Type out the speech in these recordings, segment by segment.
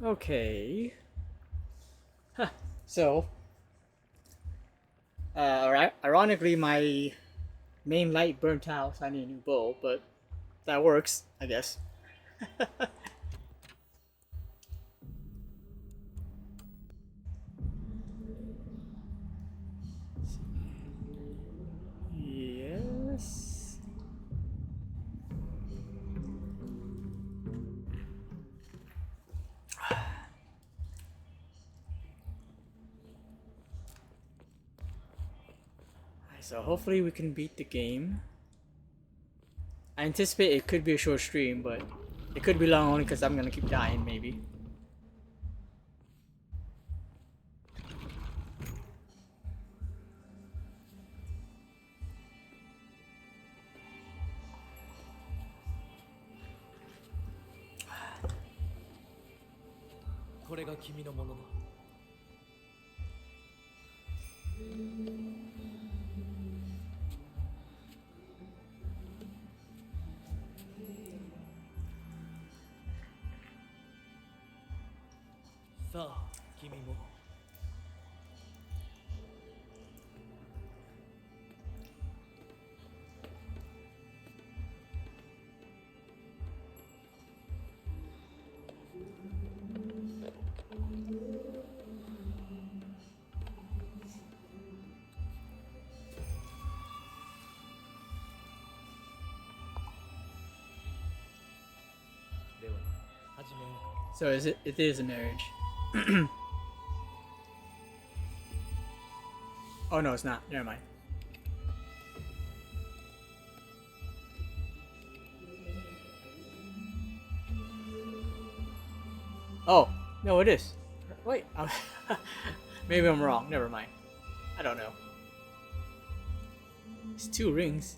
Okay. Huh. So, ironically, my main light burnt out, so I need a new bulb, but that works, I guess. Yes. So hopefully we can beat the game. I anticipate it could be a short stream, but it could be long only because I'm gonna keep dying, maybe. So is it? It is a marriage. Oh no, it's not. Never mind. Oh no, it is. Wait, maybe I'm wrong. Never mind. I don't know. It's two rings.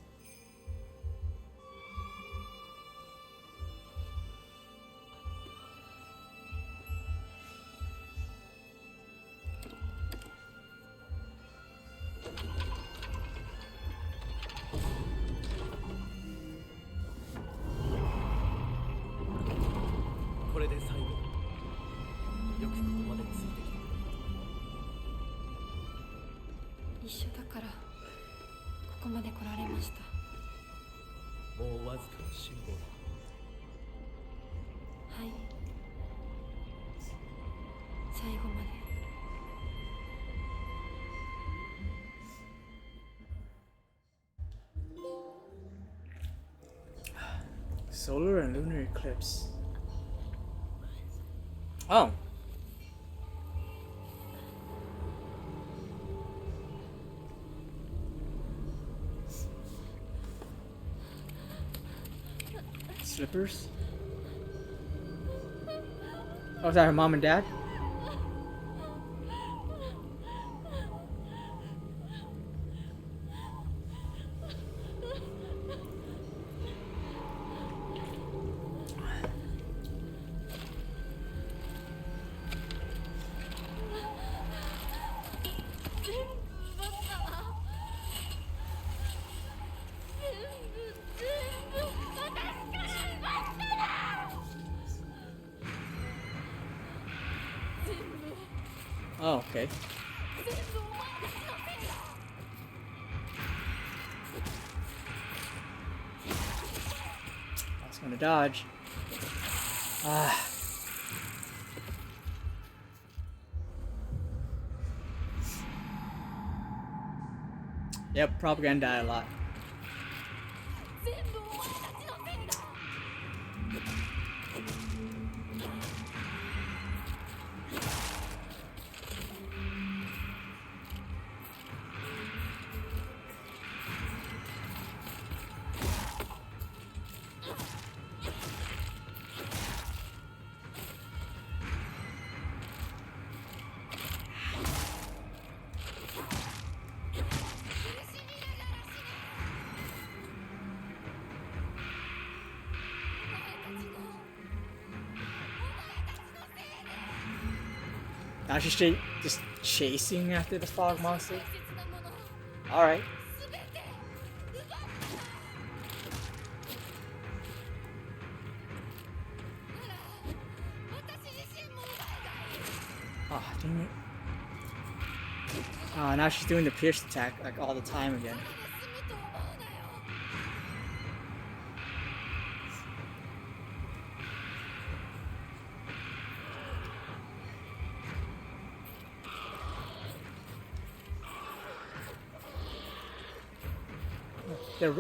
Solar and lunar eclipse. Oh. Slippers? Oh, is that her mom and dad? Oh, okay. I was gonna dodge. Ah. Yep, probably gonna die a lot. Now she's just chasing after the fog monster. Alright. Dang it. Oh, now she's doing the pierce attack like all the time again.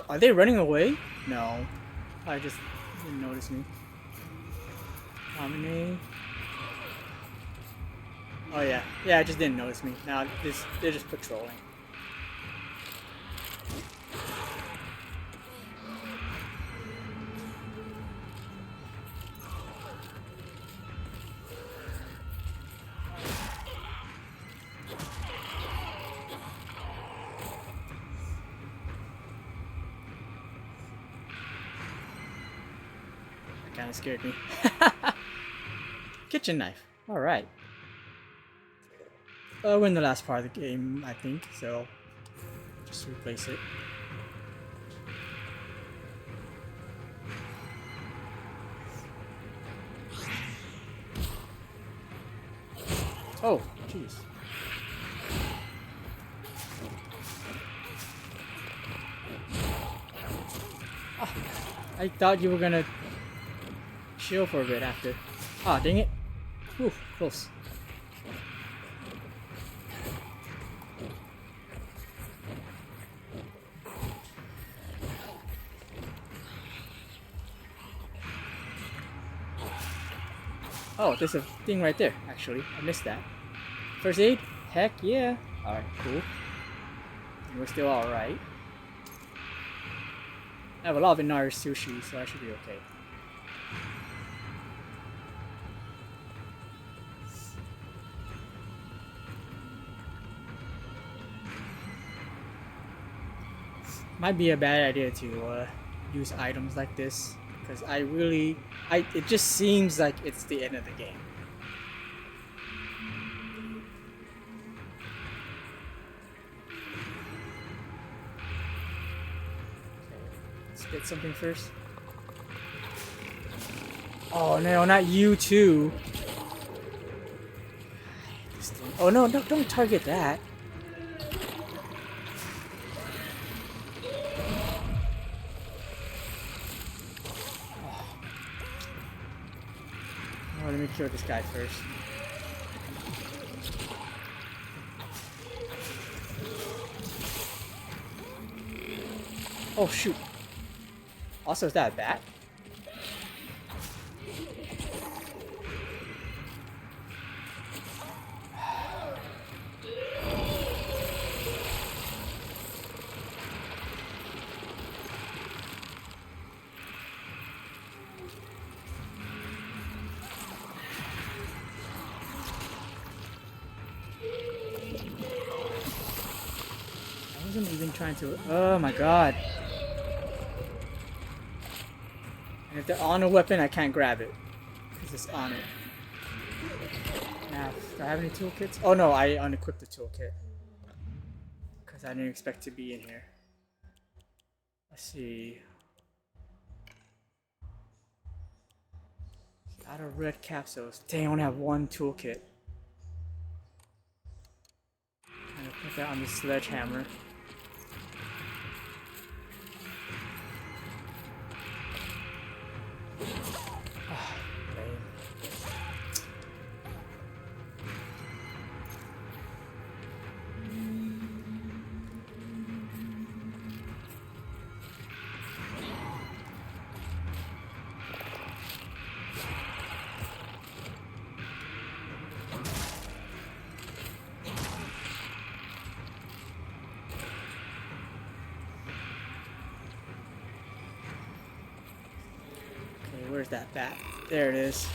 Are they running away? No. I just didn't notice me. Dominate. Oh yeah. Yeah, I just didn't notice me. Now they're just patrolling. Kind of scared me. Kitchen knife. All right. We're in the last part of the game, I think. So just replace it. Oh, jeez. Oh, I thought you were gonna chill for a bit after. Ah, dang it. Ooh, close. Oh, there's a thing right there, actually. I missed that. First aid? Heck yeah. Alright, cool. And we're still alright. I have a lot of Inari sushi, so I should be okay. Might be a bad idea to use items like this, because it just seems like it's the end of the game. Let's get something first. Oh no, not you too. Oh no, don't target that. Oh, let me kill this guy first. Oh shoot. Also, is that a bat? I wasn't even trying to. Oh my god. And if they're on a weapon, I can't grab it. Because it's on it. Now, do I have any toolkits? Oh no, I unequipped the toolkit. Because I didn't expect to be in here. Let's see. Out of red capsules. Dang, I only have one toolkit. I'm gonna put that on the sledgehammer. Where's that bat? There it is.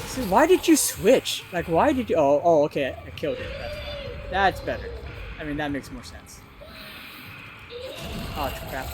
See, why did you switch? Like, why did you? Oh, okay. I killed it. That's better. I mean, that makes more sense. Oh, crap.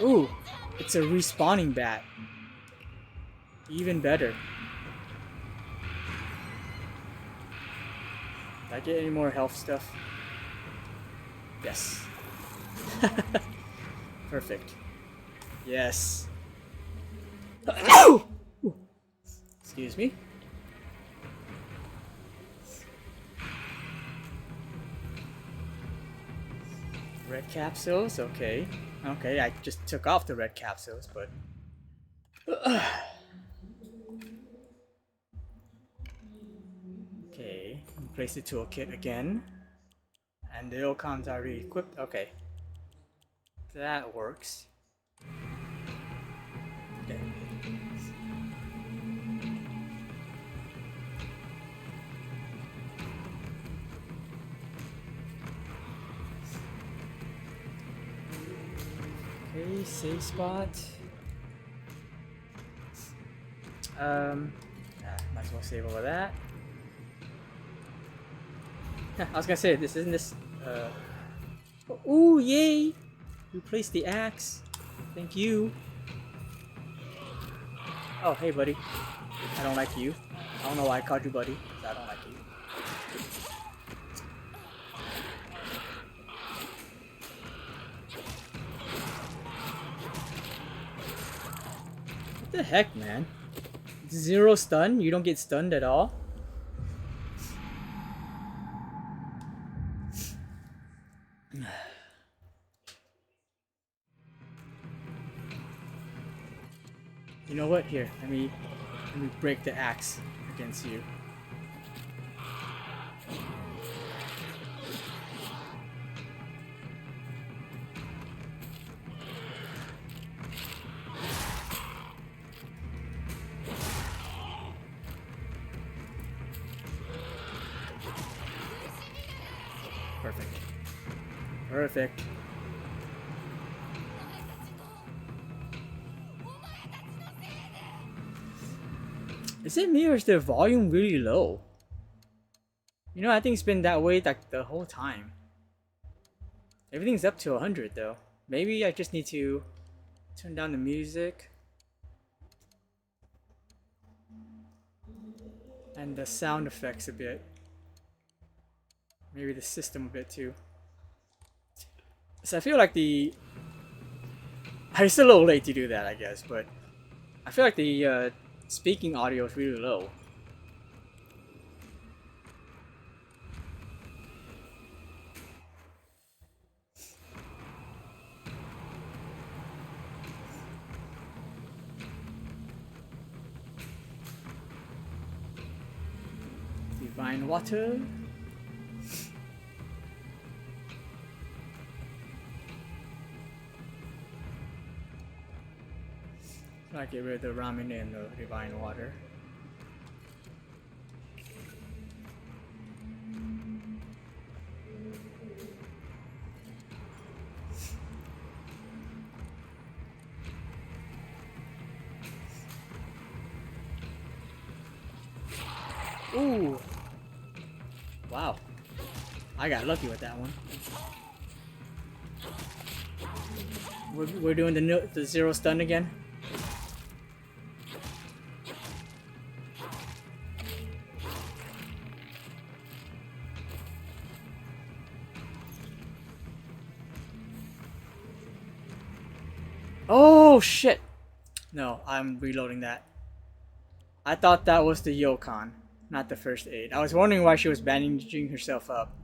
Ooh, it's a respawning bat. Even better. Did I get any more health stuff? Yes. Perfect. Yes. Excuse me. Red capsules, okay. Okay, I just took off the red capsules, but... Okay, place the toolkit again. And the icons are re-equipped. Okay. That works. Okay. Okay, save spot. Might as well save over that. I was gonna say, this isn't this. Ooh, yay! Replace the axe. Thank you. Oh, hey, buddy. I don't like you. I don't know why I called you buddy. I don't like you. What the heck, man? Zero stun? You don't get stunned at all? You know what? Here, let me break the axe against you. Perfect. Perfect. Is it me or is the volume really low? You know, I think it's been that way like the whole time. Everything's up to 100 though. Maybe I just need to turn down the music. And the sound effects a bit. Maybe the system a bit too. So I feel like the... It's a little late to do that, I guess, but I feel like the speaking audio is really low. Divine water. I get rid of the ramen and the divine water. Ooh! Wow. I got lucky with that one. We're doing the zero stun again. Oh shit! No, I'm reloading that. I thought that was the Yokon, not the first aid. I was wondering why she was bandaging herself up.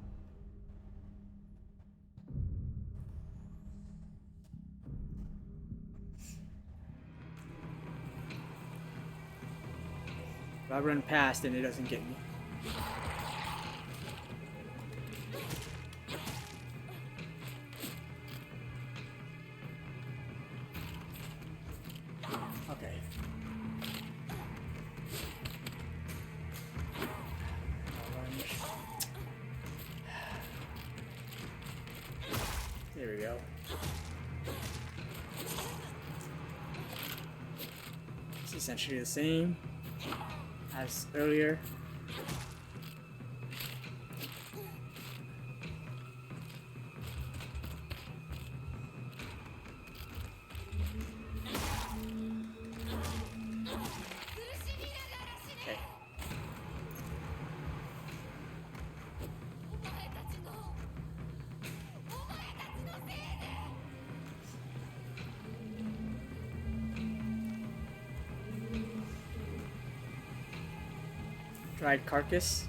If I run past and it doesn't get me. Okay. There we go. It's essentially the same as earlier. Fried carcass.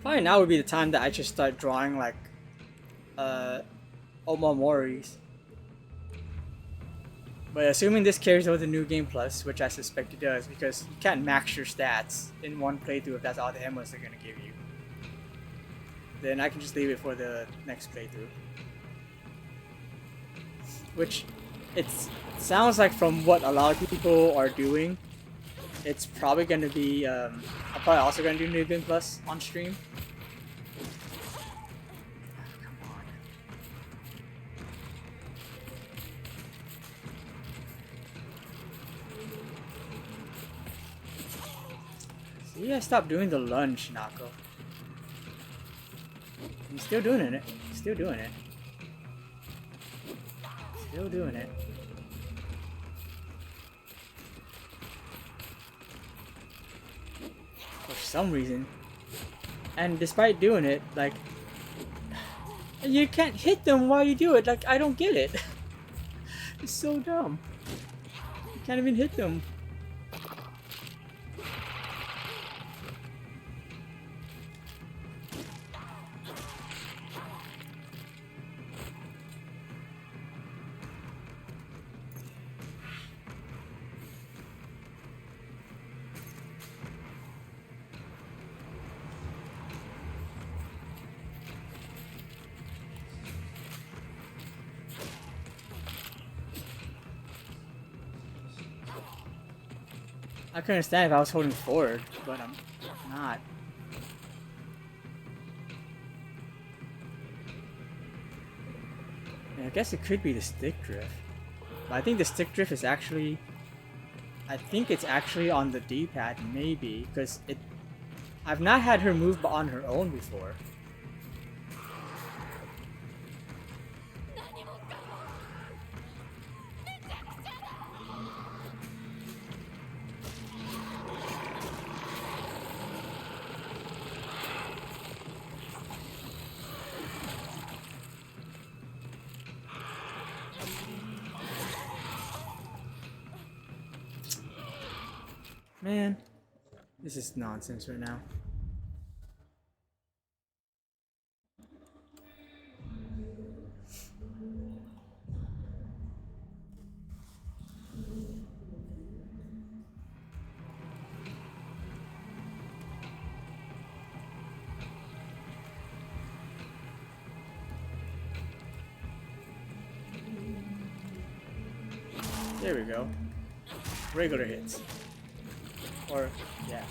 Probably now would be the time that I should start drawing like Omamoris. But assuming this carries over the New Game Plus, which I suspect it does, because you can't max your stats in one playthrough if that's all the emos they're gonna give you, then I can just leave it for the next playthrough. Which, it sounds like from what a lot of people are doing, it's probably gonna be, I'm probably also gonna do New Game Plus on stream. Yeah, stop doing the lunge, Nako. He's still doing it. Still doing it. Still doing it. For some reason. And despite doing it, like, you can't hit them while you do it. Like, I don't get it. It's so dumb. You can't even hit them. I could understand if I was holding forward, but I'm not. Yeah, I guess it could be the stick drift. But I think the stick drift is actually... I think it's actually on the D-pad, maybe, because it... I've not had her move on her own before. Man, this is nonsense right now. There we go. Regular hits. Or, yeah.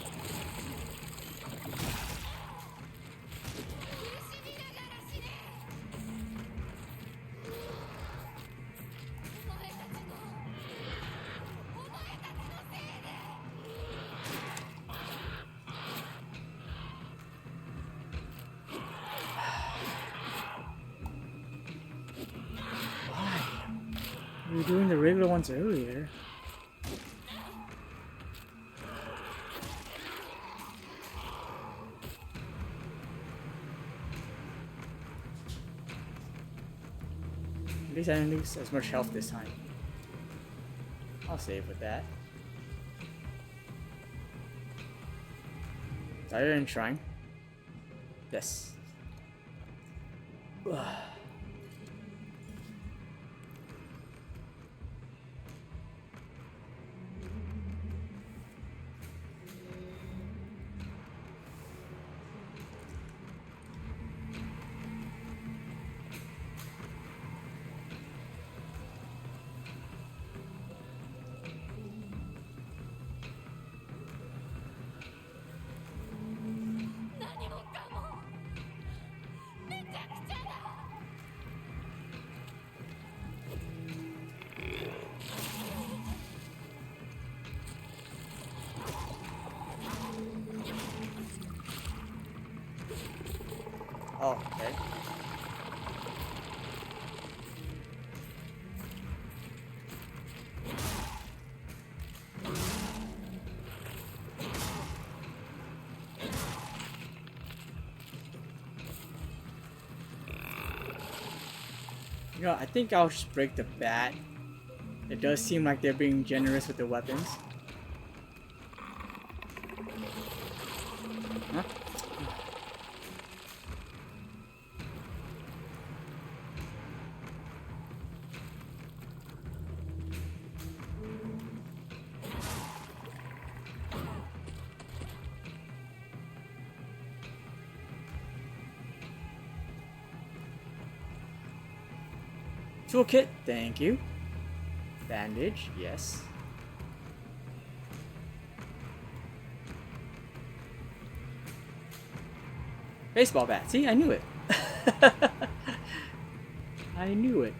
Why? We were doing the regular ones earlier. At least I didn't lose as much health this time. I'll save with that. Are you in shrine? Yes. You know, I think I'll just break the bat. It does seem like they're being generous with the weapons. Huh? Toolkit, thank you. Bandage, yes. Baseball bat. See, I knew it. I knew it.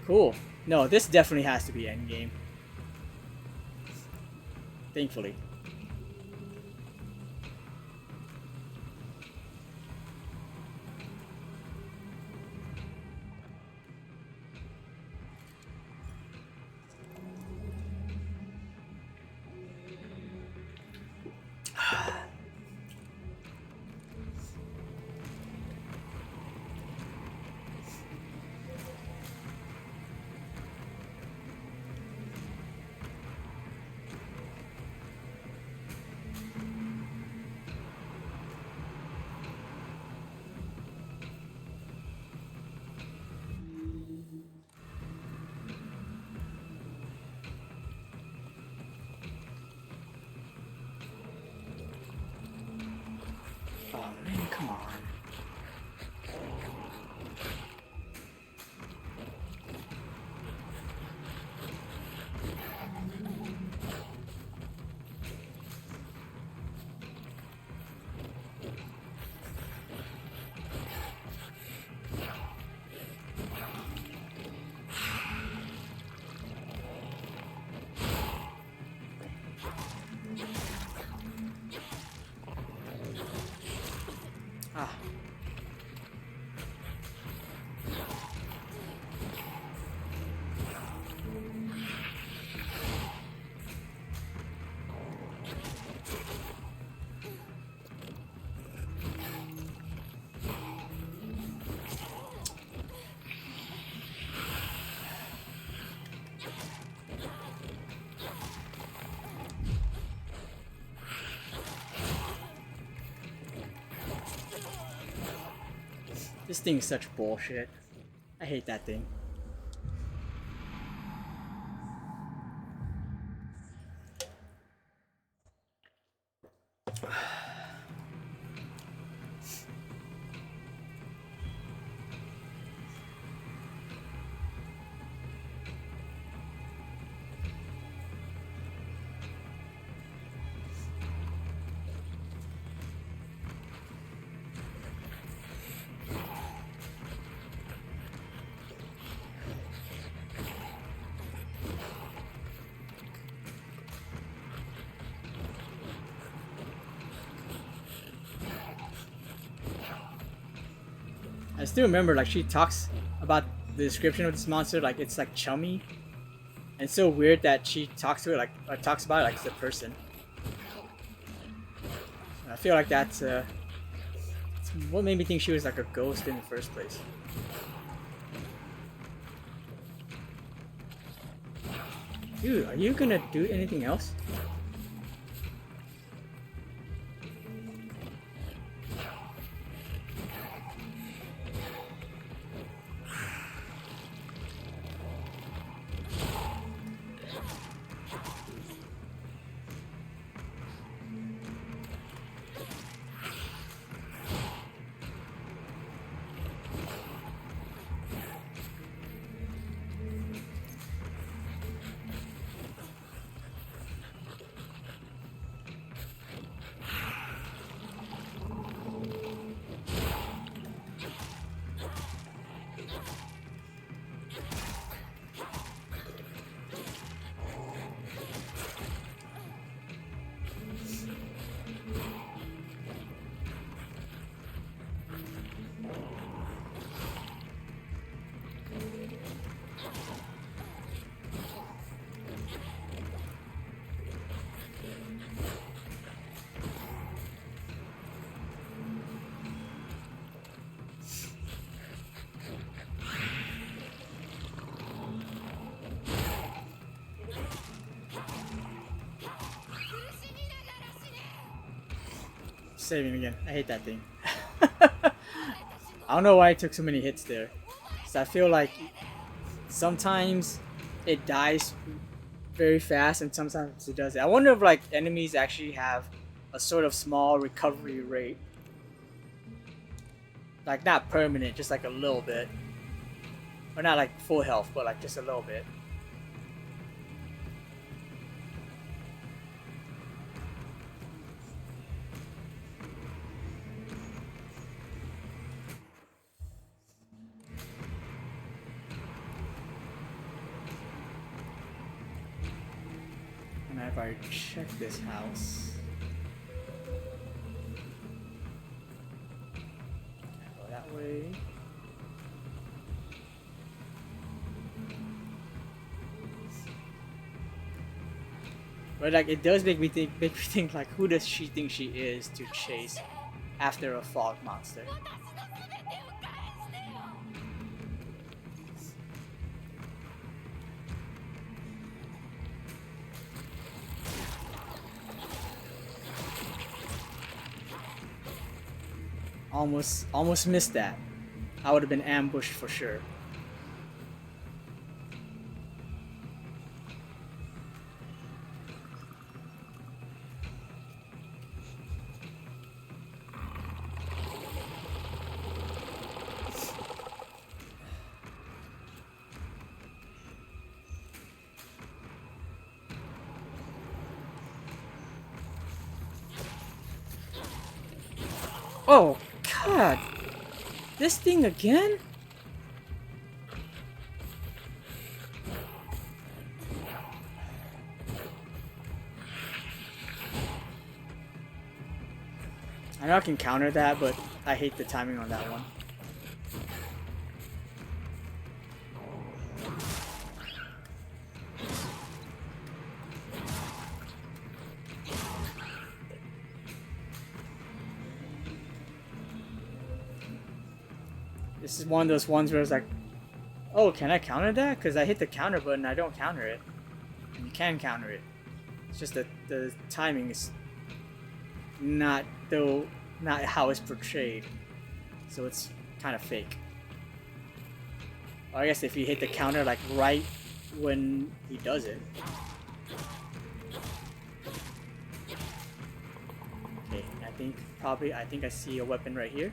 Cool. No, this definitely has to be endgame. Thankfully. Oh man, come on. Ah. This thing is such bullshit. I hate that thing. I still remember, like, she talks about the description of this monster, like it's like chummy. And it's so weird that she talks to it like, or talks about it like it's a person. I feel like that's what made me think she was like a ghost in the first place. Dude, are you gonna do anything else? saving again. I hate that thing. I don't know why I took so many hits there. So I feel like sometimes it dies very fast and sometimes it doesn't. I wonder if like enemies actually have a sort of small recovery rate. Like not permanent, just like a little bit. Or not like full health, but like just a little bit. And if I check this house. Go that way. But like it does make me think like who does she think she is to chase after a fog monster? Almost missed that. I would have been ambushed for sure. Oh, God! This thing again? I know I can counter that, but I hate the timing on that one. This is one of those ones where it's like, oh, can I counter that? Because I hit the counter button, I don't counter it. And you can counter it. It's just that the timing is not how it's portrayed. So it's kind of fake. Or I guess if you hit the counter like right when he does it. Okay, I think I see a weapon right here.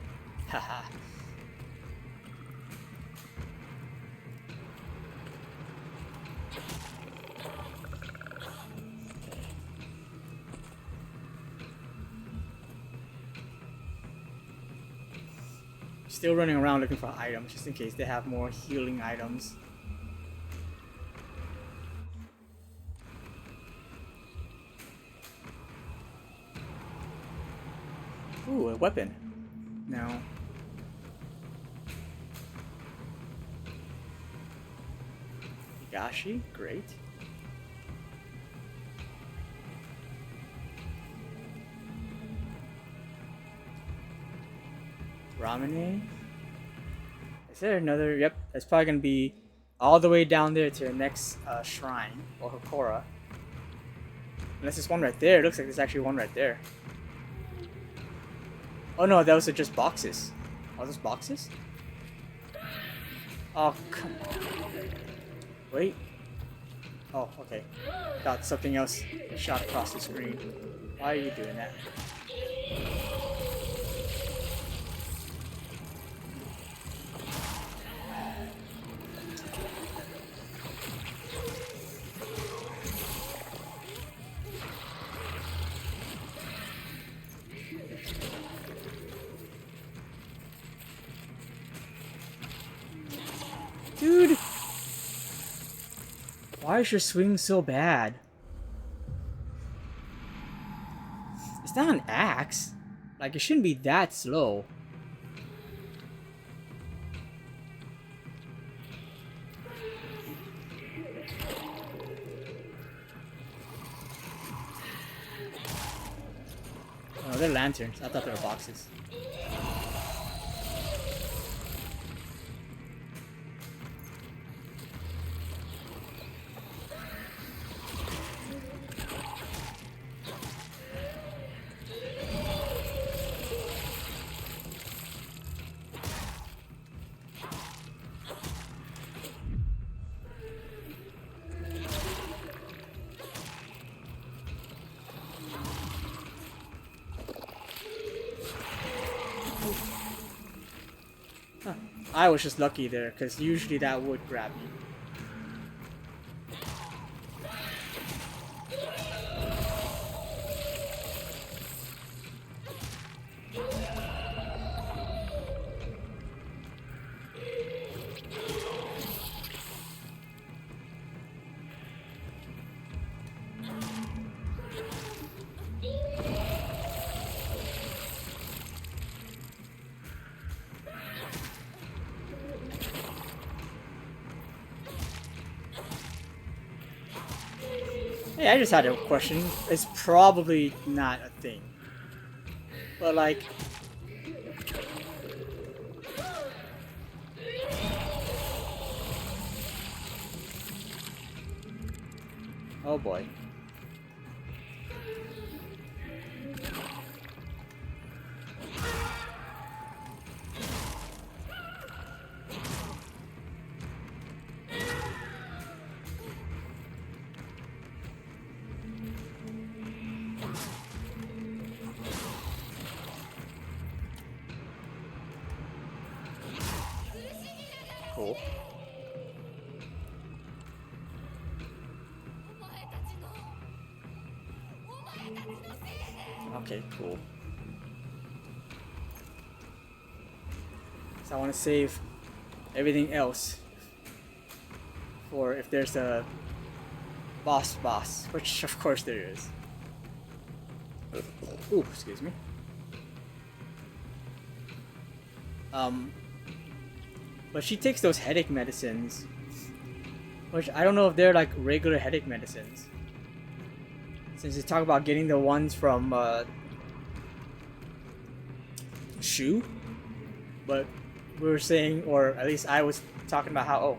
Haha. Still running around looking for items just in case they have more healing items. Ooh, a weapon. No. Higashi, great. Ramune. Is there another? Yep, that's probably gonna be all the way down there to the next shrine or Hokora. Unless there's one right there. It looks like there's actually one right there. Oh no, those are just boxes. Are those boxes? Oh, come on. Wait. Oh, okay. Thought something else shot across the screen. Why are you doing that? Dude! Why is your swing so bad? It's not an axe. Like, it shouldn't be that slow. Oh, they're lanterns. I thought they were boxes. I was just lucky there, because usually that would grab me. Hey, I just had a question. It's probably not a thing. But like... Oh boy. Cool. Okay, cool. So I want to save everything else for if there's a boss, which of course there is. Ooh, excuse me. But she takes those headache medicines, which I don't know if they're like regular headache medicines. Since you talk about getting the ones from Shu, but we were saying, or at least I was talking about how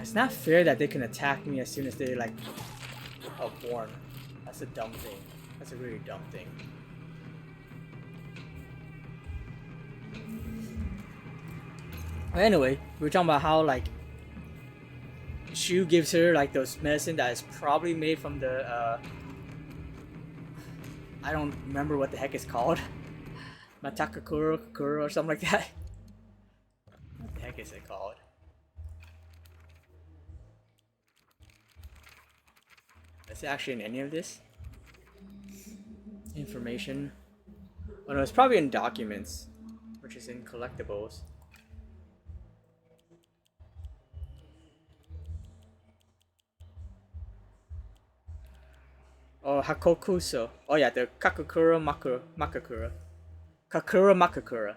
it's not fair that they can attack me as soon as they like are born. That's a dumb thing. That's a really dumb thing. Anyway, we were talking about how like Shu gives her like those medicine that is probably made from the I don't remember what the heck it's called. Matakakuro or something like that. What the heck is it called? Is it actually in any of this? Information. Oh no, it's probably in documents, which is in collectibles. Oh, Hakokuso. Oh yeah, the Kakakura Makakura. Kakura Makakura.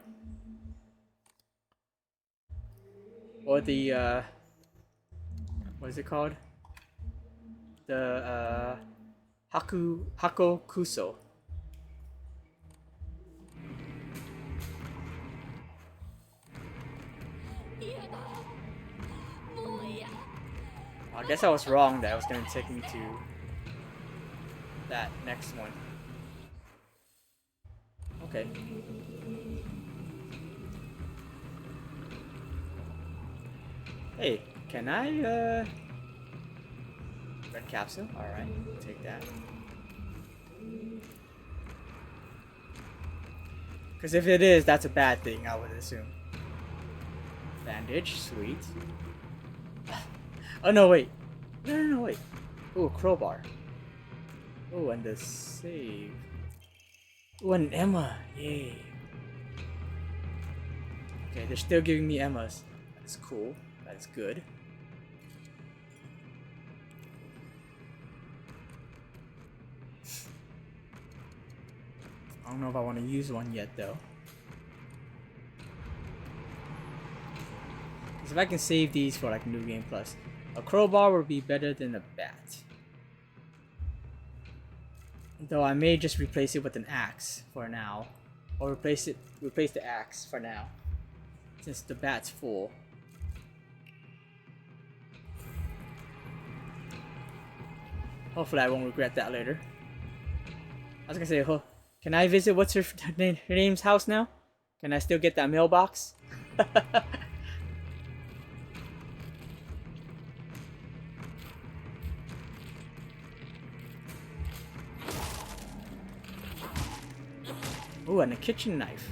Or the what is it called? The Hakokuso. I guess I was wrong that it was going to take me to that next one. Okay. Hey, can I red capsule? Alright, take that. Because if it is, that's a bad thing, I would assume. Bandage, sweet. Oh no, wait. No, wait. Ooh, crowbar. Ooh, and the save. Ooh, and Emma. Yay. Okay, they're still giving me Emmas. That's cool. That's good. I don't know if I want to use one yet, though. Because if I can save these for like New Game Plus, a crowbar would be better than a bat. Though I may just replace it with an axe for now, or replace the axe for now, since the bat's full. Hopefully, I won't regret that later. I was gonna say, oh, can I visit what's her name's house now? Can I still get that mailbox? Oh, and a kitchen knife.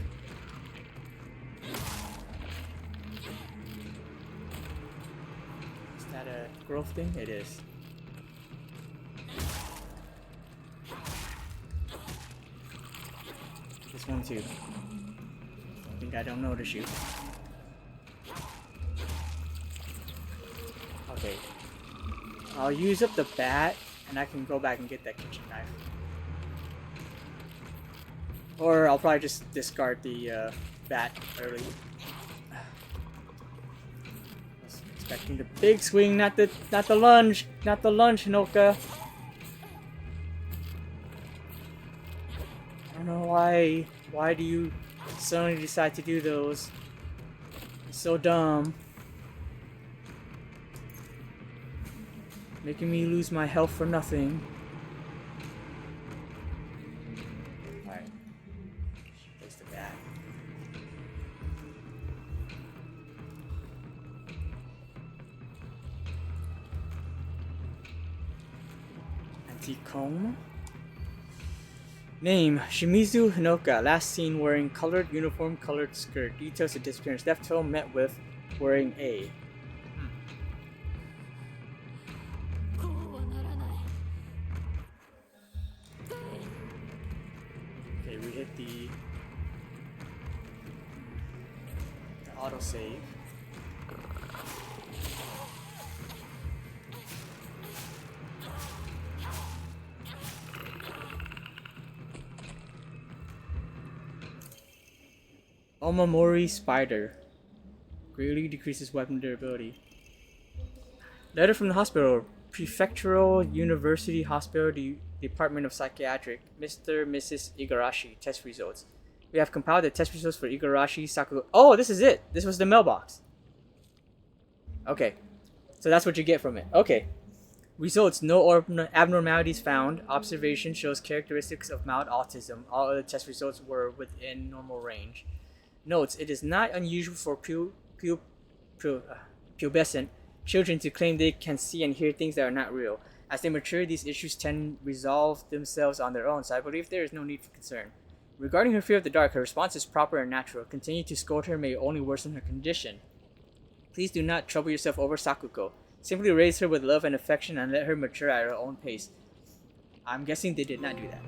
Is that a growth thing? It is. This one too. I think I don't notice you. Okay. I'll use up the bat and I can go back and get that kitchen knife. Or I'll probably just discard the bat early. I was expecting the big swing, not the lunge, not the lunge, Hinoka. I don't know why. Why do you suddenly decide to do those? It's so dumb. Making me lose my health for nothing. Alright. Place the bat. Antique comb. Name: Shimizu Hinoka. Last seen wearing colored uniform, colored skirt. Details of disappearance. Death toll met with wearing A. Okay, we hit the autosave. Omamori Spider. Greatly decreases weapon durability. Letter from the hospital. Prefectural University Hospital, Department of Psychiatric. Mr. Mrs. Igarashi. Test results. We have compiled the test results for Igarashi Sakugo. Oh, this is it. This was the mailbox. Okay. So that's what you get from it. Okay. Results. No abnormalities found. Observation shows characteristics of mild autism. All other test results were within normal range. Notes: it is not unusual for pubescent children to claim they can see and hear things that are not real. As they mature, these issues tend to resolve themselves on their own, so I believe there is no need for concern. Regarding her fear of the dark, her response is proper and natural. Continue to scold her may only worsen her condition. Please do not trouble yourself over Sakuko. Simply raise her with love and affection and let her mature at her own pace. I'm guessing they did not do that.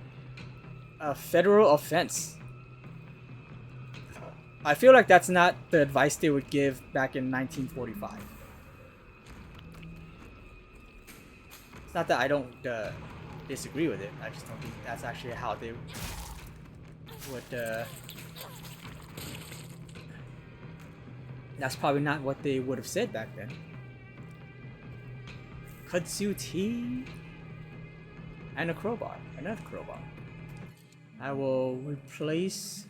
A federal offense. I feel like that's not the advice they would give back in 1945. It's not that I don't disagree with it. I just don't think that's actually how they would. That's probably not what they would have said back then. Kudzu tea and a crowbar, another crowbar. I will replace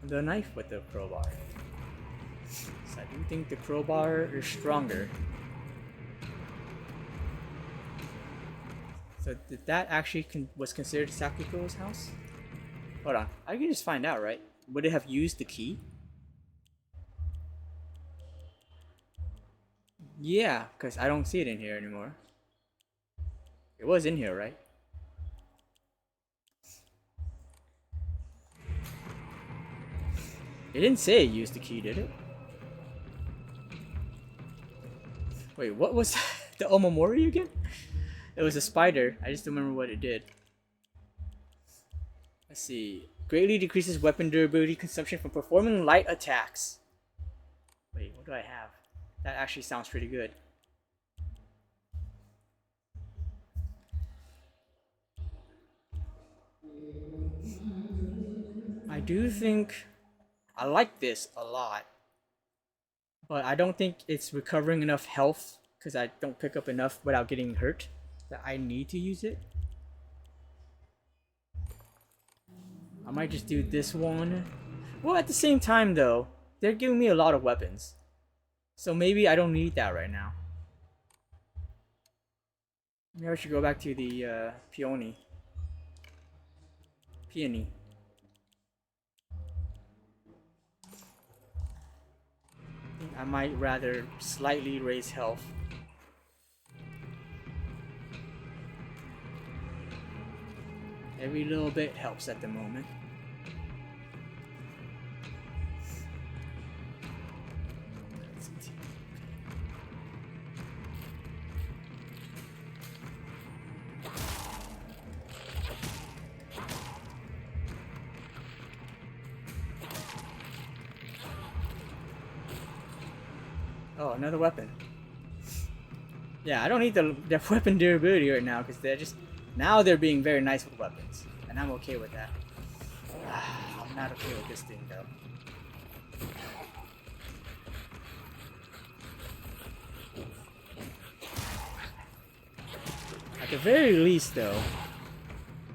the knife with the crowbar. So I do think the crowbar is stronger. So did that actually was considered Sakuko's house? Hold on, I can just find out, right? Would it have used the key? Yeah, because I don't see it in here anymore. It was in here, right? It didn't say it used the key, did it? Wait, what was the Omamori again? It was a spider. I just don't remember what it did. Let's see. Greatly decreases weapon durability consumption from performing light attacks. Wait, what do I have? That actually sounds pretty good. I do think I like this a lot, but I don't think it's recovering enough health because I don't pick up enough without getting hurt that I need to use it. I might just do this one. Well, at the same time though, they're giving me a lot of weapons. So maybe I don't need that right now. Maybe I should go back to the peony. I might rather slightly raise health. Every little bit helps at the moment. Oh, another weapon. Yeah, I don't need the weapon durability right now because they're just now they're being very nice with weapons, and I'm okay with that. I'm not okay with this thing though. At the very least, though,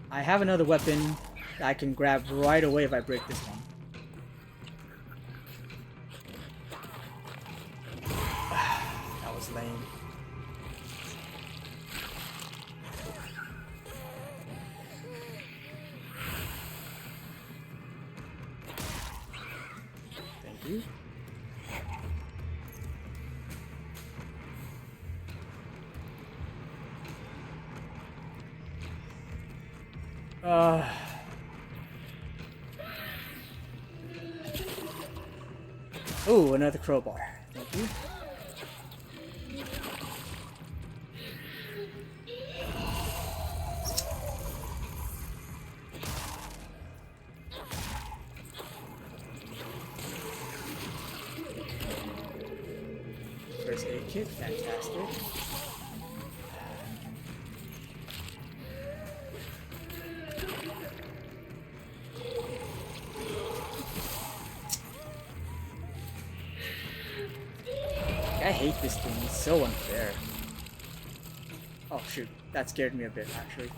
I have another weapon that I can grab right away if I break this one. That was lame. Thank you. Oh, another crowbar. Thank you. First aid kit, fantastic. I hate this thing, it's so unfair. Oh shoot, that scared me a bit actually.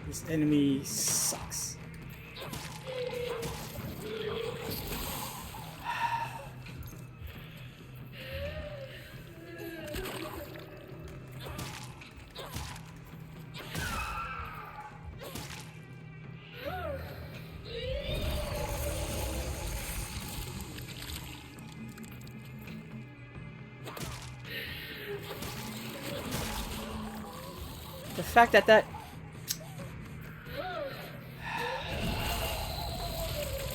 This enemy sucks. The fact that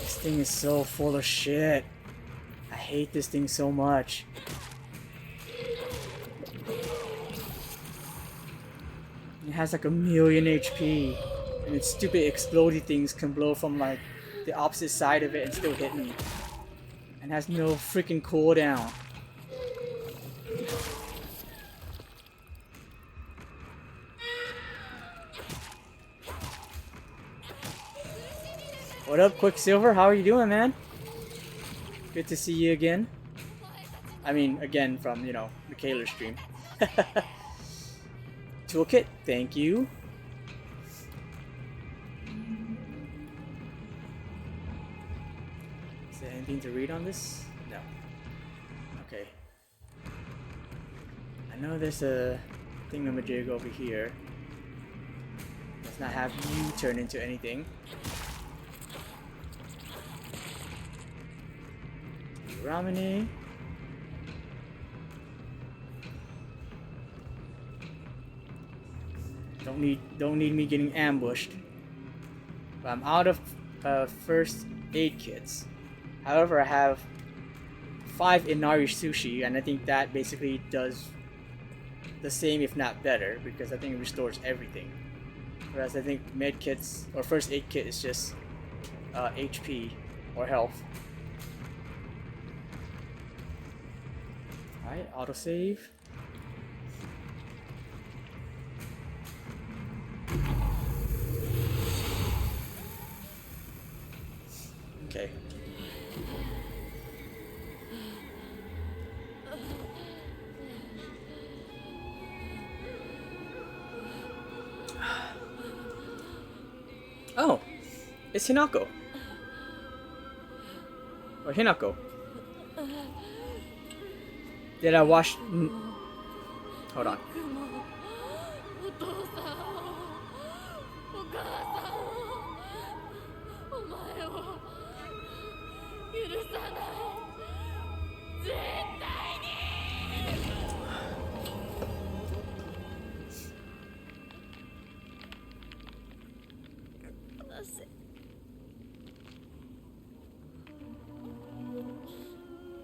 this thing is so full of shit. I hate this thing so much. It has like 1,000,000 HP, and its stupid explodey things can blow from like the opposite side of it and still hit me. And has no freaking cooldown. What up, Quicksilver? How are you doing, man? Good to see you again. I mean, again from, you know, Michaela's stream. Toolkit, thank you. Is there anything to read on this? No. Okay. I know there's a thingamajig over here. Does not have you turn into anything. Ramene. Don't need me getting ambushed. But I'm out of first aid kits. However, I have 5 Inari Sushi, and I think that basically does the same, if not better, because I think it restores everything. Whereas I think med kits or first aid kit is just HP or health. Alright, autosave. Okay. Oh, it's Hinako. Or Hinako. Did I watch? Hold on. お父さんお母さんお前を許さない絶対に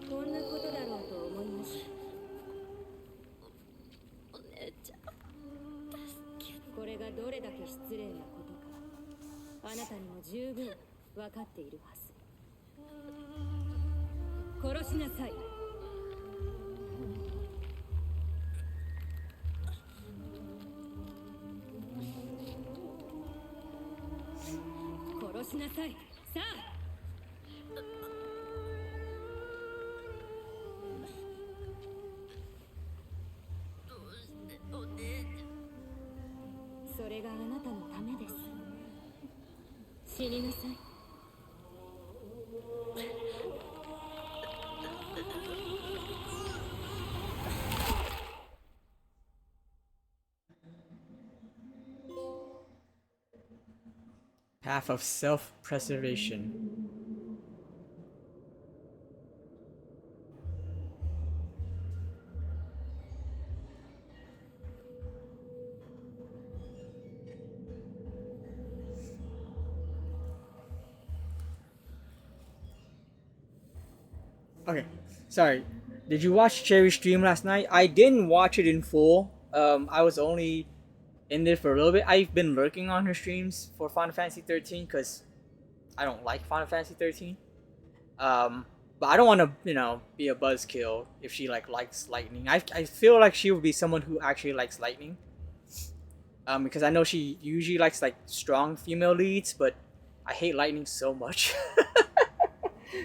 こんなことだろうと思いましたお姉ちゃんこれがどれだけ失礼なことかあなたにも十分分かっているはず殺しなさい殺しなさいさあそれがあなたのためです死になさい Path of self-preservation. Okay, sorry. Did you watch Cherry's stream last night? I didn't watch it in full. I was only in there for a little bit. I've been lurking on her streams for Final Fantasy 13 because I don't like Final Fantasy 13. But I don't want to, be a buzzkill if she likes lightning. I feel like she would be someone who actually likes lightning. Because I know she usually likes like strong female leads, but I hate lightning so much.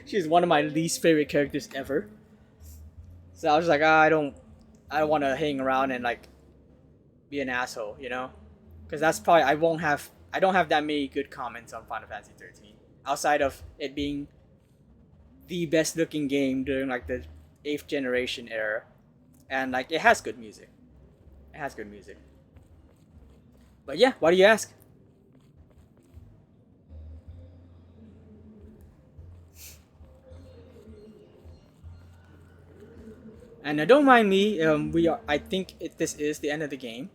She's one of my least favorite characters ever. So I was like, I don't want to hang around and like be an asshole, because that's probably I don't have that many good comments on Final Fantasy 13 outside of it being the best looking game during like the 8th generation era, and like it has good music. It has good music. But yeah, why do you ask? And don't mind me. I think this is the end of the game.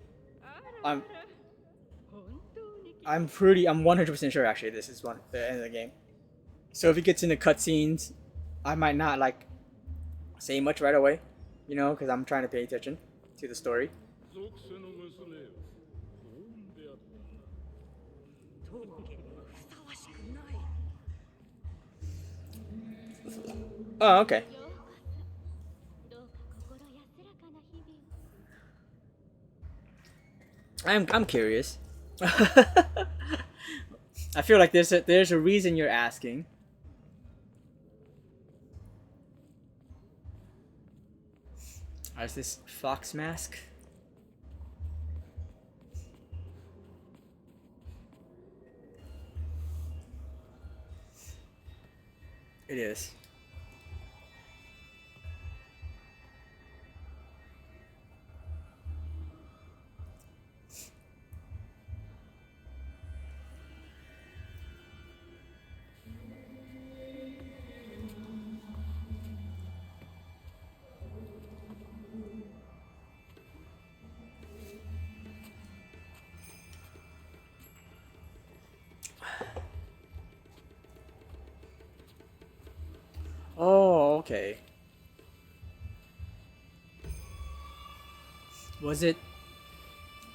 I'm 100% sure actually this is the end of the game. So if it gets into cutscenes, I might not like say much right away, because I'm trying to pay attention to the story. Oh, okay. I'm curious. I feel like there's a reason you're asking. Is this fox mask? It is. Oh, okay. Was it?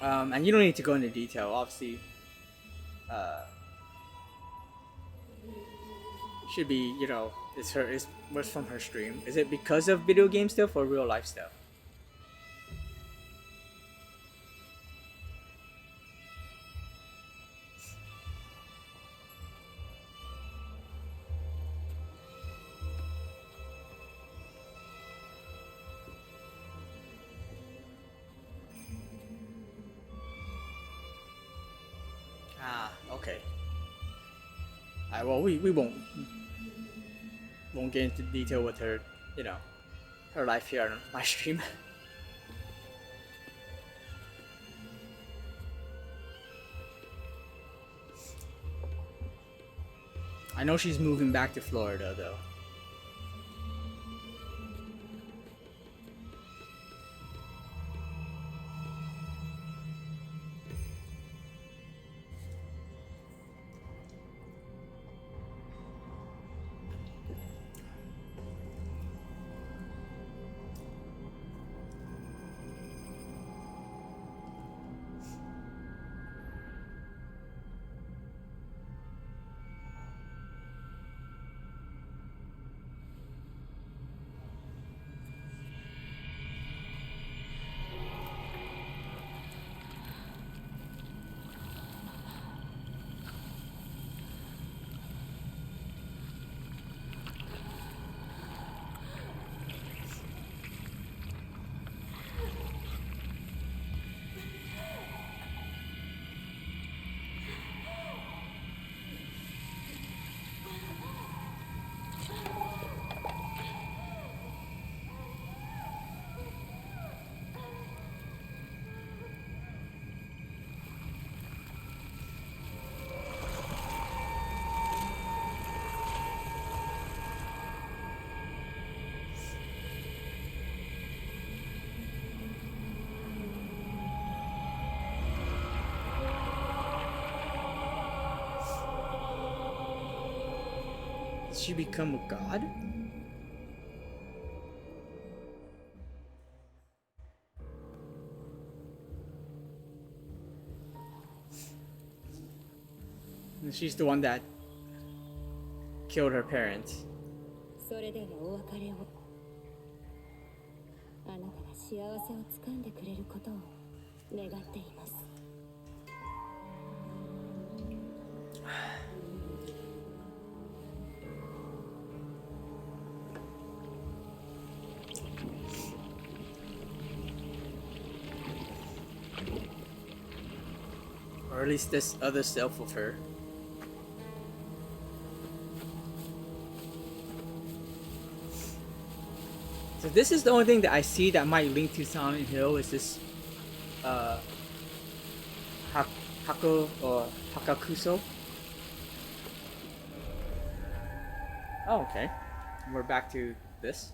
And you don't need to go into detail. Obviously, should be it was from her stream. Is it because of video game stuff or real life stuff? Well, we won't get into detail with her, you know, her life here on my stream. I know she's moving back to Florida though. Did she become a god? And she's the one that killed her parents. それではお別れを。あなたが幸せをつかんでくれることを願っています。Or at least this other self of her. So this is the only thing that I see that might link to Silent Hill is this Hako or Hakakuso. Oh, okay. We're back to this.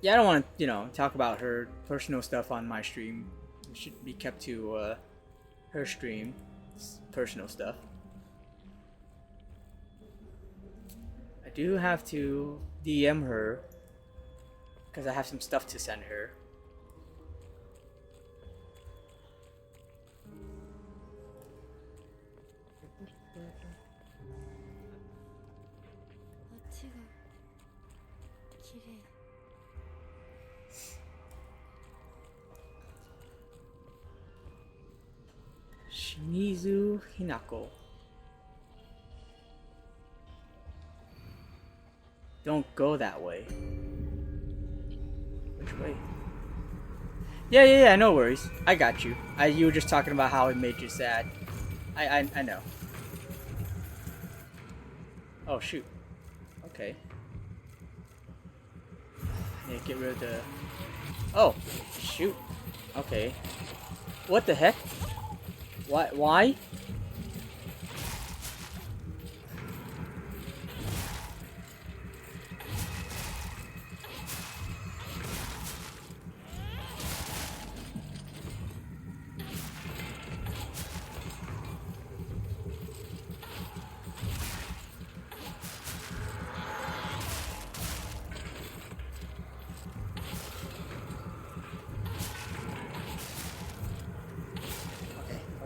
Yeah, I don't want to, you know, talk about her personal stuff on my stream. It should be kept to her stream, personal stuff. I do have to DM her because I have some stuff to send her. Shimizu Hinako. Don't go that way. Which way? Yeah, no worries. I got you. You were just talking about how it made you sad. I know. Oh, shoot. Okay. I need to get rid of the... Oh, shoot. Okay. What the heck? Why?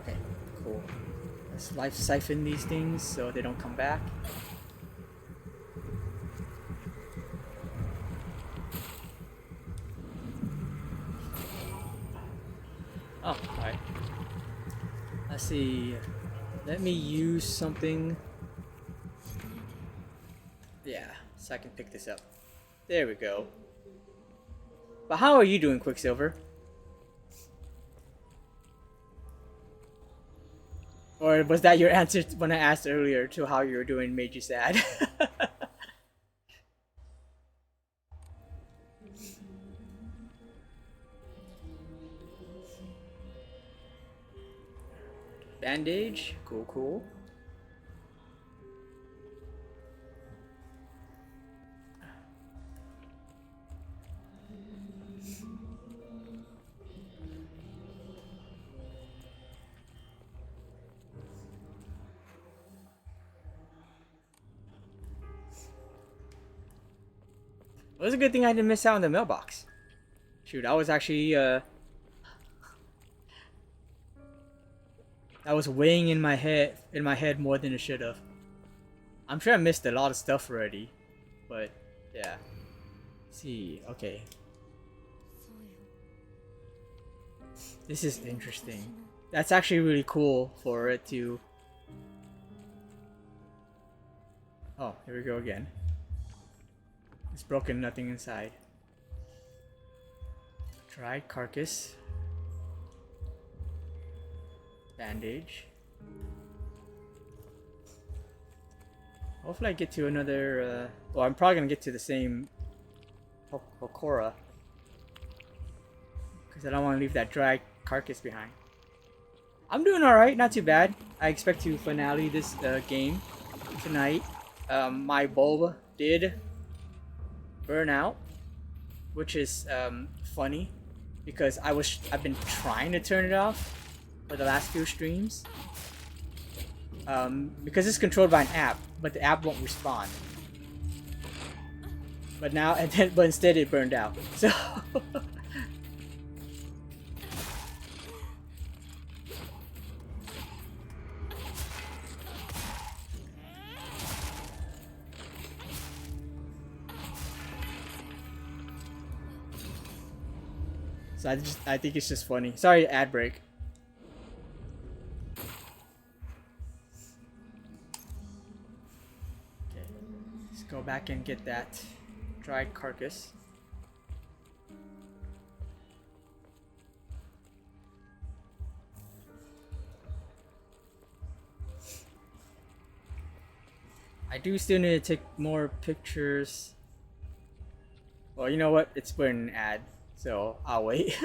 Okay, cool. Let's life siphon these things so they don't come back. Oh, alright. Let's see. Let me use something. Yeah, so I can pick this up. There we go. But how are you doing, Quicksilver? Or was that your answer when I asked earlier to how you were doing made you sad? Bandage. Cool, cool. It was a good thing I didn't miss out on the mailbox. Shoot, I was actually that was weighing in my head more than it should have. I'm sure I missed a lot of stuff already, but yeah. Let's see, okay. This is interesting. That's actually really cool for it to. Oh, here we go again. It's broken, nothing inside. Dried carcass. Bandage. Hopefully I get to another, well, I'm probably gonna get to the same Hokora. Because I don't want to leave that dry carcass behind. I'm doing alright, not too bad. I expect to finale this game tonight. My bulb did burn out, which is funny because I've been trying to turn it off for the last few streams because it's controlled by an app, but the app won't respond. But now, but instead it burned out. So So I think it's just funny. Sorry, ad break. Okay, let's go back and get that dried carcass. I do still need to take more pictures. Well, you know what? It's put in an ad. So I'll wait.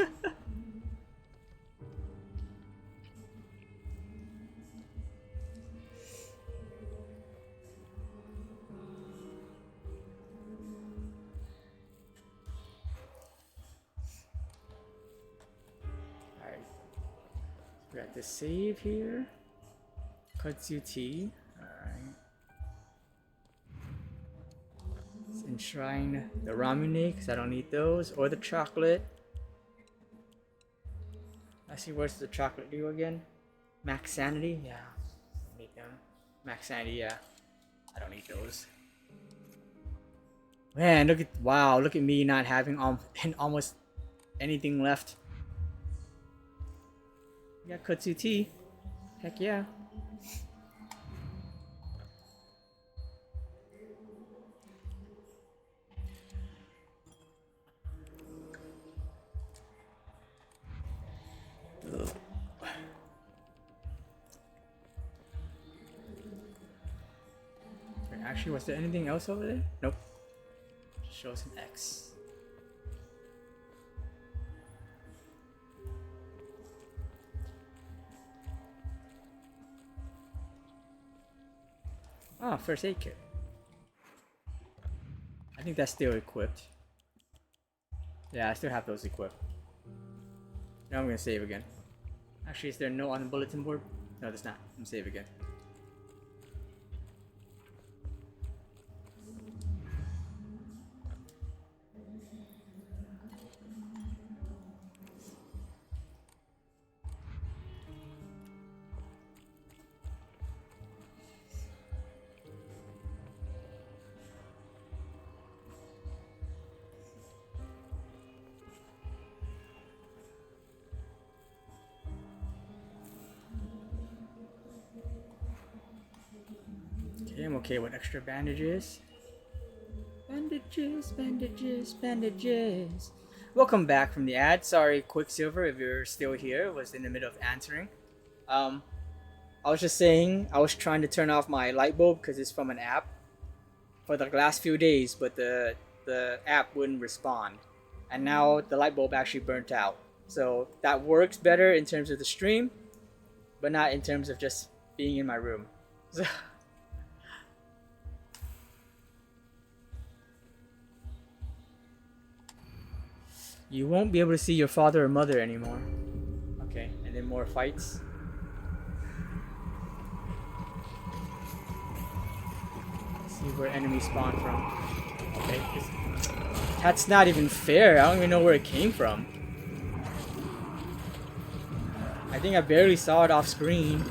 Alright. We got the save here. Kudzu tea. Alright. Enshrine the ramune because I don't need those, or the chocolate. I see, where's the chocolate do again? Max Sanity, yeah, I need them. Max Sanity, yeah, I don't need those. Man, look at me not having almost anything left. We got Kutsu tea, heck yeah. Actually, was there anything else over there? Nope. Just shows an X. Ah, first aid kit. I think that's still equipped. Yeah, I still have those equipped. Now I'm gonna save again. Actually, is there no on the bulletin board? No, there's not. I'm gonna save again. Okay, I'm okay with extra bandages. Bandages, bandages, bandages. Welcome back from the ad. Sorry, Quicksilver, if you're still here. Was in the middle of answering. I was just saying I was trying to turn off my light bulb because it's from an app for the last few days, but the app wouldn't respond, and now the light bulb actually burnt out. So that works better in terms of the stream, but not in terms of just being in my room. So you won't be able to see your father or mother anymore. Okay, and then more fights. Let's see where enemies spawn from. Okay, that's not even fair. I don't even know where it came from. I think I barely saw it off screen.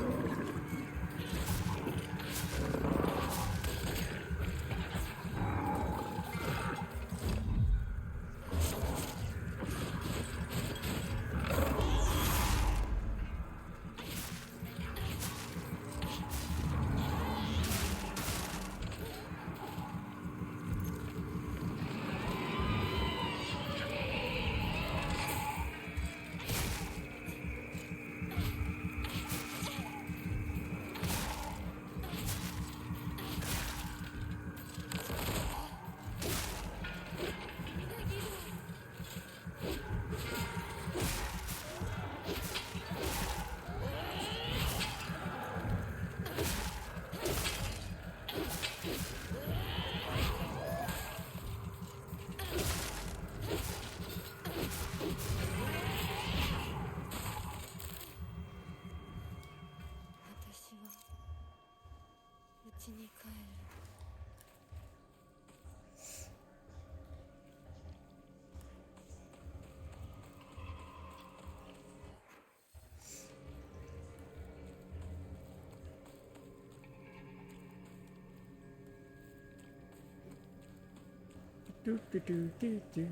Do, do, do, do, do.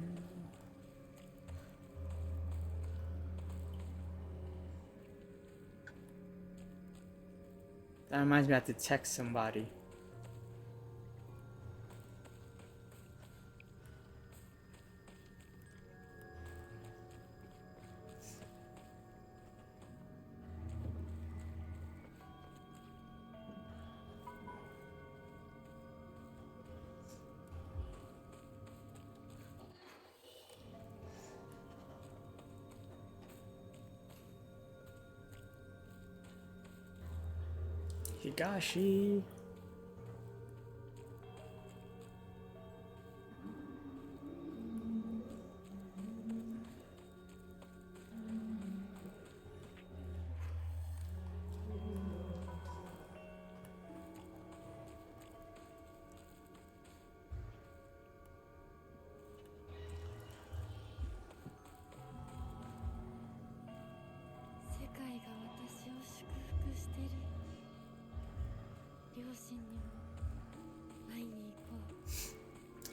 That reminds me I have to text somebody. Higashi.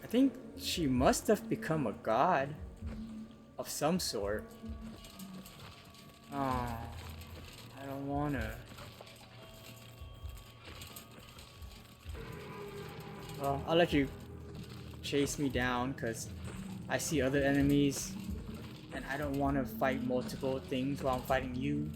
I think she must have become a god of some sort. Oh, I don't wanna. Well, I'll let you chase me down because I see other enemies and I don't want to fight multiple things while I'm fighting you.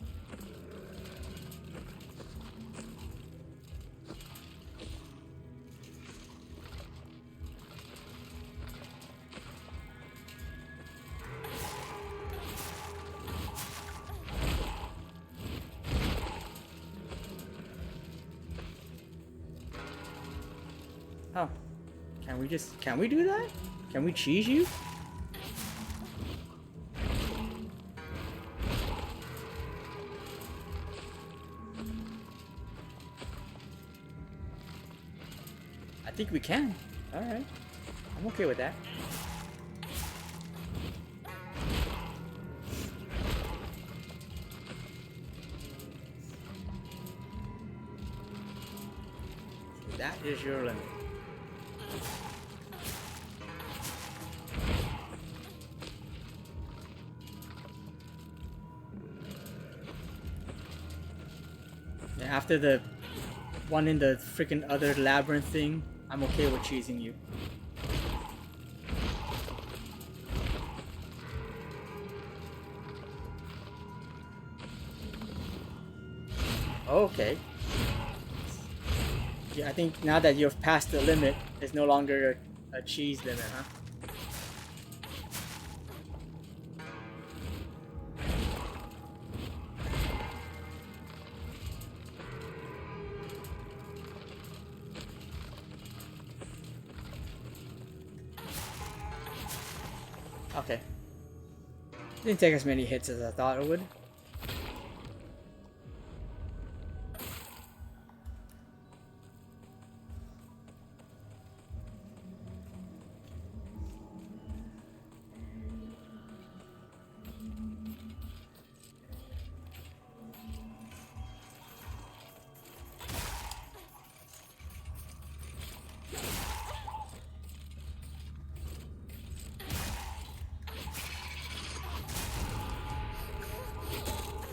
Oh, can we do that? Can we cheese you? I think we can. Alright. I'm okay with that. That is your limit. Yeah, after the one in the freaking other labyrinth thing, I'm okay with cheesing you. Oh, okay. Yeah, I think now that you've passed the limit, it's no longer a cheese limit, huh? Okay. Didn't take as many hits as I thought it would.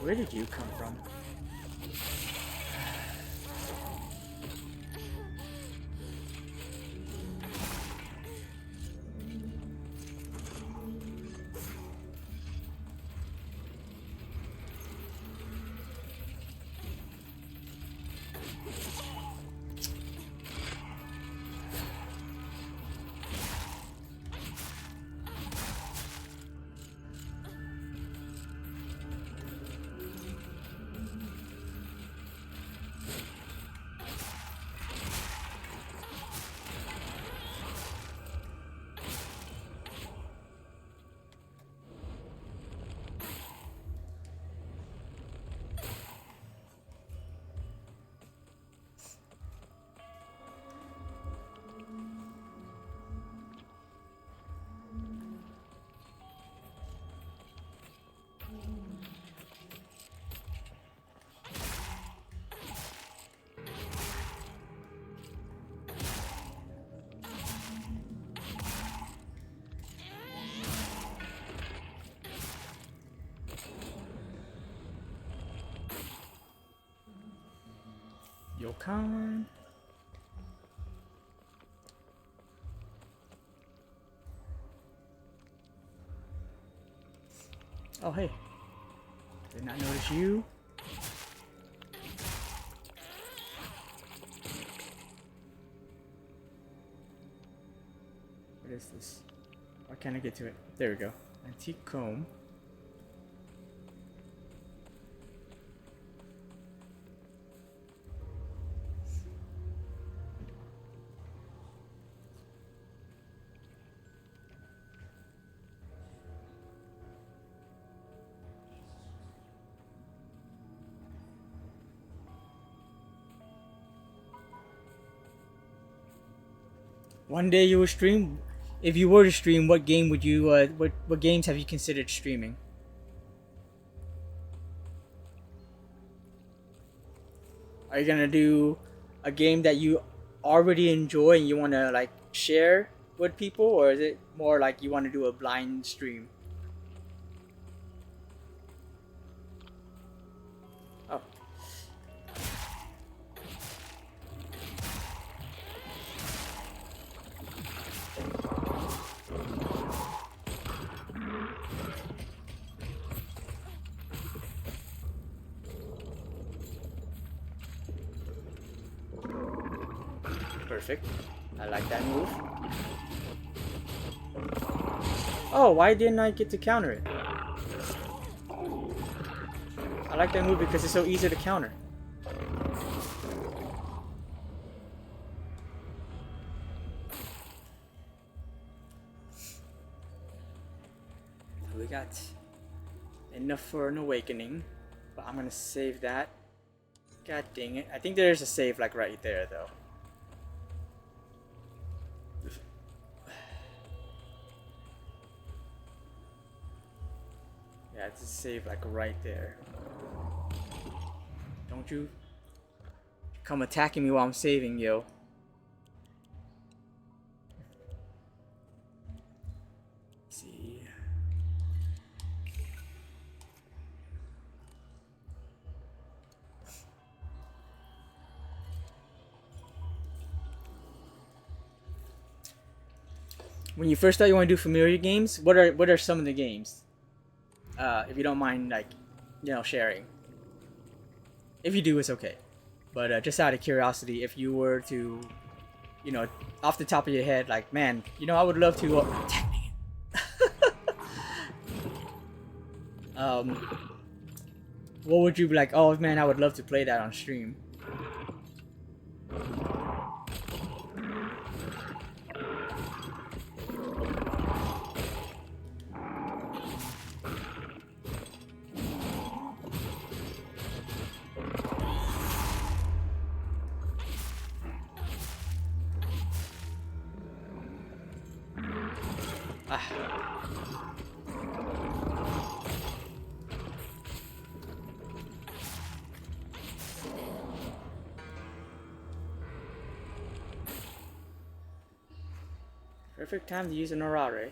Where did you come from? Yokan. Oh, hey. Did not notice you. What is this? Why can't I get to it? There we go. Antique comb. One day you will stream. If you were to stream, what game would you? What games have you considered streaming? Are you gonna do a game that you already enjoy and you want to like share with people, or is it more like you want to do a blind stream? Oh. Perfect. I like that move. Oh, why didn't I get to counter it? I like that move because it's so easy to counter. We got enough for an awakening, but I'm gonna save that. God dang it. I think there's a save like right there though. Yeah, it's a save like right there. Don't you come attacking me while I'm saving, yo. Let's see. When you first thought you want to do familiar games, what are some of the games? If you don't mind, like, you know, sharing. If you do, it's okay. But just out of curiosity, if you were to, you know, off the top of your head, like, man, you know, I would love to. What would you be like? Oh man, I would love to play that on stream. Perfect time to use an orare.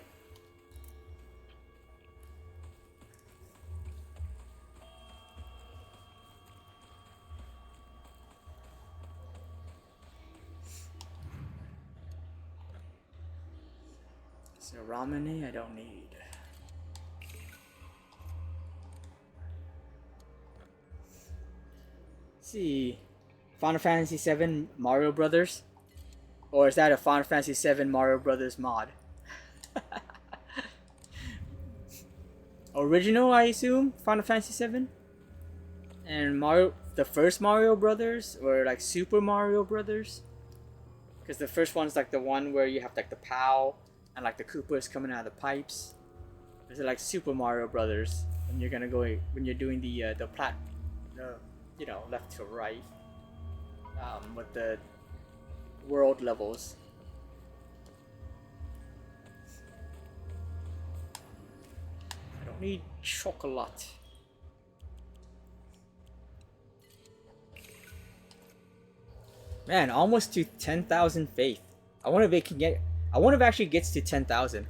So ramen I don't need. Let's see, Final Fantasy VII Mario Brothers, or is that a Final Fantasy VII Mario Brothers mod? Original, I assume, Final Fantasy VII, and Mario, the first Mario Brothers, or like Super Mario Brothers, because the first one's like the one where you have like the POW and like the Koopas coming out of the pipes. Is it like Super Mario Brothers when you're gonna go when you're doing the you know, left to right with the world levels. I don't need chocolate. Man, almost to 10,000 faith. I wonder if it can get. I wonder if it actually gets to 10,000.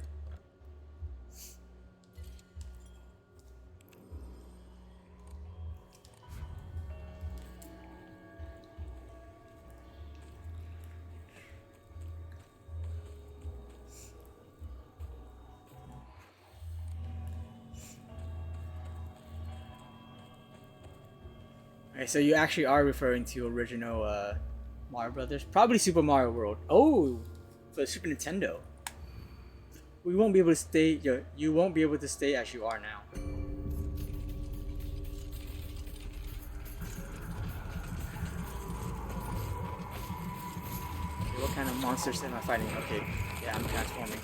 Okay, so you actually are referring to original Mario Brothers, probably Super Mario World. Oh, for the Super Nintendo. We won't be able to stay. You won't be able to stay as you are now. Okay, what kind of monsters am I fighting? Okay, yeah, I'm transforming.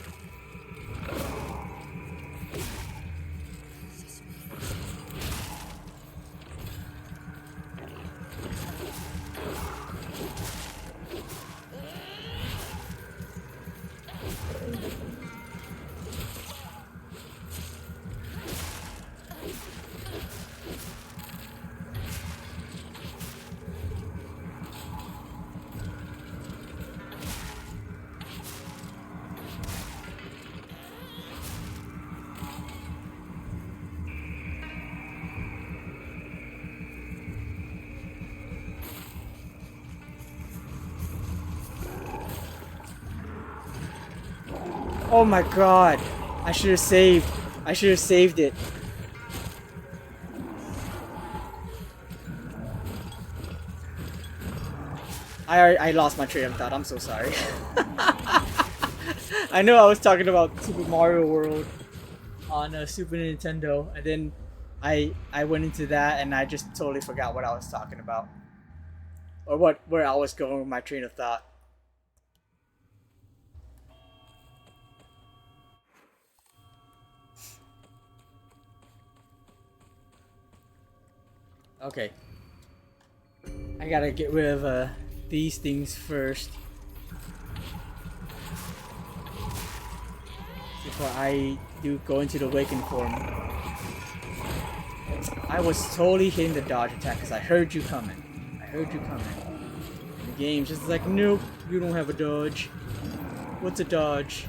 Oh my god! I should have saved. I should have saved it. I lost my train of thought. I'm so sorry. I know I was talking about Super Mario World on Super Nintendo, and then I went into that and I just totally forgot what I was talking about, or where I was going with my train of thought. Okay. I gotta get rid of these things first before I do go into the awakened form. I was totally hitting the dodge attack because I heard you coming. I heard you coming. And the game's just like, nope, you don't have a dodge. What's a dodge?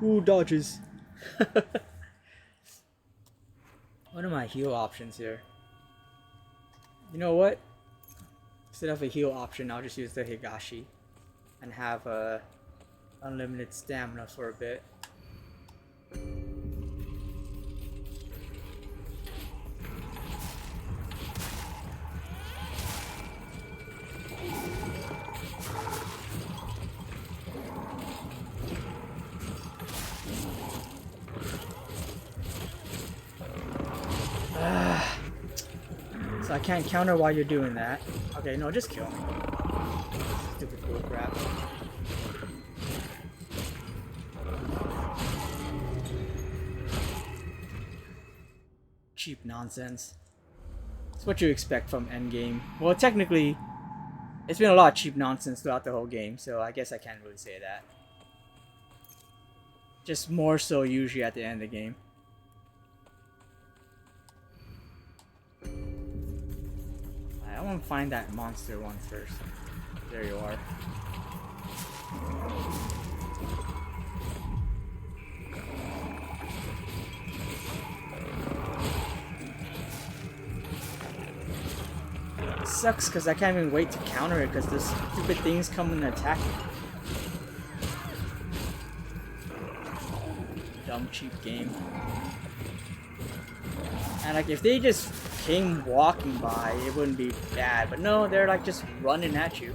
Who dodges? What am I my heal options here? You know what? Instead of a heal option, I'll just use the Higashi and have unlimited stamina for a bit. So I can't counter while you're doing that. Okay, no, just kill me. Stupid bull crap. Cheap nonsense. It's what you expect from endgame. Well, technically, it's been a lot of cheap nonsense throughout the whole game, so I guess I can't really say that. Just more so usually at the end of the game. I want to find that monster one first. There you are. It sucks because I can't even wait to counter it because this stupid things come and attack me. Dumb cheap game. And like if they just came walking by, it wouldn't be bad. But no, they're like just running at you.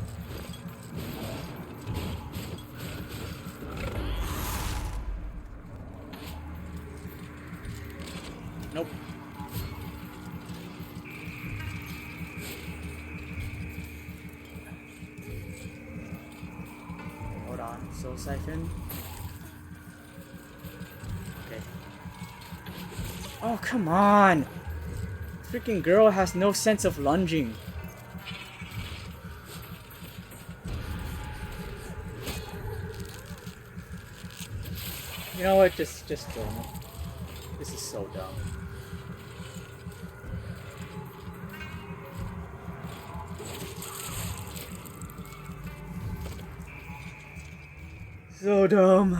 Nope. Hold on, Soul Siphon. Okay. Oh, come on! Freaking girl has no sense of lunging. You know what? Just kill me. This is so dumb. So dumb.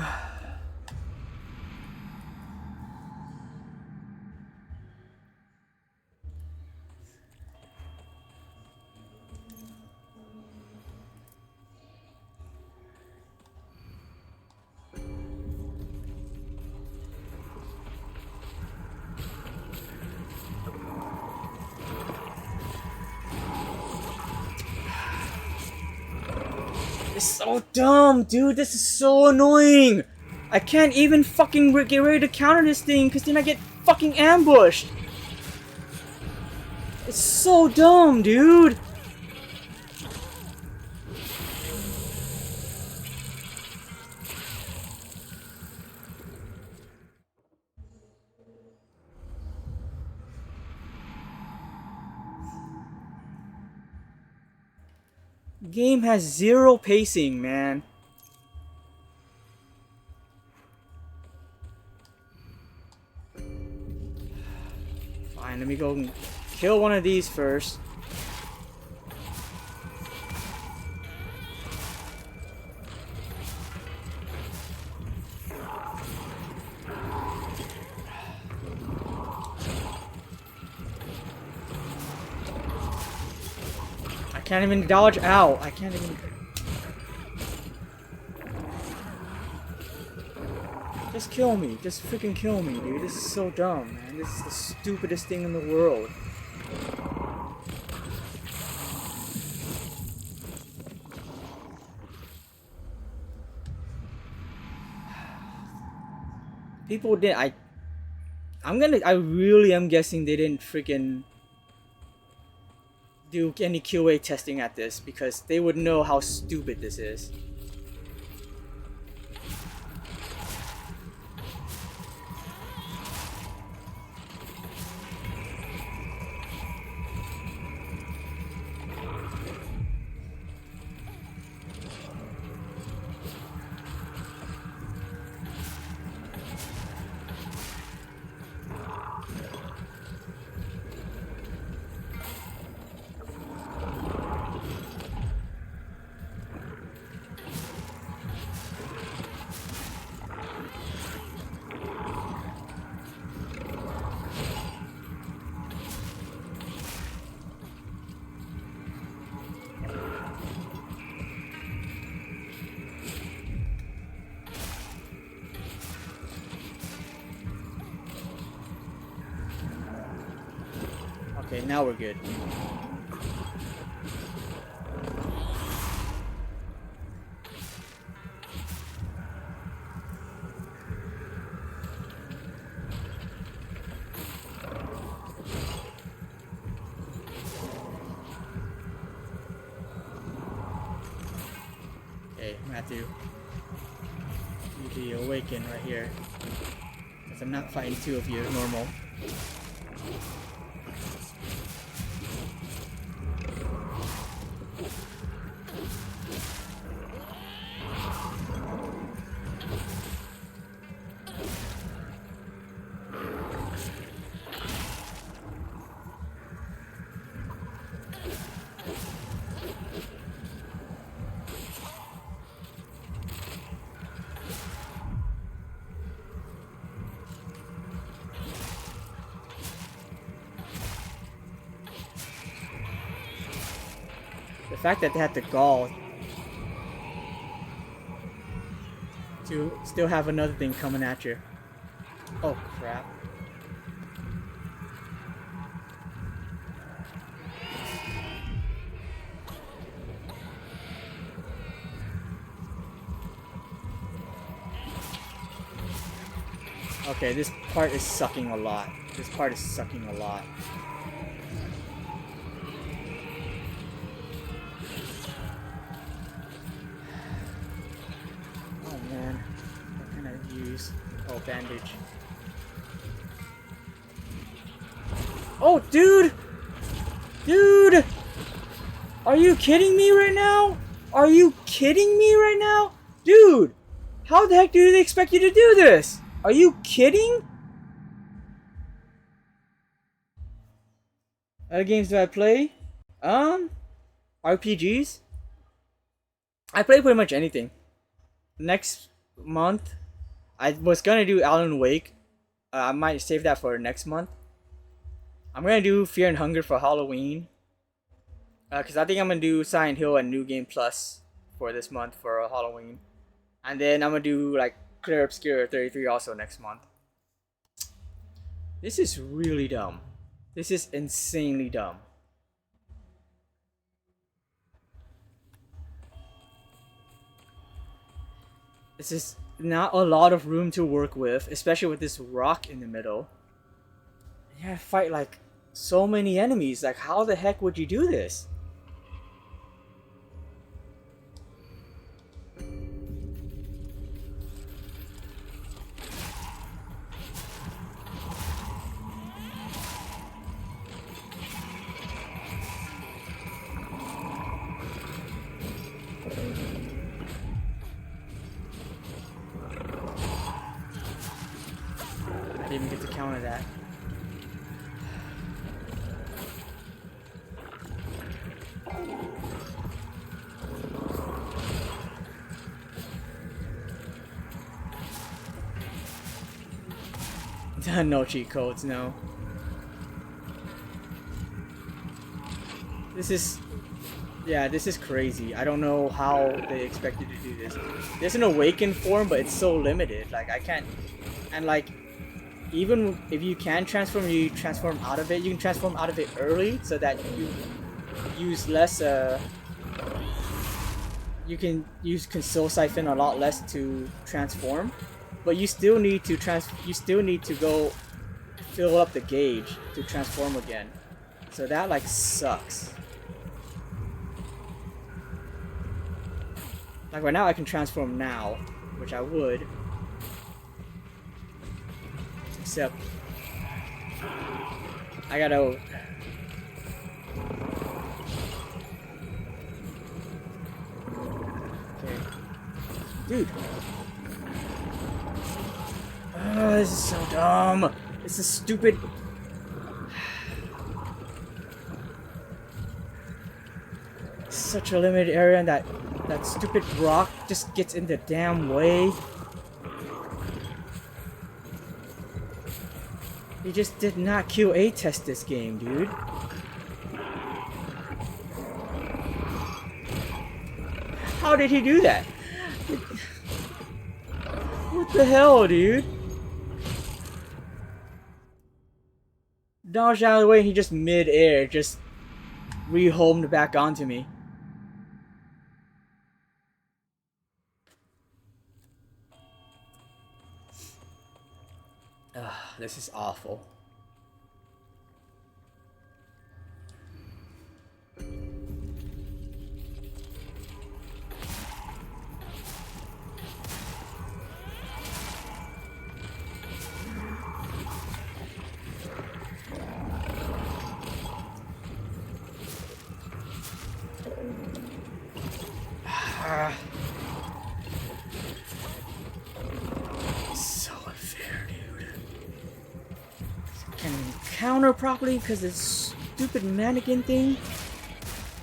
It's so dumb, dude. This is so annoying. I can't even fucking get ready to counter this thing because then I get fucking ambushed. It's so dumb, dude. Game has zero pacing, man. Fine, let me go and kill one of these first. I can't even dodge out. I can't even... Just kill me. Just freaking kill me, dude. This is so dumb, man. This is the stupidest thing in the world. People did... I really am guessing they didn't freaking do any QA testing at this because they would know how stupid this is. Okay, now we're good. Okay, Matthew. You awaken right here. Because I'm not fighting two of you as normal. The fact that they had the gall to still have another thing coming at you. Oh crap. Okay, this part is sucking a lot. This part is sucking a lot. Oh man, what can I use? Oh, bandage. Oh, dude! Dude! Are you kidding me right now? Are you kidding me right now? Dude! How the heck do they expect you to do this? Are you kidding? Other games do I play? RPGs? I play pretty much anything. Next month, I was gonna do Alan Wake. I might save that for next month. I'm gonna do Fear and Hunger for Halloween. Cause I think I'm gonna do Silent Hill and New Game Plus for this month for Halloween. And then I'm gonna do like Clear Obscure 33 also next month. This is really dumb. This is insanely dumb. This is not a lot of room to work with, especially with this rock in the middle. You gotta fight like so many enemies. Like, how the heck would you do this? I didn't even get to counter that. No cheat codes, no. This is... yeah, this is crazy. I don't know how they expect you to do this. There's an awakened form, but it's so limited. Like, I can't... and like, even if you can transform, you transform out of it. You can transform out of it early so that you use less, you can use Console Siphon a lot less to transform. But you still need to go fill up the gauge to transform again. So that like sucks. Like right now I can transform now, which I would. Except I gotta... okay. Dude. Oh, this is so dumb. This is stupid. Such a limited area, and that stupid rock just gets in the damn way. He just did not QA test this game, dude. How did he do that? What the hell, dude? dodged out of the way and he just mid-air just rehomed back onto me. Ugh, this is awful. So unfair, dude. Can't even counter properly because of this stupid mannequin thing.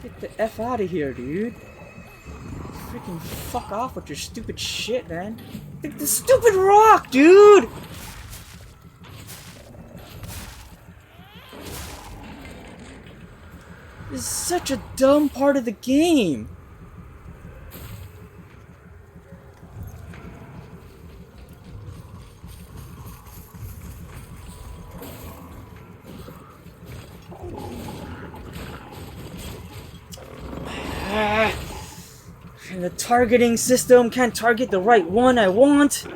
Get the F out of here, dude. Freaking fuck off with your stupid shit, man. The stupid rock, dude! This is such a dumb part of the game. And the targeting system can't target the right one I want.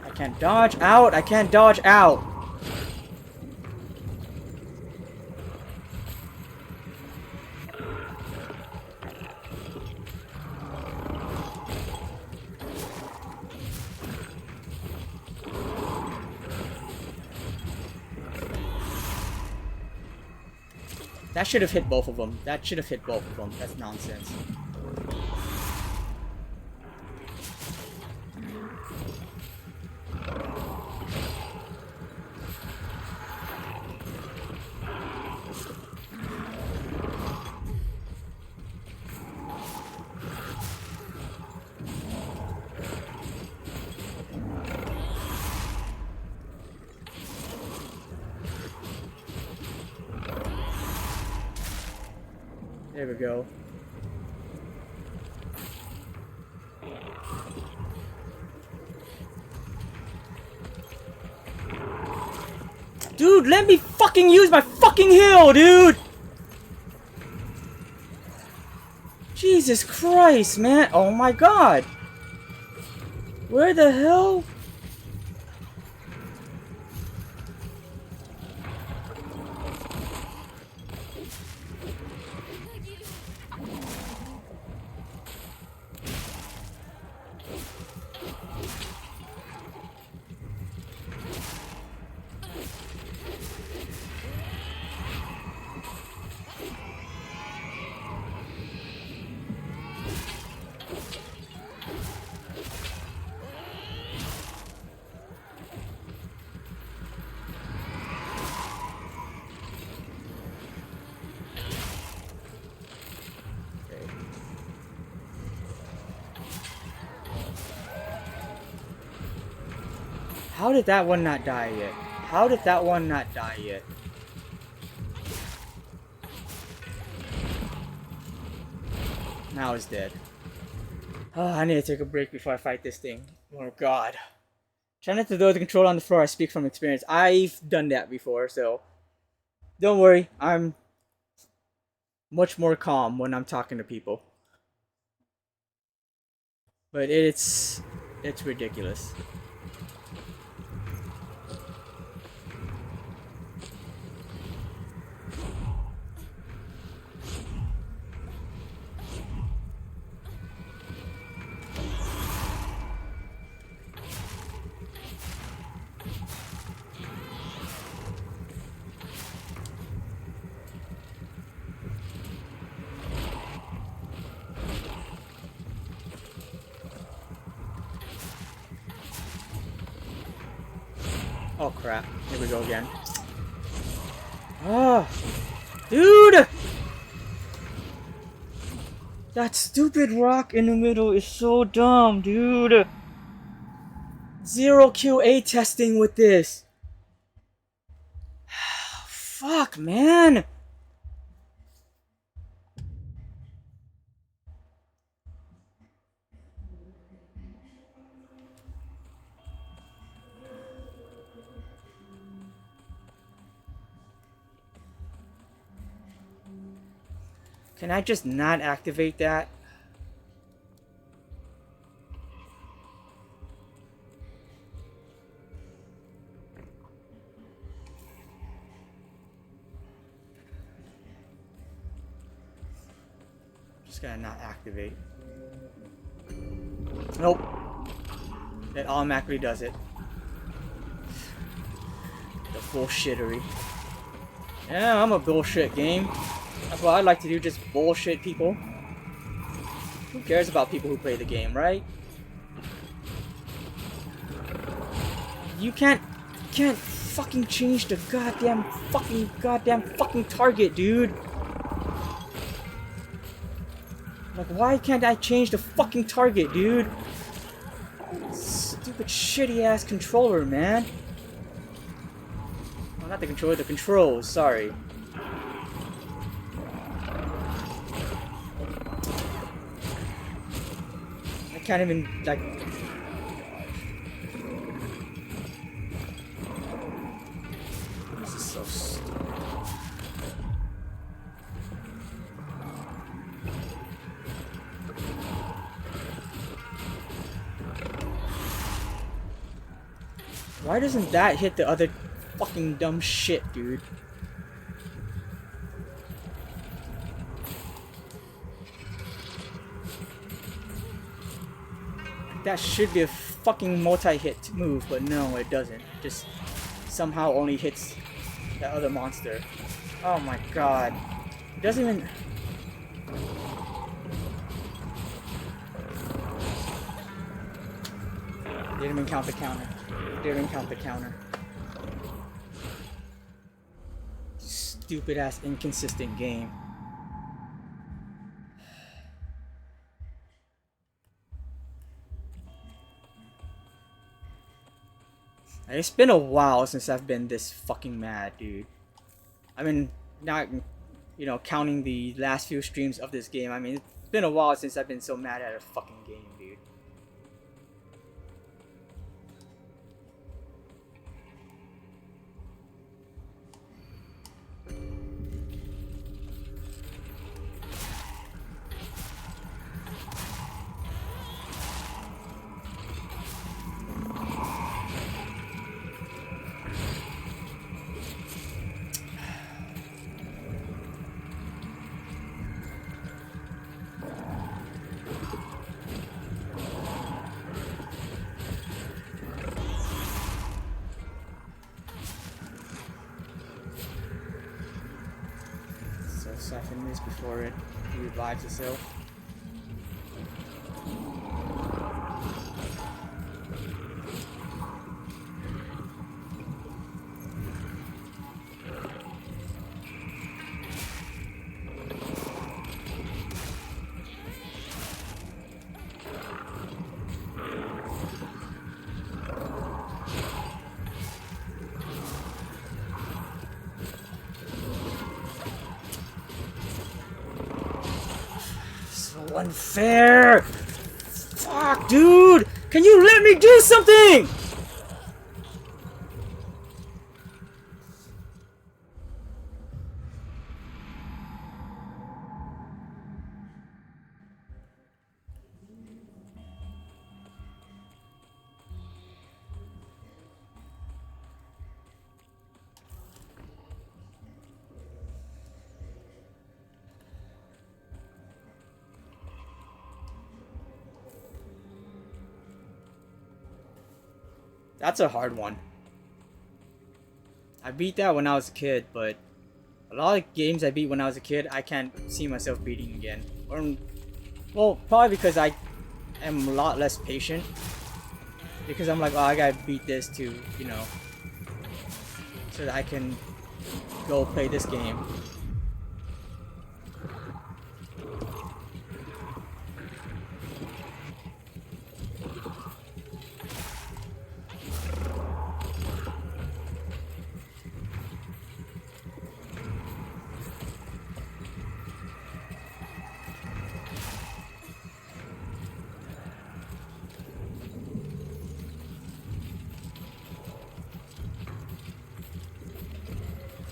I can't dodge out. I can't dodge out. That should have hit both of them. That should have hit both of them. That's nonsense. There we go. Dude, let me fucking use my fucking heal, dude! Jesus Christ, man. Oh my god. Where the hell? How did that one not die yet? How did that one not die yet? Now it's dead. Oh, I need to take a break before I fight this thing. Oh god. Try not to throw the controller on the floor. I speak from experience. I've done that before, so don't worry. I'm much more calm when I'm talking to people. But it's ridiculous. Oh crap, here we go again. Ah, dude! That stupid rock in the middle is so dumb, dude. It's Zero QA testing with this. Fuck, man. Can I just not activate that? Just gotta not activate. Nope. That automatically does it. The bullshittery. Yeah, I'm a bullshit game. That's what I like to do, just bullshit people. Who cares about people who play the game, right? You can't fucking change the goddamn fucking target, dude. Like, why can't I change the fucking target, dude? Stupid shitty ass controller, man. Well, not the controller, the controls, sorry. I can't even, like... This is so stupid. Why doesn't that hit the other fucking dumb shit, dude? That should be a fucking multi-hit move, but no, it doesn't. It just somehow only hits that other monster. Oh my god. It doesn't even... Didn't even count the counter. Didn't even count the counter. Stupid ass inconsistent game. It's been a while since I've been this fucking mad, dude. I mean, not, you know, counting the last few streams of this game. I mean, it's been a while since I've been so mad at a fucking game, dude. Siphon this before it revives itself. Unfair! Fuck, dude! Can you let me do something? That's a hard one. I beat that when I was a kid, but a lot of games I beat when I was a kid, I can't see myself beating again. Or, well, probably because I am a lot less patient. Because I'm like, oh, I gotta beat this to, you know, so that I can go play this game.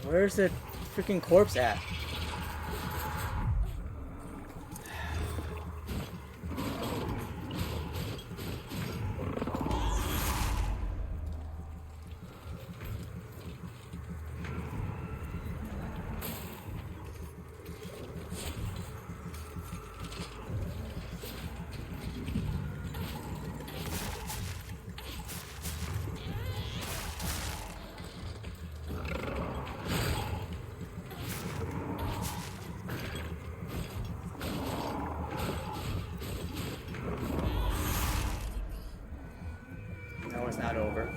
Where's the freaking corpse at? Not over.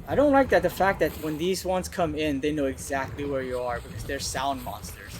I don't like that the fact that when these ones come in, they know exactly where you are because they're sound monsters.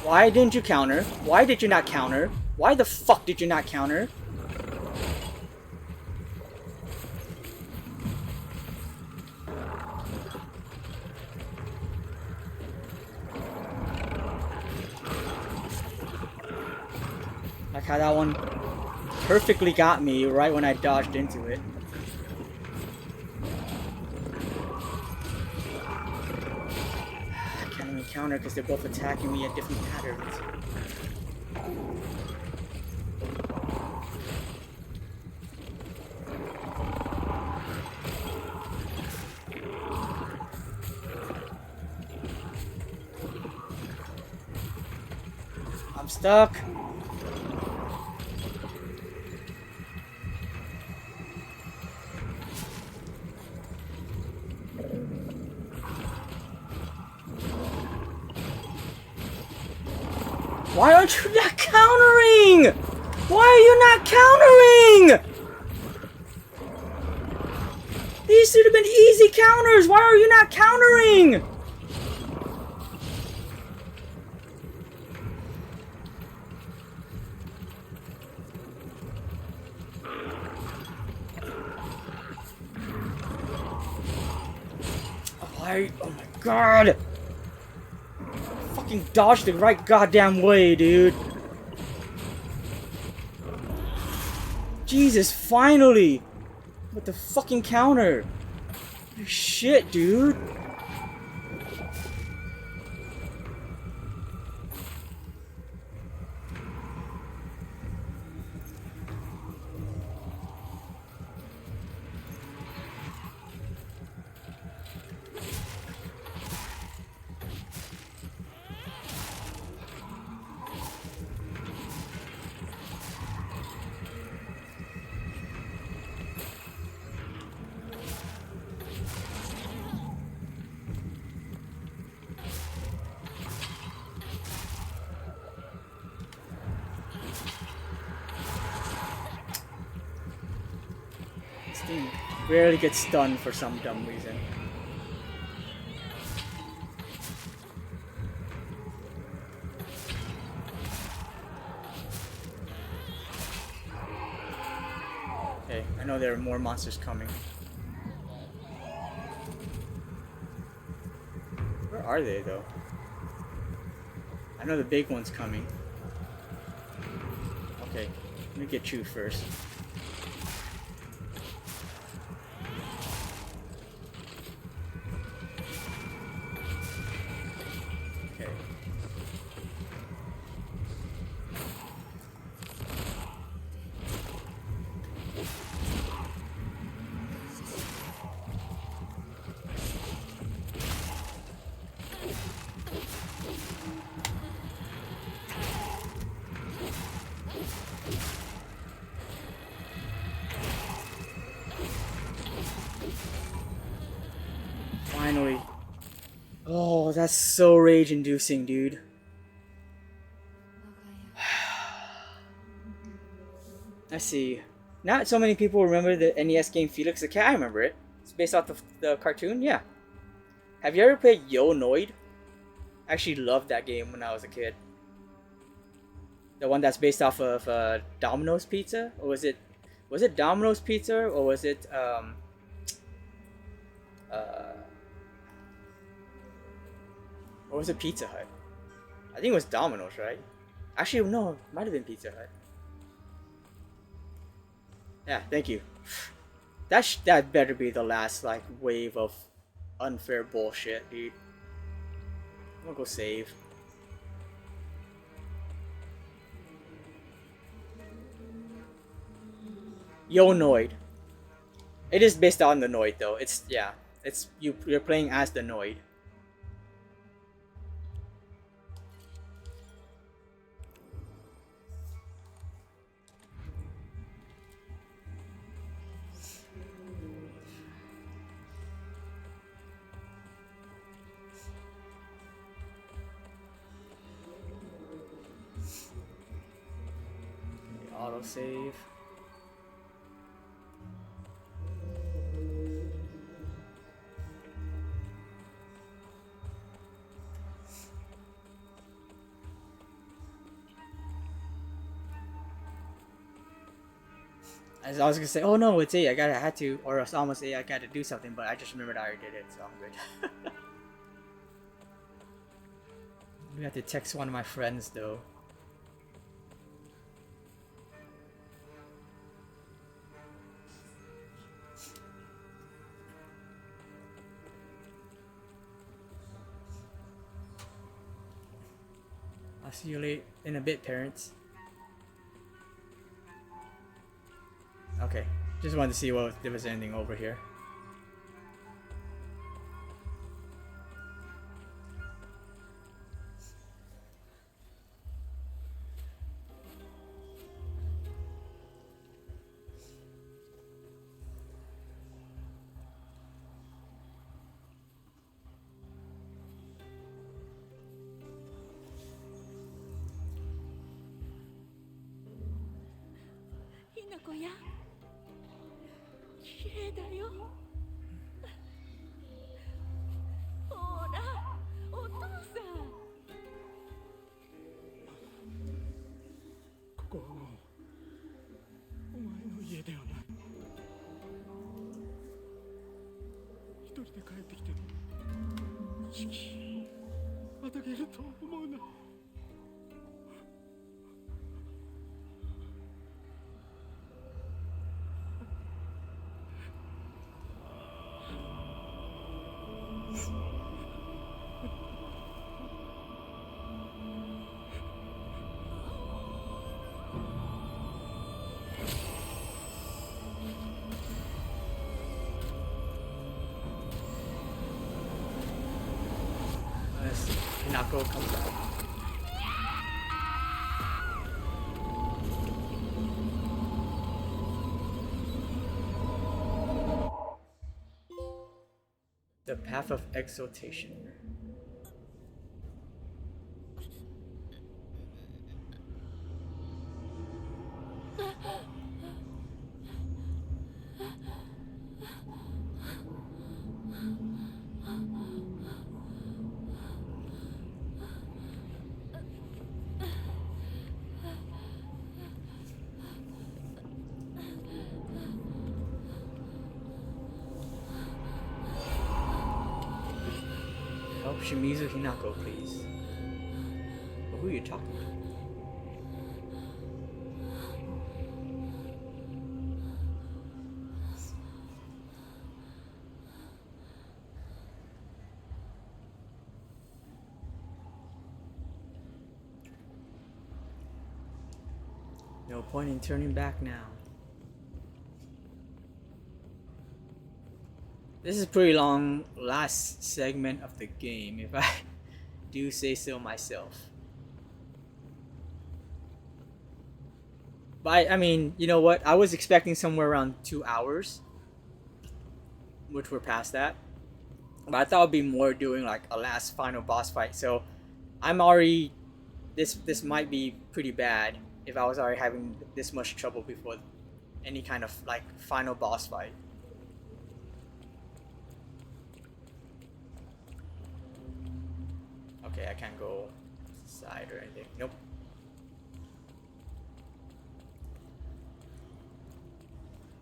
Why didn't you counter? Why did you not counter? Why the fuck did you not counter? Like how that one perfectly got me right when I dodged into it. I can't even counter because they're both attacking me at different patterns. I'm stuck. Why aren't you not countering? Why are you not countering? These should have been easy counters. Why are you not countering? Why? Oh my god. Fucking dodge the right goddamn way, dude. Jesus, finally! With the fucking counter. Shit, dude. Rarely gets stunned for some dumb reason. Okay, I know there are more monsters coming. Where are they, though? I know the big one's coming. Okay, let me get you first. Finally. Oh, that's so rage-inducing, dude. Let's see. Not so many people remember the NES game Felix the Cat. I remember it. It's based off the cartoon. Yeah. Have you ever played Yo Noid? I actually loved that game when I was a kid. The one that's based off of Domino's Pizza, or was it Domino's Pizza, or was it or was it Pizza Hut? I think it was Domino's, right? Actually, no, it might have been Pizza Hut. Yeah, thank you. That better be the last like wave of unfair bullshit, dude. I'm gonna go save. Yo Noid. It is based on the Noid though. It's you're playing as the Noid. Auto save. As I was gonna say, oh no, it's 8. I had to, or it's almost 8. I got to do something, but I just remembered I already did it, so I'm good. We have to text one of my friends though. I'll see you late in a bit, parents. Okay, just wanted to see if there was anything over here. Hinako comes out. The path of exaltation. Help Shimizu Hinako, please. But who are you talking to? No point in turning back now. This is a pretty long last segment of the game, if I do say so myself. But I mean, you know what? I was expecting somewhere around 2 hours, which we're past that. But I thought it'd be more doing like a last final boss fight. So I'm already this might be pretty bad. if I was already having this much trouble before any kind of like final boss fight. Okay, I can't go side or anything. Nope.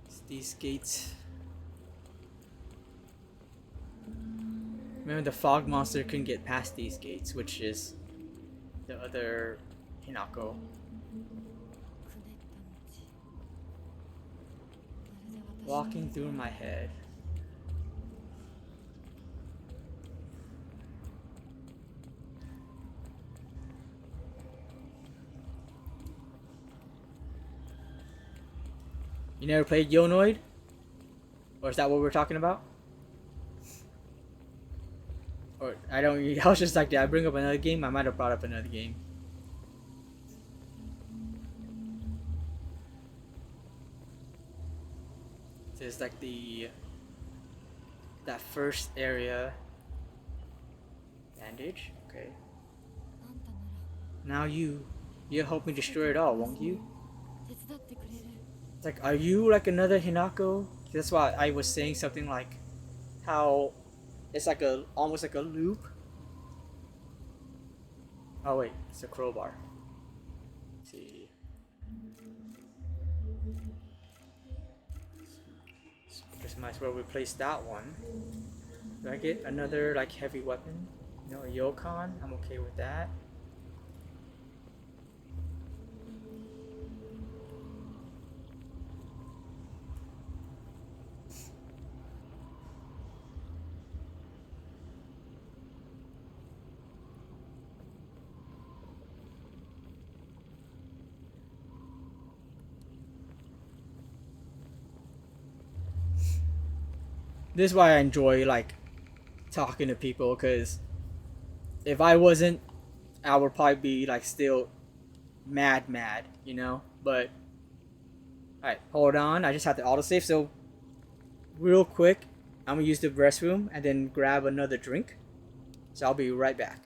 It's these gates. Remember, the fog monster couldn't get past these gates, which is the other Hinako. Walking through my head. You never played Yonoid? Or is that what we're talking about? Or I don't. I was just like, did I bring up another game? I might have brought up another game. There's like that first area. Bandage. Okay. Now you'll help me destroy it all, won't you? It's like, are you like another Hinako? That's why I was saying something like, how it's like almost like a loop. Oh wait, it's a crowbar. Let's see. Just might as well replace that one. Do I get another like heavy weapon? No, a Yokon. I'm okay with that. This is why I enjoy like talking to people, because if I wasn't, I would probably be like still mad, you know. But all right, hold on. I just have to autosave. So real quick, I'm gonna use the restroom and then grab another drink. So I'll be right back.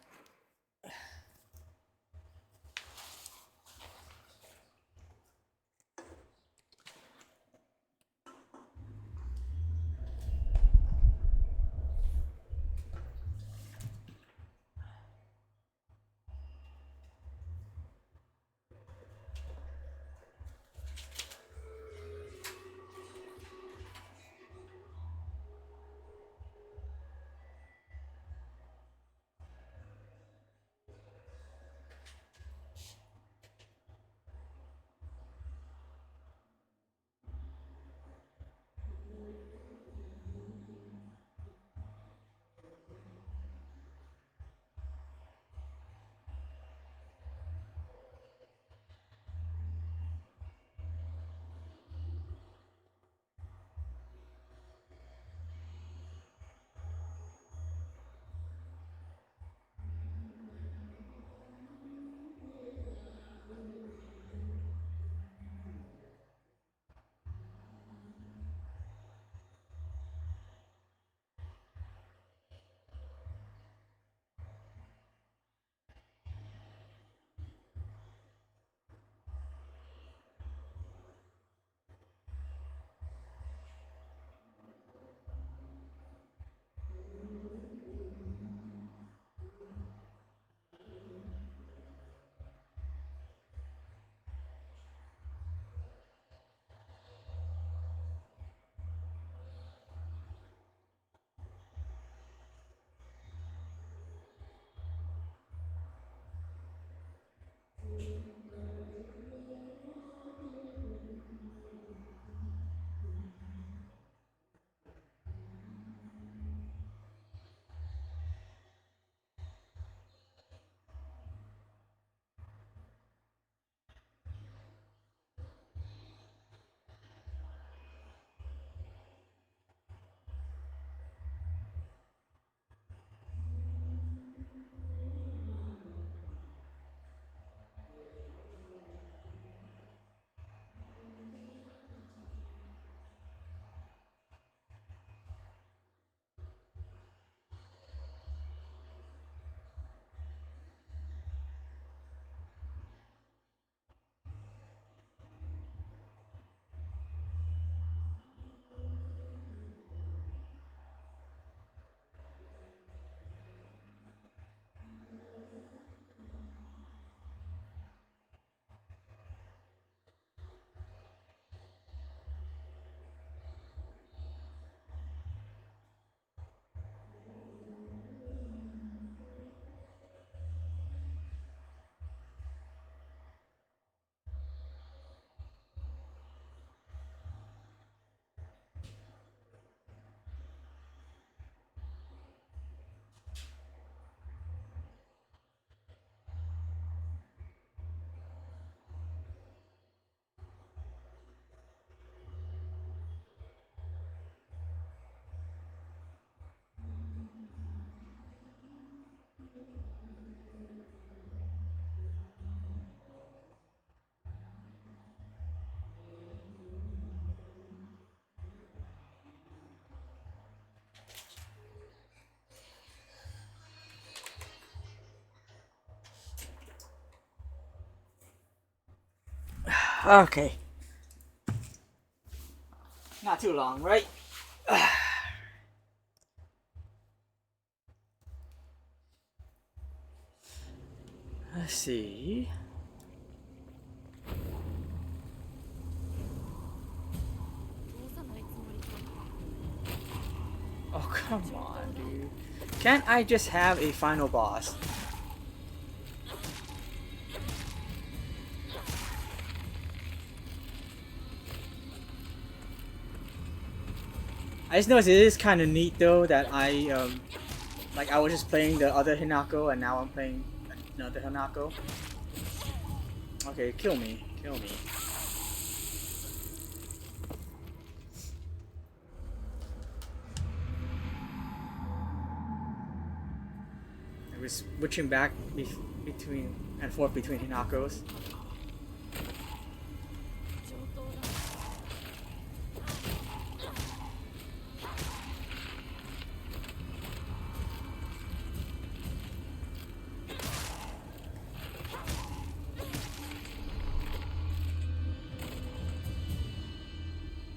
Okay. Not too long, right? Let's see. Oh, come on, dude. Can't I just have a final boss? I just noticed it is kind of neat though that like I was just playing the other Hinako and now I'm playing another Hinako. Okay, kill me, kill me. I was switching back between and forth between Hinakos.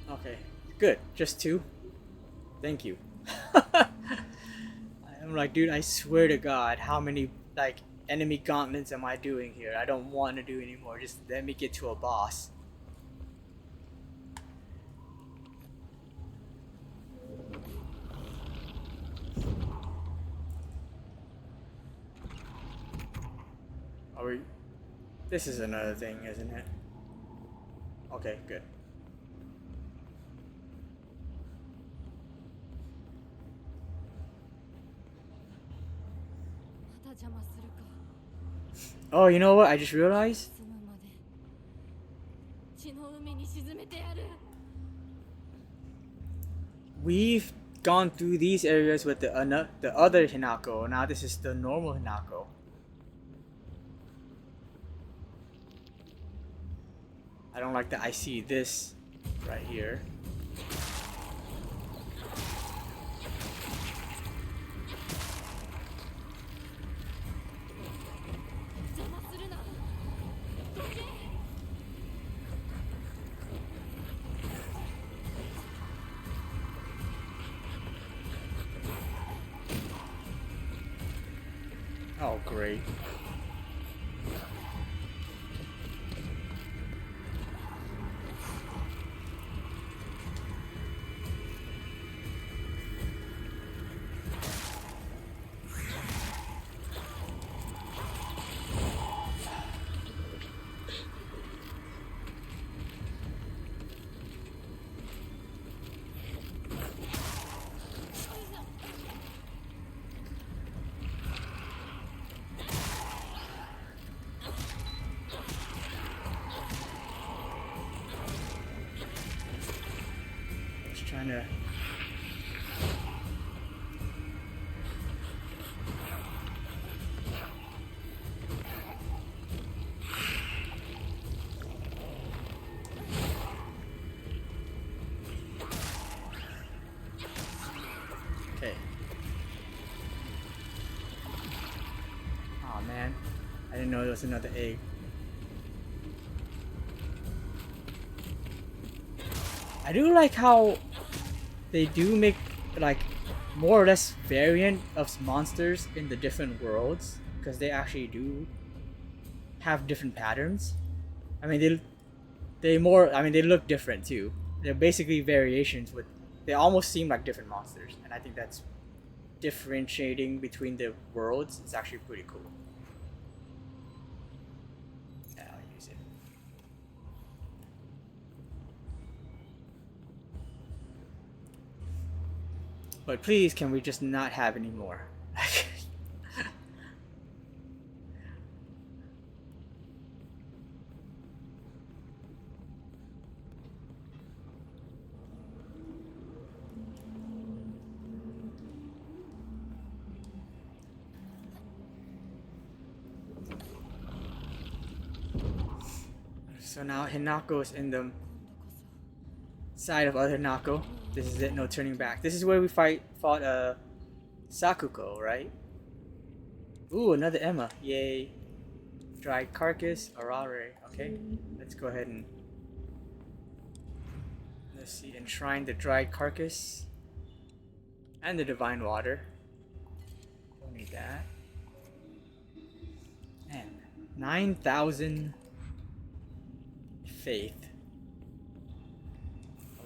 Okay, good. Just two. Thank you. I'm like, dude, I swear to God, how many like enemy gauntlets am I doing here? I don't want to do anymore. Just let me get to a boss. Are we? This is another thing, isn't it? Okay, good. Oh, you know what? I just realized. We've gone through these areas with the other Hinako. Now this is the normal Hinako. I don't like that I see this right here. Oh, great. Trying to. Okay. Oh man, I didn't know there was another egg. I do like how they do make like more or less variant of monsters in the different worlds, because they actually do have different patterns. I mean they look different too. They're basically variations with, they almost seem like different monsters, and I think that's differentiating between the worlds. It's actually pretty cool. Yeah, I'll use it. But please, can we just not have any more? So now Hinako's in the side of other Hinako. This is it, no turning back. This is where we fought Sakuko, right? Ooh, another Emma. Yay. dried carcass, Arare. Okay, let's go ahead and let's see, enshrine the dried carcass and the divine water. Don't need that. Man, 9,000 faith.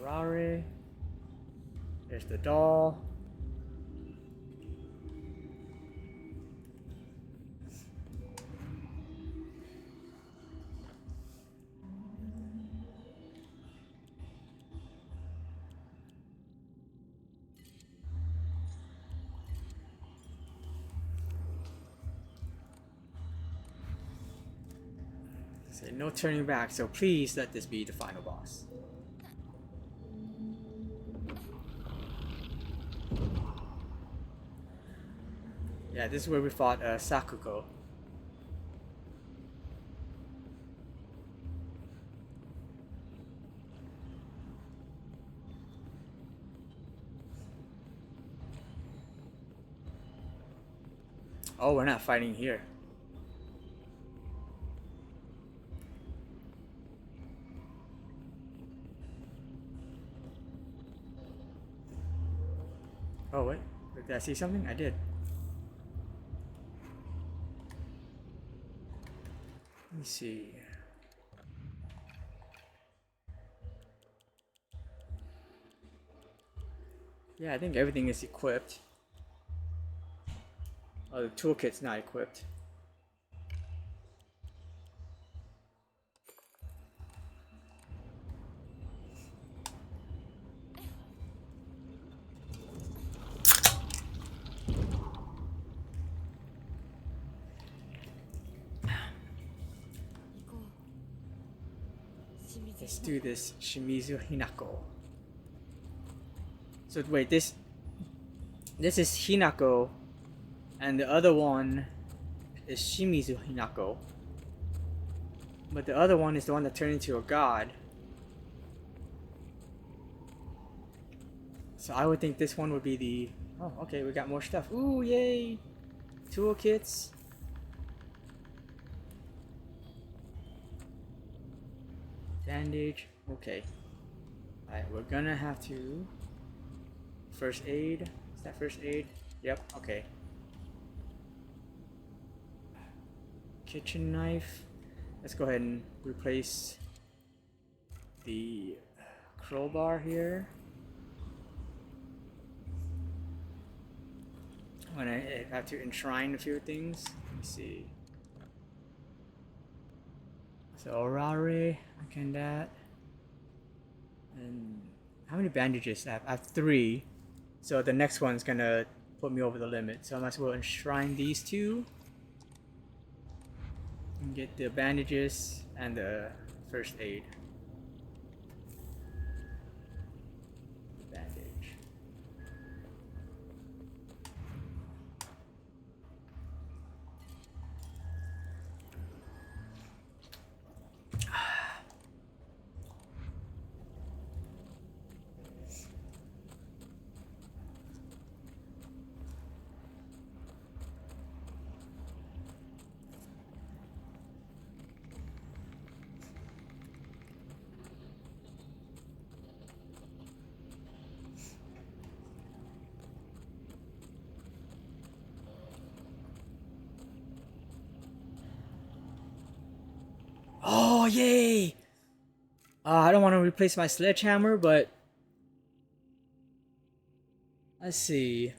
Arare. There's the doll. Say no turning back, so please let this be the final boss. Yeah, this is where we fought Sakuko. Oh, we're not fighting here. Oh wait, did I see something? I did. Let me see. Yeah, I think everything is equipped. Oh, the toolkit's not equipped. Let's do this Shimizu Hinako. So wait, this is Hinako, and the other one is Shimizu Hinako. But the other one is the one that turned into a god. So I would think this one would be the... Oh, okay, we got more stuff. Ooh, yay! Toolkits. Bandage. Okay. Alright, we're gonna have to... First aid. Is that first aid? Yep, okay. Kitchen knife. Let's go ahead and replace the crowbar here. I'm gonna have to enshrine a few things. Let me see. So Orare, I can that. And how many bandages I have? I have 3. So the next one's gonna put me over the limit. So I might as well enshrine these 2. And get the bandages and the first aid. Bandage. Oh, yay! I don't want to replace my sledgehammer, but... Let's see.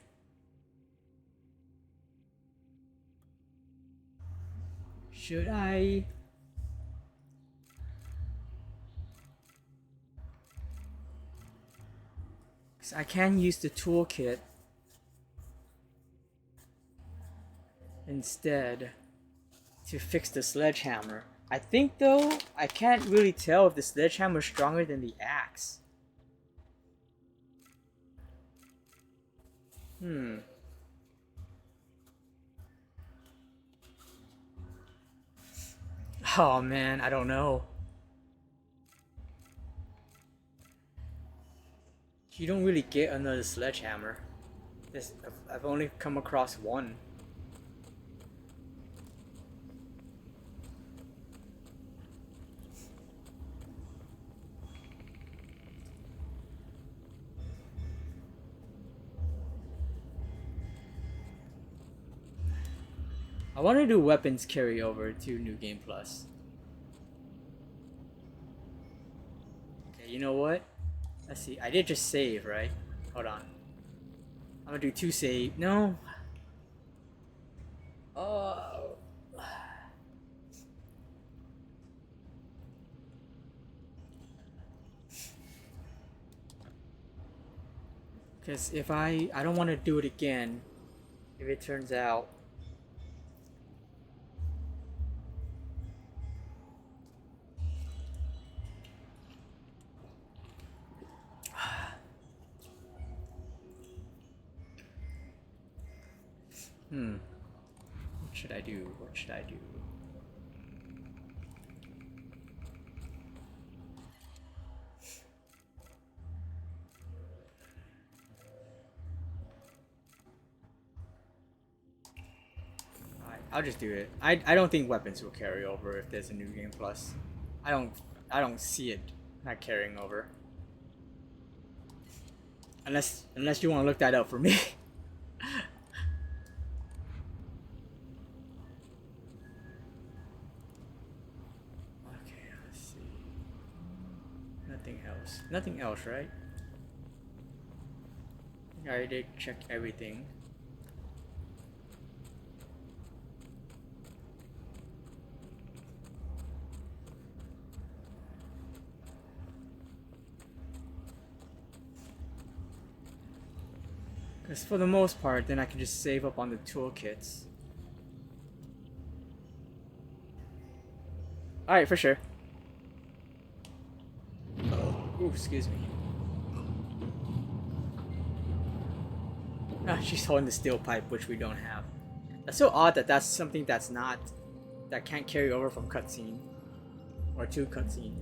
Should I? 'Cause I can use the toolkit instead to fix the sledgehammer. I think though, I can't really tell if the sledgehammer is stronger than the axe. Oh man, I don't know. You don't really get another sledgehammer. I've only come across one. want to do weapons carryover to New Game Plus. Okay, you know what? Let's see. I did just save, right? Hold on. I'm gonna do 2 save. No. Oh. Because if I don't want to do it again, if it turns out what should I do? What should I do? I'll just do it. I don't think weapons will carry over if there's a New Game Plus. I don't see it not carrying over. Unless you want to look that up for me. Okay, let's see. Nothing else. Nothing else, right? I did check everything. Because for the most part, then I can just save up on the toolkits. Alright, for sure. Ooh, excuse me. Ah, she's holding the steel pipe, which we don't have. That's so odd that that's something that can't carry over from cutscene. Or to cutscene.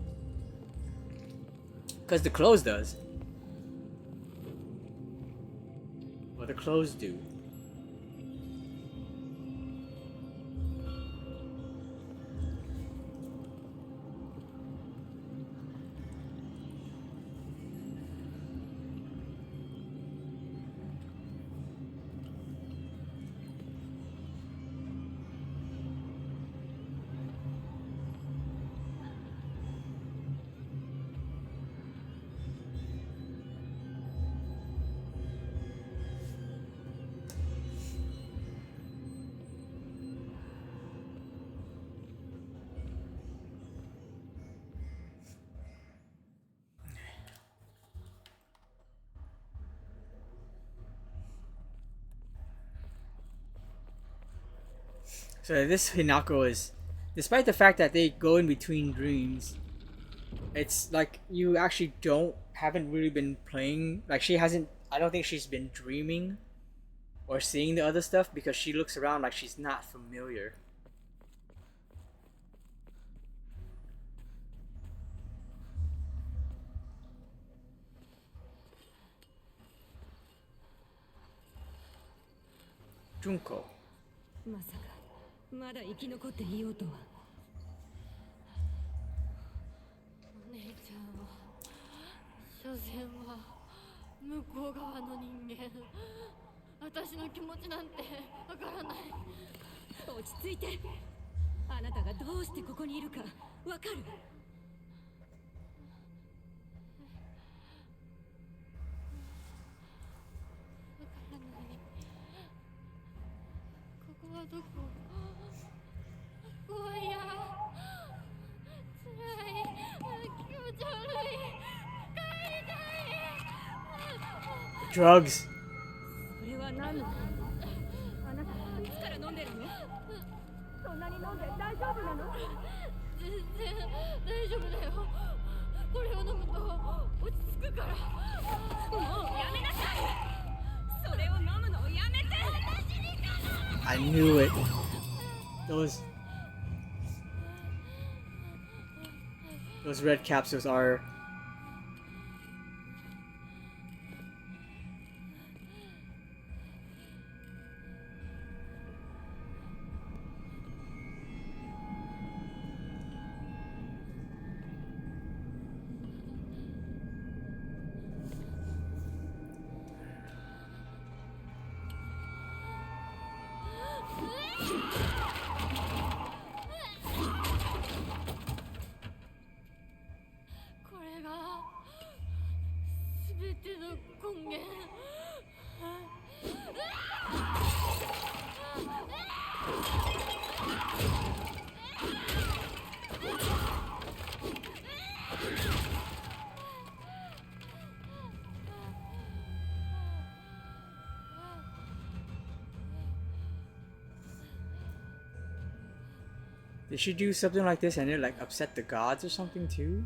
Because the clothes does. What the clothes do. So this Hinako is, despite the fact that they go in between dreams, it's like you actually haven't really been playing, like she hasn't, I don't think she's been dreaming or seeing the other stuff because she looks around like she's not familiar. Junko. まさかまだ生き残っていようとは。お姉ちゃんは所詮は向こう側の人間。私の気持ちなんてわからない。落ち着いて。あなたがどうしてここにいるかわかる？ここはどこ？怖いや。辛い。気持ち悪い。帰りたい。Drugs. それは何なの？あなたいつから飲んでるの？そんなに飲んで大丈夫なの？全然大丈夫だよ。これを飲むと落ち着くから。もうやめなさい。それを飲むのをやめて。 I knew it. Those red capsules are. Did she do something like this and it like upset the gods or something too?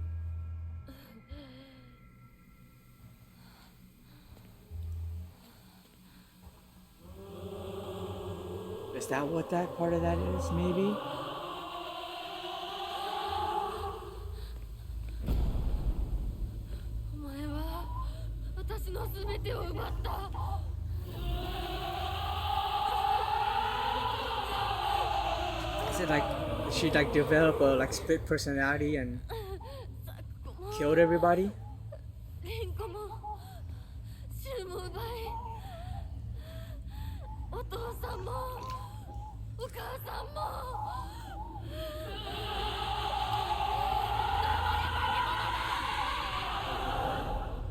Is that what that part of that is? Maybe? お前は私の全てを奪った。 Is it like she like develop a like split personality and killed everybody? リンコもシュウも奪い、お父さんもお母さんも。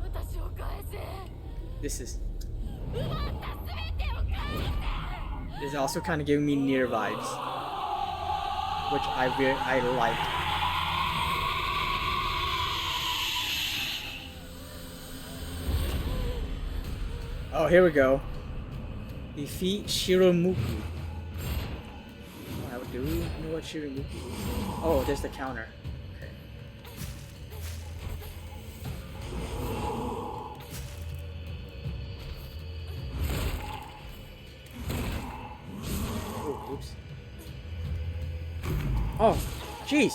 私を返せ。 This is 奪った全てを返せ。 this is also kind of giving me near vibes, which I like. Oh, here we go. Defeat Shiromuku. Oh, do we know what Shiromuku is? Oh, there's the counter. Okay. Oh, oops. Oh, jeez.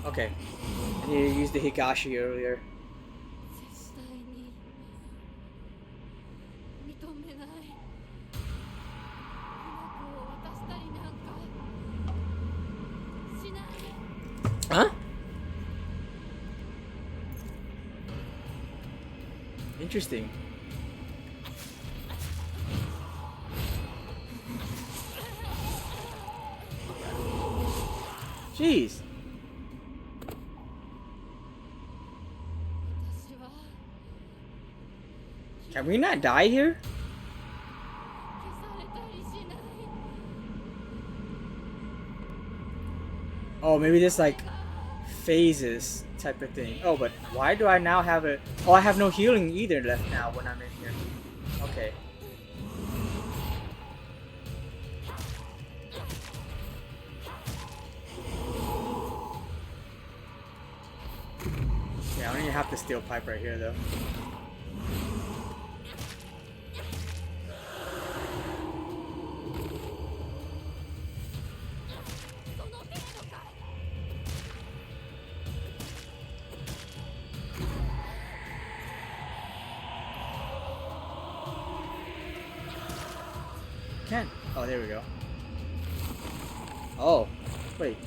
Okay. I need to use the Higashi earlier. 絶対に認めない。花子を渡したりなんかしない。 Huh? Interesting. Jeez. 私は Can we not die here? 消されたりしない。 Oh, maybe this like phases type of thing. Oh, but why do I now have it? Oh, I have no healing either left now when I'm in here. Okay. Yeah, I don't even have the steel pipe right here though. Can. Oh, there we go. Oh, wait.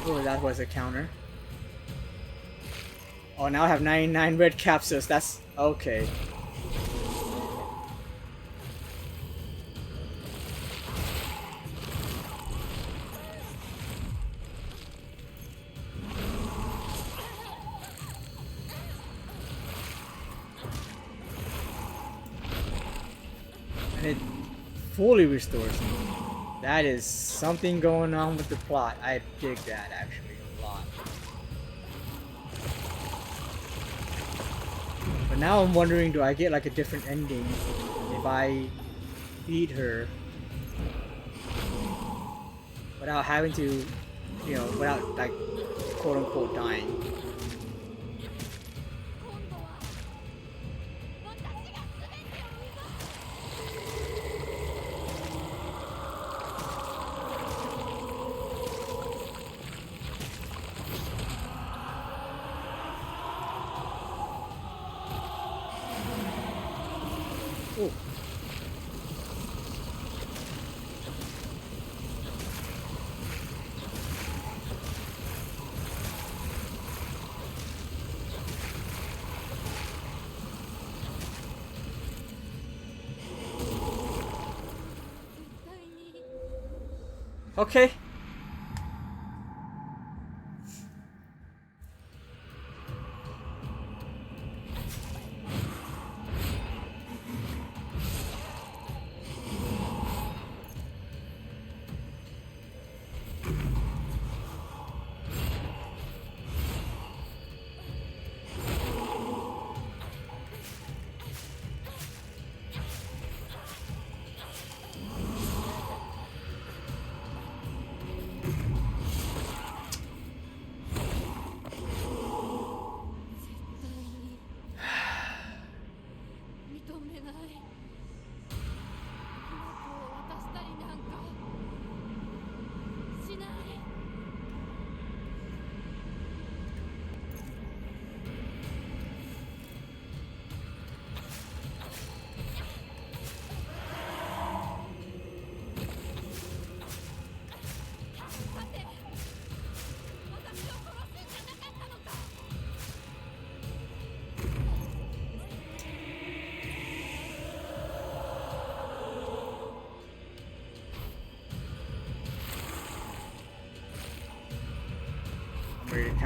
Oh, that was a counter. Oh, now I have 99 red capsules. That's okay. And it fully restores me. That is something going on with the plot. I dig that actually a lot. But now I'm wondering, do I get like a different ending if I beat her without having to, you know, without like quote unquote dying? お Okay.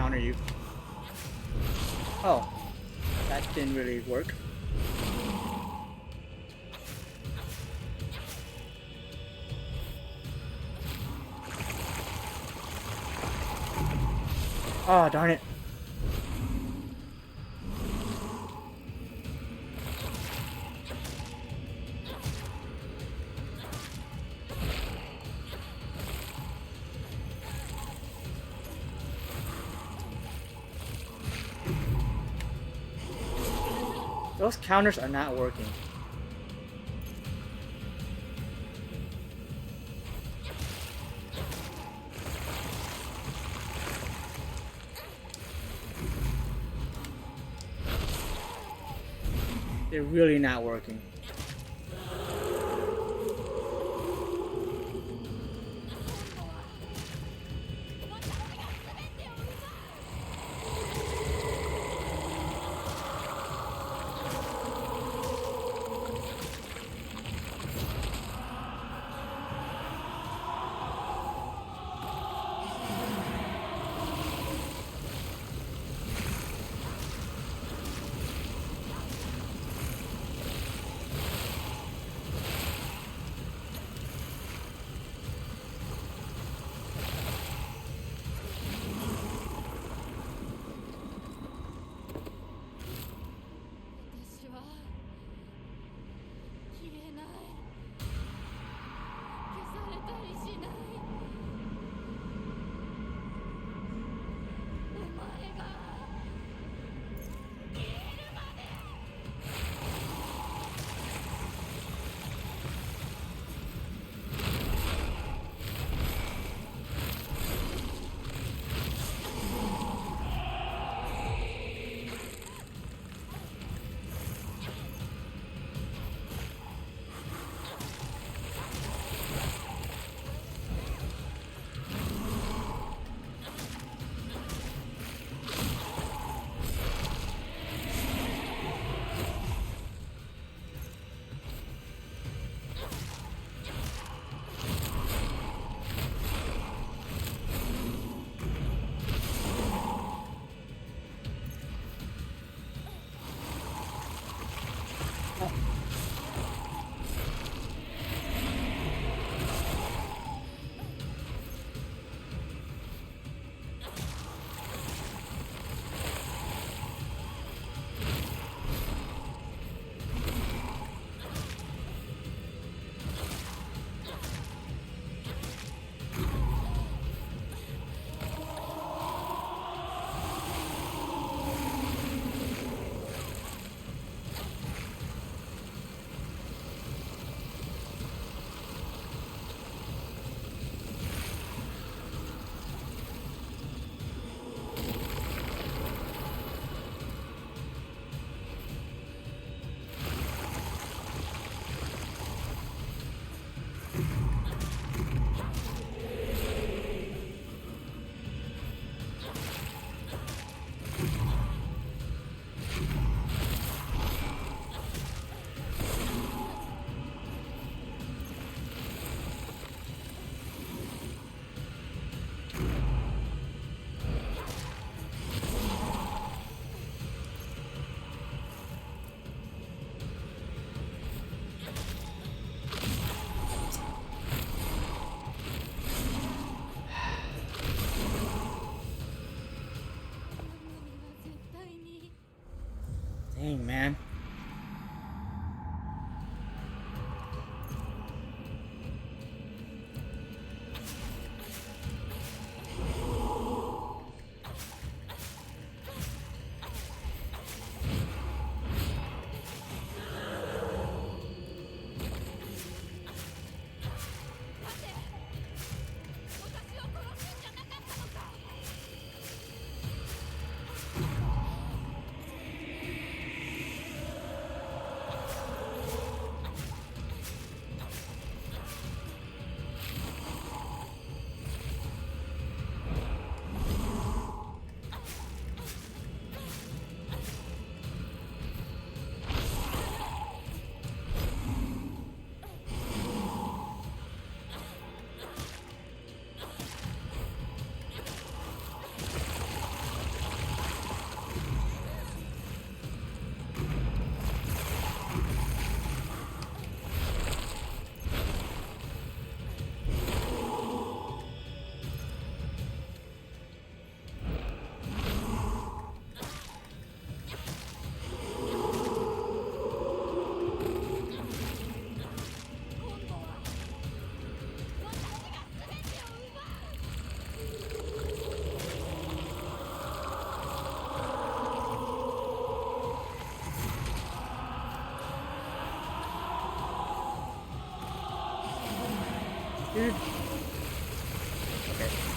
counter you. Oh, that didn't really work. Oh, darn it. Those counters are not working. They're really not working. Dang, man. dude. Okay.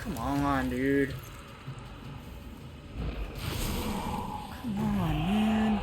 Come on, dude. Come on, man.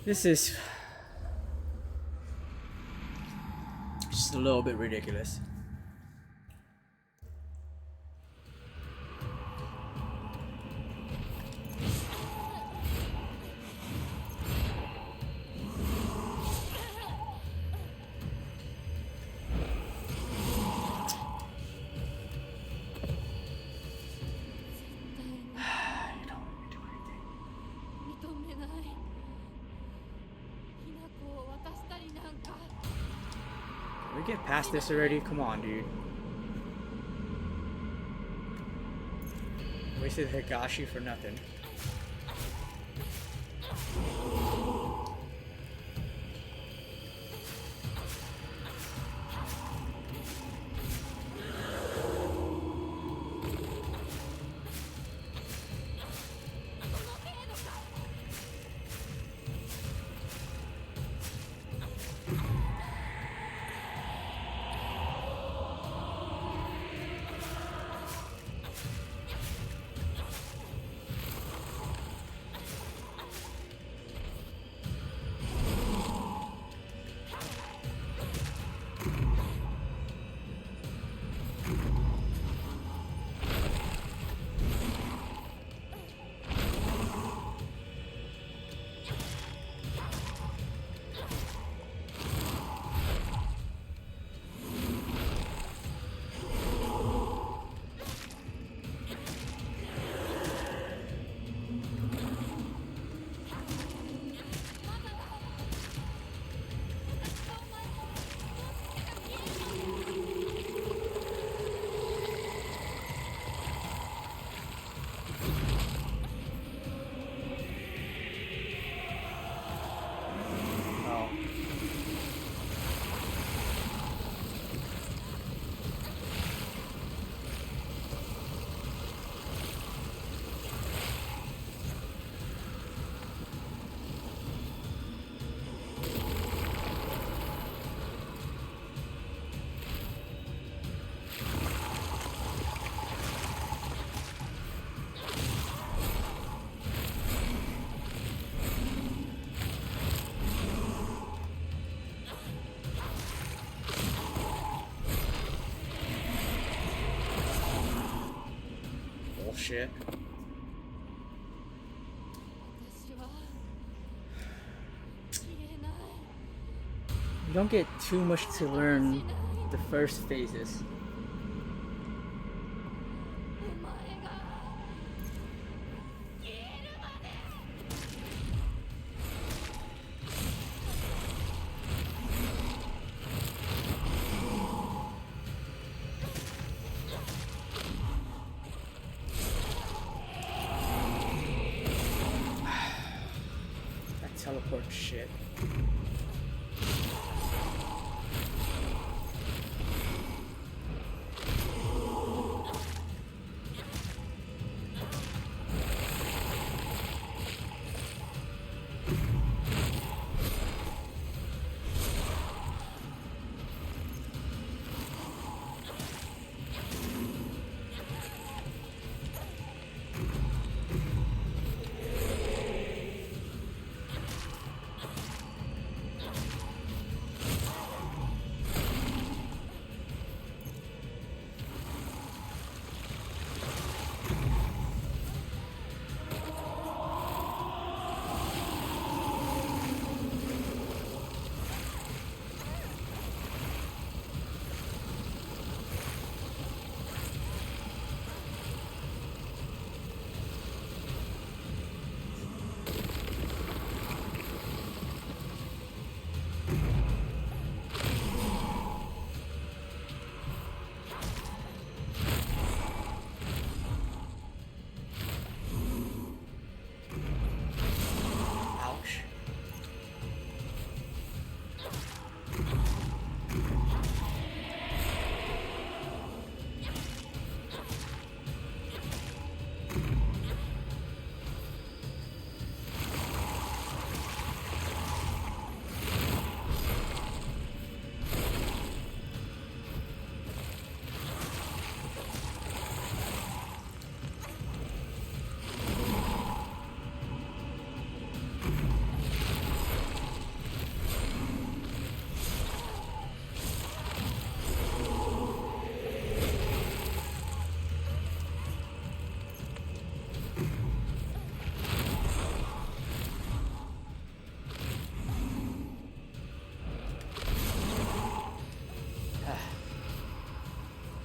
This is just a little bit ridiculous. get past this already? Come on, dude. Wasted Higashi for nothing. Shit. 私は消えない You don't get too much to learn the first phases. お前が消えるまで That teleport shit.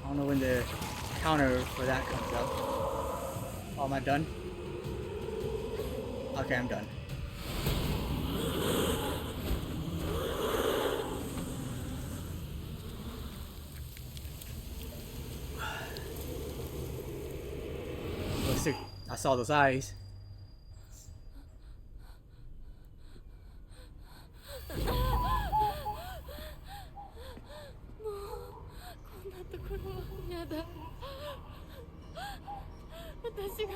I don't know when the counter for that comes up. Oh, am I done? Okay, I'm done. saw those eyes. こんなところは嫌だ。私が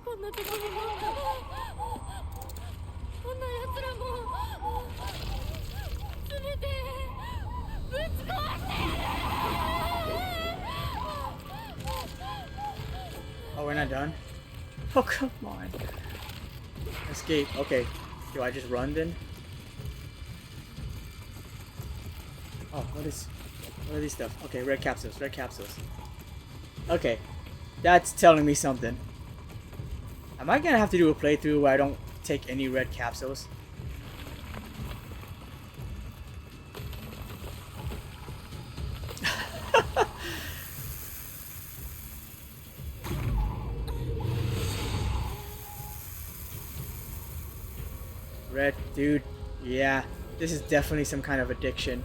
こんなところもこんな奴らも全てぶち壊してやる。 Oh, we're not done? Oh, come on. Escape. Okay. Do I just run then? Oh, what are these stuff? Okay, red capsules, red capsules. Okay. That's telling me something. Am I gonna have to do a playthrough where I don't take any red capsules? Red, dude. Yeah, this is definitely some kind of addiction.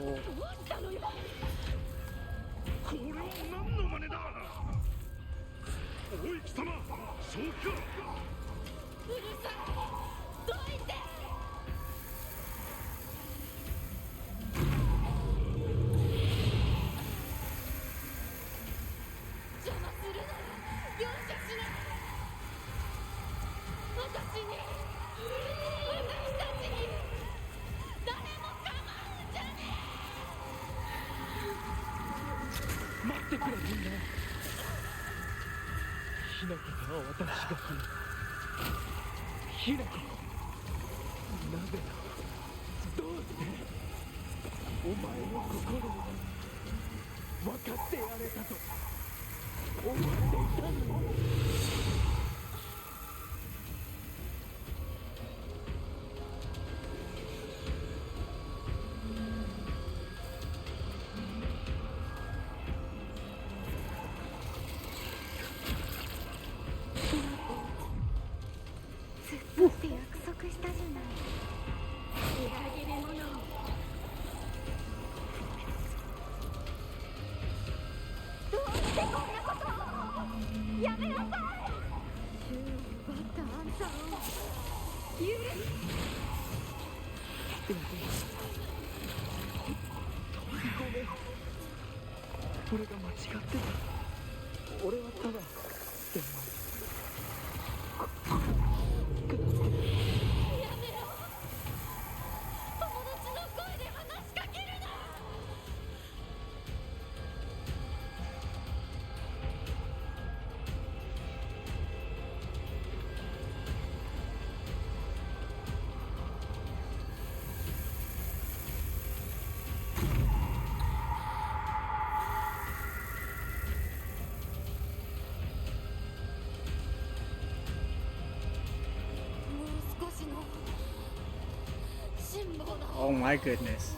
Oh. これは何の真似だ。おい貴様、正気か。うるさい。どいて。邪魔するなら容赦しない。私に、私たちに誰も構うんじゃねえ。待ってくれみんな。ひなこから私が来る。ひなこ、なぜだ、どうしてお前の心を分かってやれたと思っていたのに。ずっとって約束したじゃない。裏切り者。どうしてこんなことを。やめなさい。銃を奪ったあんたを許す。ごめん、俺が間違ってた。俺はただでもやめろ。友達の声で話しかけるな。もう少しの辛抱だ。 Oh my goodness.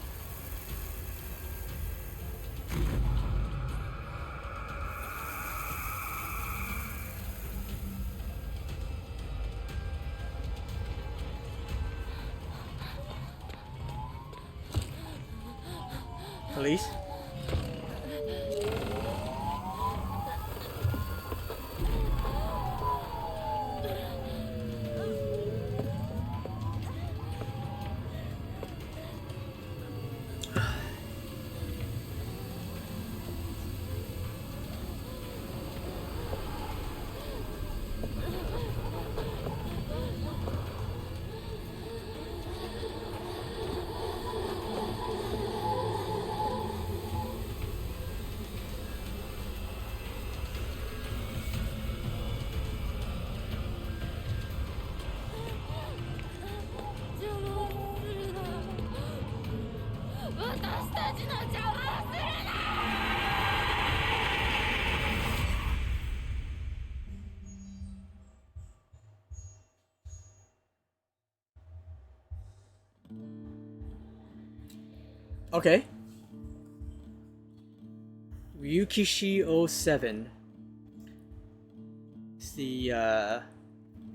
Police? Okay. Ryukishi07 is the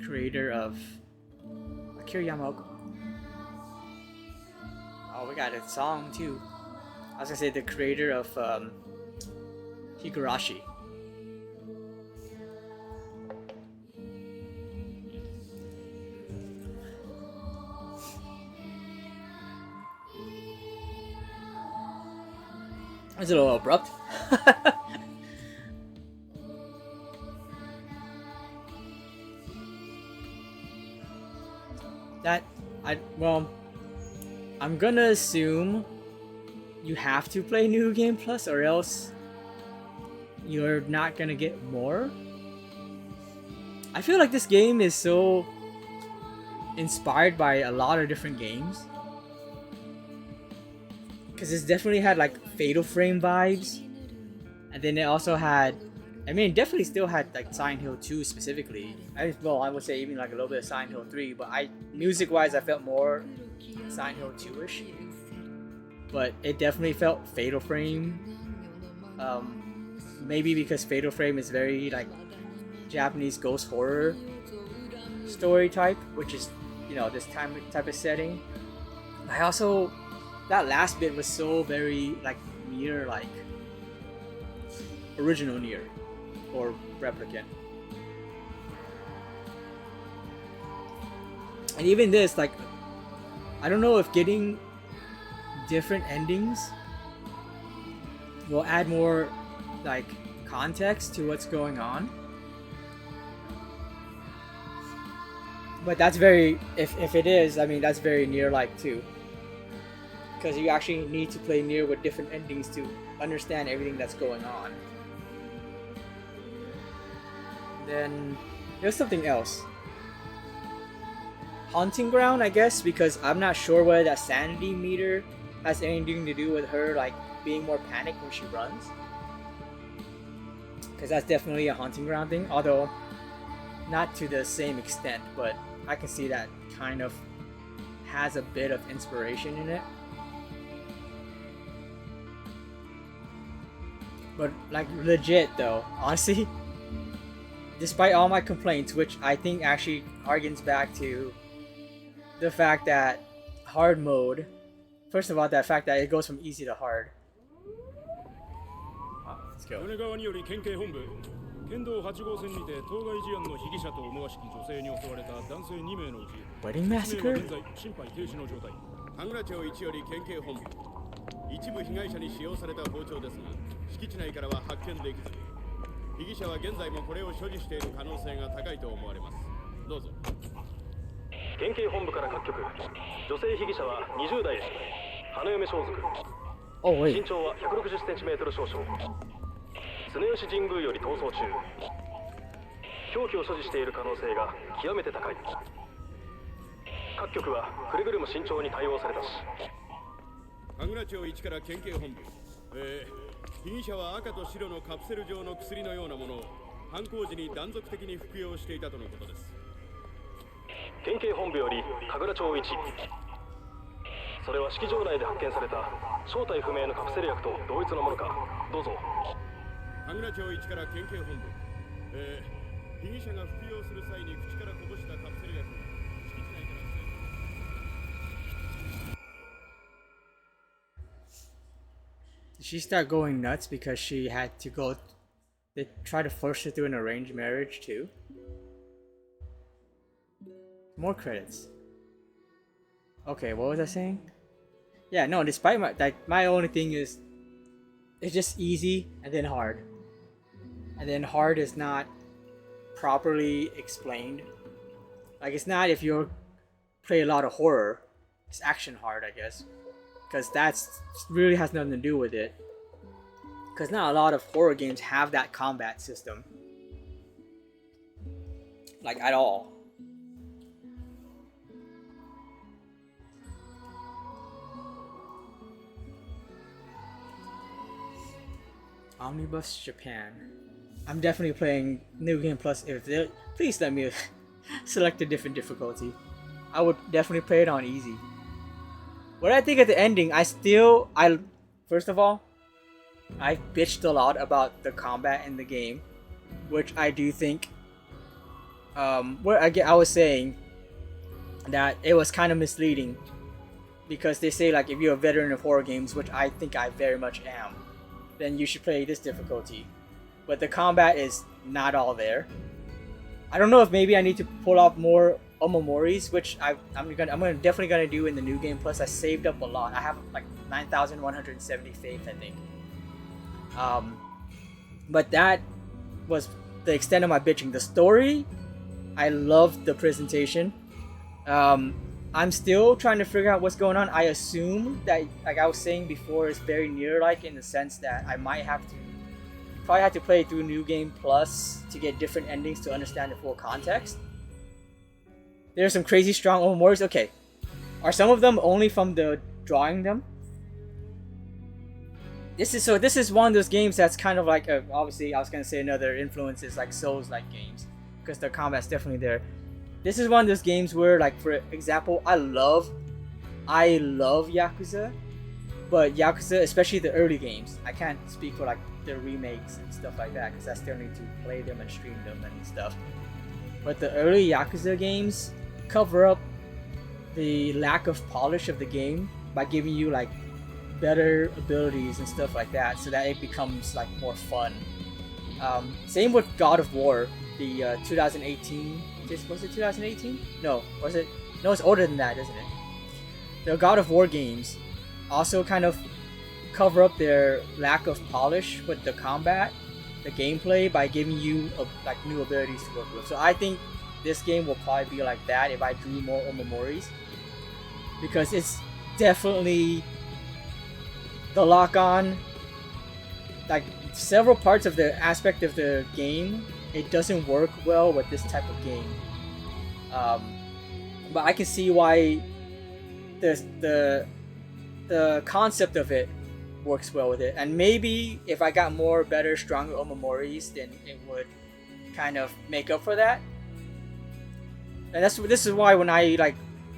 creator of Akira Yamaoka. Oh, we got a song too. I was gonna say the creator of Higurashi. It's a little abrupt. I'm gonna assume you have to play New Game Plus or else you're not gonna get more. I feel like this game is so inspired by a lot of different games. Because it's definitely had like Fatal Frame vibes. And then it also had, I mean, it definitely still had like Silent Hill 2 specifically. I would say even like a little bit of Silent Hill 3, but music wise I felt more Silent Hill 2-ish. But it definitely felt Fatal Frame. Maybe because Fatal Frame is very like Japanese ghost horror story type, which is, you know, this type of setting. I also, that last bit was so very like Nier, like original Nier or Replicant. And even this, like, I don't know if getting different endings will add more like context to what's going on. But that's very, if it is, I mean, that's very Nier-like too. Because you actually need to play Nier with different endings to understand everything that's going on. Then there's something else. Haunting Ground, I guess, because I'm not sure whether that sanity meter has anything to do with her like being more panicked when she runs. Because that's definitely a Haunting Ground thing, although not to the same extent, but I can see that kind of has a bit of inspiration in it. But like legit though, honestly, despite all my complaints, which I think actually harkens back to the fact that hard mode, first of all, that fact that it goes from easy to hard. Let's go. Wedding massacre? 一部被害者に使用された包丁ですが、敷地内からは発見できず、被疑者は現在もこれを所持している可能性が高いと思われます。どうぞ。県警本部から各局、女性被疑者は20代です。花嫁装束。身長は160センチメートル少々。常吉神宮より逃走中。凶器を所持している可能性が極めて高い。各局はくれぐれも慎重に対応されたし。 神楽町1から県警本部、被疑者は赤と白のカプセル状の薬のようなものを犯行時に断続的に服用していたとのことです。県警本部より神楽町1、それは式場内で発見された正体不明のカプセル薬と同一のものか。どうぞ。神楽町1から県警本部、被疑者が服用する際に口からこぼしたカプセル薬が敷地内から Did she start going nuts because she had to go? They try to force her through an arranged marriage too. More credits. Okay, what was I saying? Yeah, no. Despite my only thing is, it's just easy and then hard, and then hard is not properly explained. Like it's not if you play a lot of horror, it's action hard, I guess. Because that's really has nothing to do with it. Because not a lot of horror games have that combat system. Like, at all. Omnibus Japan. I'm definitely playing New Game Plus. Please let me select a different difficulty. I would definitely play it on easy. What I think at the ending, first of all, I bitched a lot about the combat in the game, which I do think, I was saying that it was kind of misleading, because they say like if you're a veteran of horror games, which I think I very much am, then you should play this difficulty, but the combat is not all there. I don't know if maybe I need to pull off more Omomoris, which I'm definitely gonna do in the New Game Plus. I saved up a lot. I have like 9,170 faith, I think. But that was the extent of my bitching. The story, I loved the presentation. I'm still trying to figure out what's going on. I assume that, like I was saying before, it's very near like in the sense that I might have to probably have to play through New Game Plus to get different endings to understand the full context. There's some crazy strong memories. Okay, are some of them only from the drawing them? This is one of those games that's kind of like obviously I was gonna say another influence is like Souls like games because the combat's definitely there. This is one of those games where, like, for example, I love Yakuza, but Yakuza, especially the early games, I can't speak for like the remakes and stuff like that because I still need to play them and stream them and stuff. But the early Yakuza games cover up the lack of polish of the game by giving you like better abilities and stuff like that, so that it becomes like more fun. Same with God of War, the 2018. Was it 2018? No, was it? No, it's older than that, isn't it? The God of War games also kind of cover up their lack of polish with the combat, the gameplay, by giving you like new abilities to work with. So I think this game will probably be like that if I drew more Omomoris, because it's definitely the lock-on. Like several parts of the aspect of the game, it doesn't work well with this type of game. But I can see why the concept of it works well with it. And maybe if I got more better, stronger Omomoris, then it would kind of make up for that. And this is why when I like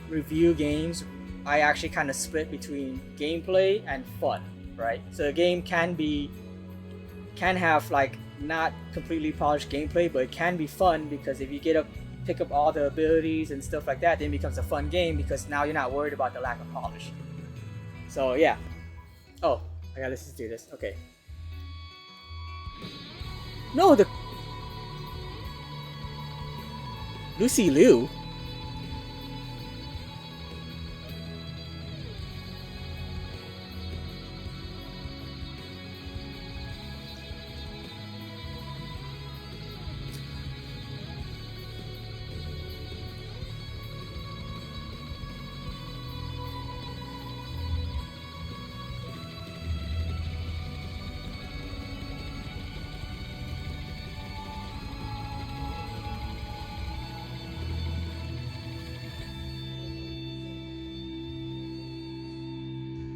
review games, I actually kind of split between gameplay and fun, right? So the game can have like not completely polished gameplay, but it can be fun because if you pick up all the abilities and stuff like that, then it becomes a fun game because now you're not worried about the lack of polish. So yeah. Oh, let's just do this. Okay. No, the Lucy Liu.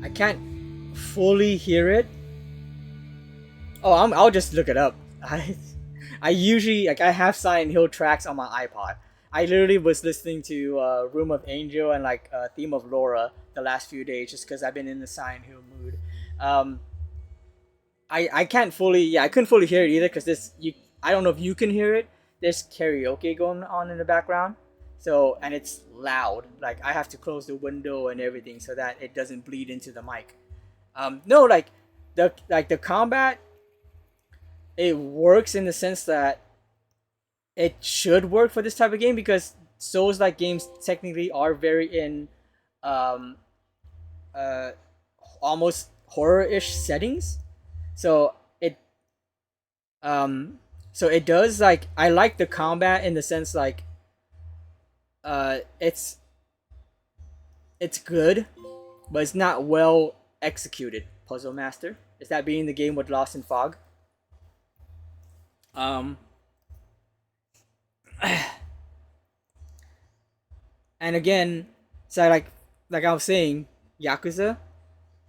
I can't fully hear it. Oh, I'll just look it up. I usually like I have Silent Hill tracks on my iPod. I literally was listening to Room of Angel and like Theme of Laura the last few days just because I've been in the Silent Hill mood. I can't fully I couldn't fully hear it either because I don't know if you can hear it. There's karaoke going on in the background. So, and it's loud. Like I have to close the window and everything so that it doesn't bleed into the mic. No, like the combat, it works in the sense that it should work for this type of game because Souls-like games technically are very in almost horror-ish settings. So it does like I like the combat in the sense like it's good, but it's not well executed. Puzzle Master, is that being the game with Lost in Fog? And again, so like I was saying, Yakuza,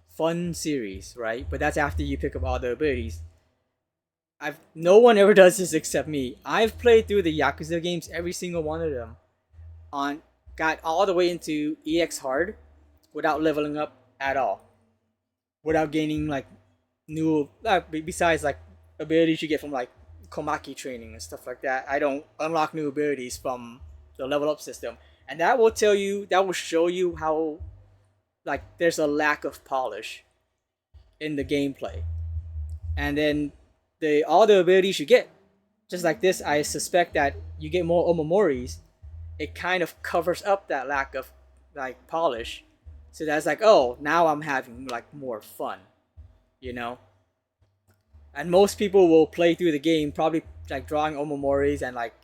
fun series, right? But that's after you pick up all the abilities. No one ever does this except me. I've played through the Yakuza games, every single one of them, got all the way into EX hard without leveling up at all, without gaining like new besides like abilities you get from like Komaki training and stuff like that. I don't unlock new abilities from the level up system, and that will show you how like there's a lack of polish in the gameplay. And then all the abilities you get, just like this, I suspect that you get more Omomoris. It kind of covers up that lack of like polish, so that's like, oh, now I'm having like more fun, you know. And most people will play through the game probably like drawing omomoris and like,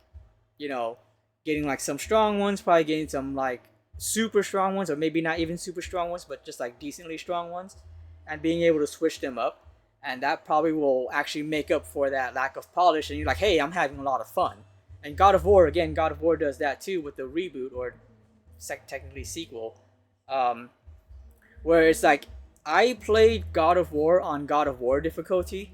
you know, getting like some strong ones, probably getting some like super strong ones, or maybe not even super strong ones, but just like decently strong ones, and being able to switch them up. And that probably will actually make up for that lack of polish. And you're like, hey, I'm having a lot of fun. And God of War, again, God of War does that too with the reboot, or technically sequel, where it's like I played God of War on God of War difficulty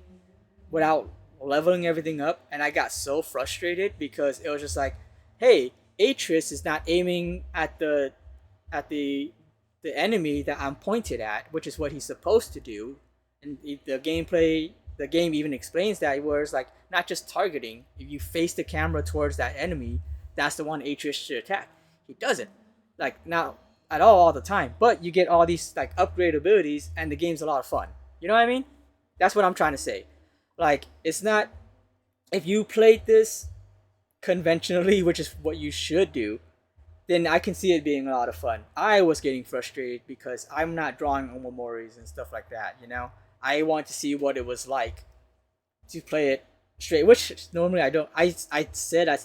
without leveling everything up, and I got so frustrated because it was just like, hey, Atreus is not aiming at the enemy that I'm pointed at, which is what he's supposed to do. And the game even explains that, where it's like not just targeting. If you face the camera towards that enemy, that's the one Atreus should attack. He doesn't, like, not at all the time. But you get all these like upgrade abilities, and the game's a lot of fun. You know what I mean? That's what I'm trying to say. Like, it's not, if you played this conventionally, which is what you should do, then I can see it being a lot of fun. I was getting frustrated because I'm not drawing omomoris and stuff like that, you know? I want to see what it was like to play it straight, which normally I don't. I said I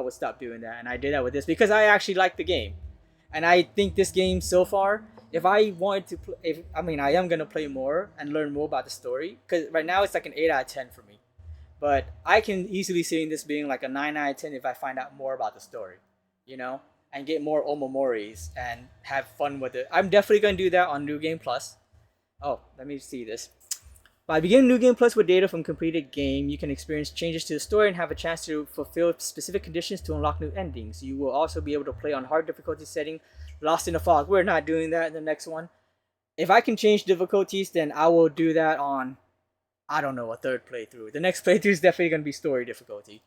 would stop doing that, and I did that with this because I actually like the game. And I think this game so far, if I wanted to play, I am going to play more and learn more about the story, because right now it's like an 8 out of 10 for me. But I can easily see this being like a 9 out of 10 if I find out more about the story, you know? And get more omomoris and have fun with it. I'm definitely going to do that on New Game Plus. Oh, let me see this. By beginning New Game Plus with data from completed game, you can experience changes to the story and have a chance to fulfill specific conditions to unlock new endings. You will also be able to play on hard difficulty setting, Lost in the Fog. We're not doing that in the next one. If I can change difficulties, then I will do that on, I don't know, a third playthrough. The next playthrough is definitely going to be story difficulty.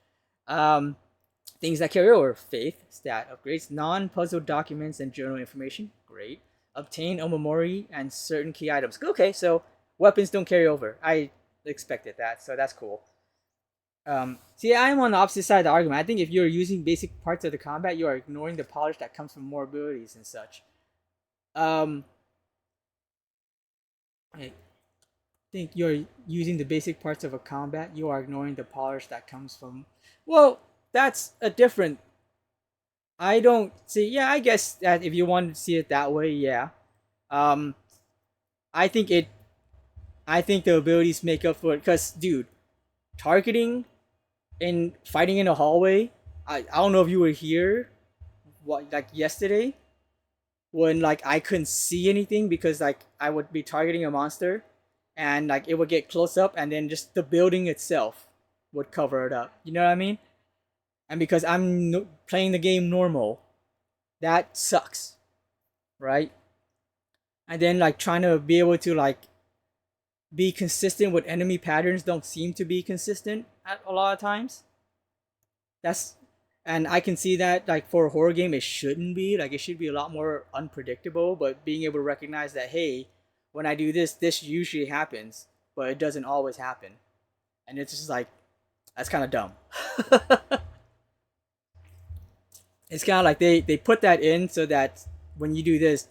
Things that carry over: faith, stat upgrades, non-puzzle documents and journal information. Great. Obtain omomori and certain key items. Okay, so weapons don't carry over. I expected that, so that's cool. See, I'm on the opposite side of the argument. I think if you're using basic parts of the combat, you are ignoring the polish that comes from more abilities and such. I think you're using the basic parts of a combat, you are ignoring the polish that comes from... Well, that's a different... I don't see... Yeah, I guess that if you want to see it that way, yeah. I think the abilities make up for it, because, dude, targeting and fighting in a hallway, I don't know if you were here, like yesterday, when like I couldn't see anything because like I would be targeting a monster, and like it would get close up, and then just the building itself would cover it up. You know what I mean? And because I'm playing the game normal, that sucks, right? And then like trying to be able to like be consistent with enemy patterns don't seem to be consistent at a lot of times. And I can see that like for a horror game it shouldn't be. Like it should be a lot more unpredictable, but being able to recognize that, hey, when I do this, this usually happens, but it doesn't always happen. And it's just like, that's kind of dumb. It's kind of like they put that in so that when you do this,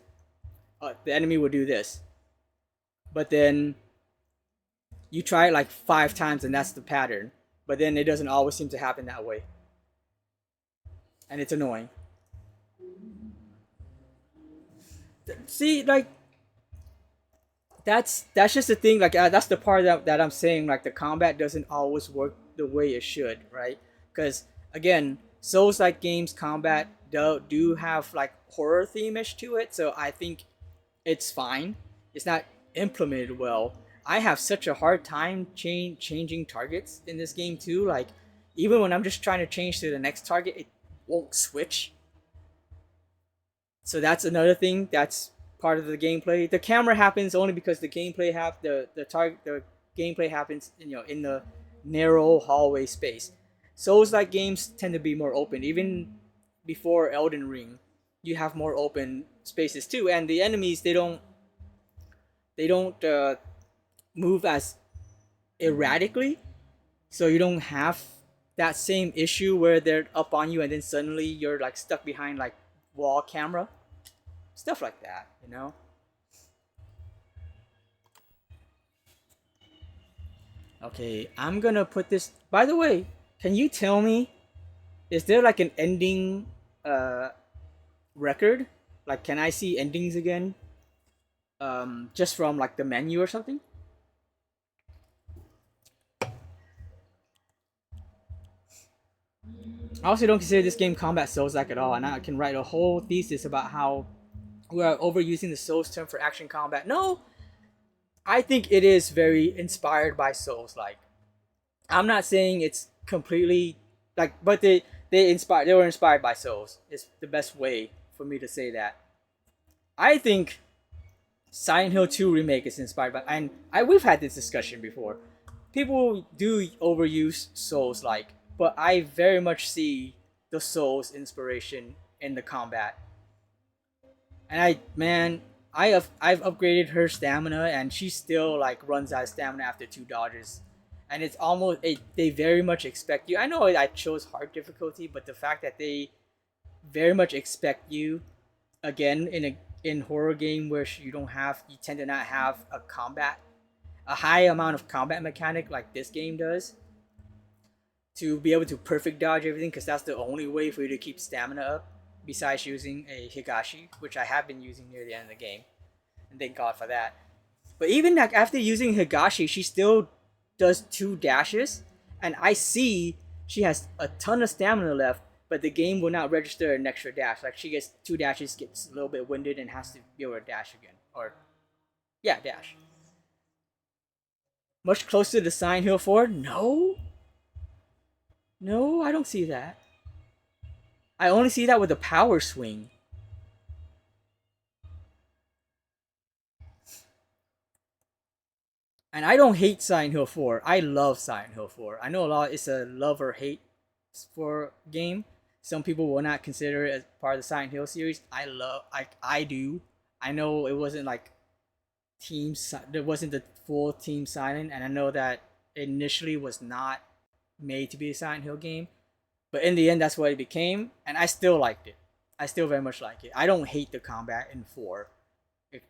the enemy will do this. But then you try it like 5 times and that's the pattern. But then it doesn't always seem to happen that way. And it's annoying. See, like, that's just the thing. Like, that's the part that I'm saying. Like, the combat doesn't always work the way it should, right? Because again, Souls-like games combat do have like horror theme-ish to it, so I think it's fine. It's not implemented well. I have such a hard time changing targets in this game too. Like, even when I'm just trying to change to the next target, it won't switch. So that's another thing that's part of the gameplay. The camera happens only because the gameplay the gameplay happens in the narrow hallway space. Souls-like games tend to be more open. Even before Elden Ring, you have more open spaces too, and the enemies they don't move as erratically, so you don't have that same issue where they're up on you and then suddenly you're like stuck behind like wall camera, stuff like that, you know. Okay, I'm gonna put this. By the way, can you tell me, is there like an ending record? Like, can I see endings again? Just from like the menu or something? I also don't consider this game combat souls like at all, and I can write a whole thesis about how we are overusing the souls term for action combat. No, I think it is very inspired by souls like. I'm not saying it's completely like, but they were inspired by souls. It's the best way for me to say that. I think Silent Hill 2 remake is inspired by, and we've had this discussion before. People do overuse Souls like, but I very much see the Souls inspiration in the combat. And I've upgraded her stamina, and she still like runs out of stamina after 2 dodges. And it's almost they very much expect you. I know I chose hard difficulty, but the fact that they very much expect you again in horror game where you tend to not have a high amount of combat mechanic like this game does, to be able to perfect dodge everything, because that's the only way for you to keep stamina up besides using a Higashi, which I have been using near the end of the game, and thank God for that. But even like after using Higashi, she still does 2 dashes, and I see she has a ton of stamina left, but the game will not register an extra dash. Like she gets 2 dashes, gets a little bit winded, and has to be able to dash again. Or, yeah, dash. Much closer to Silent Hill 4? No. No, I don't see that. I only see that with the power swing. And I don't hate Silent Hill 4. I love Silent Hill 4. I know a lot it's a love or hate for game. Some people will not consider it as part of the Silent Hill series. I do. I know it wasn't like there wasn't the full Team Silent, and I know that initially was not made to be a Silent Hill game, but in the end that's what it became, and I still liked it. I still very much like it. I don't hate the combat in 4.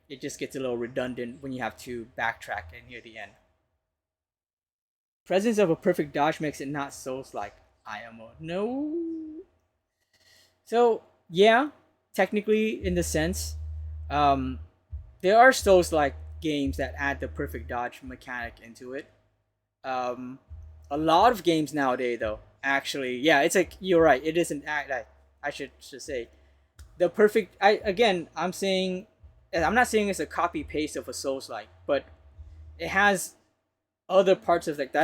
It just gets a little redundant when you have to backtrack near the end. Presence of a perfect dodge makes it not Souls-like. IMO. No. So, yeah, technically, in the sense, there are Souls-like games that add the perfect dodge mechanic into it. A lot of games nowadays, though, actually, yeah, it's like, you're right, it isn't, I should say, the perfect, I'm not saying it's a copy paste of a Souls-like, but it has other parts of like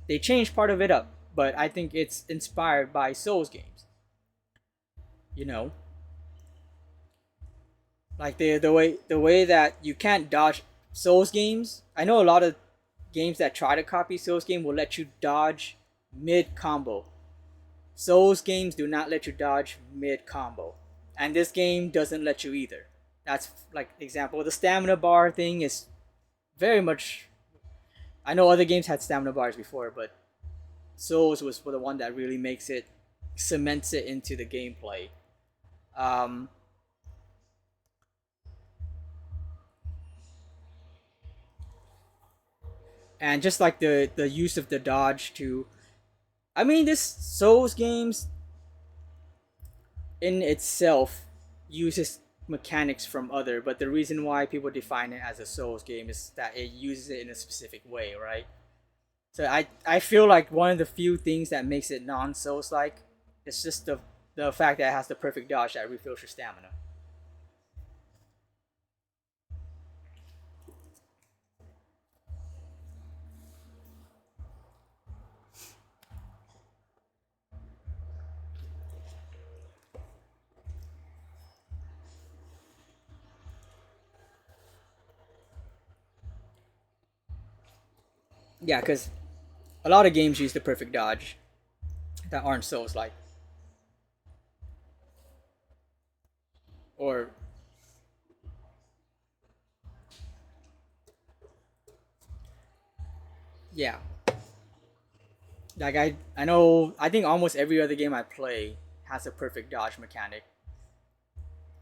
they changed part of it up, but I think it's inspired by Souls games. You know, like the way that you can't dodge Souls games. I know a lot of games that try to copy Souls game will let you dodge mid combo. Souls games do not let you dodge mid combo, and this game doesn't let you either. That's like example. The stamina bar thing is very much. I know other games had stamina bars before, but Souls was the one that really cements it into the gameplay. Um, and just like the use of the dodge to, I mean, this Souls games in itself uses mechanics from other, but the reason why people define it as a Souls game is that it uses it in a specific way, right? So I feel like one of the few things that makes it non-Souls like is just the fact that it has the perfect dodge that refills your stamina. Yeah, because a lot of games use the perfect dodge that aren't Souls like. Or yeah. Like I know I think almost every other game I play has a perfect dodge mechanic.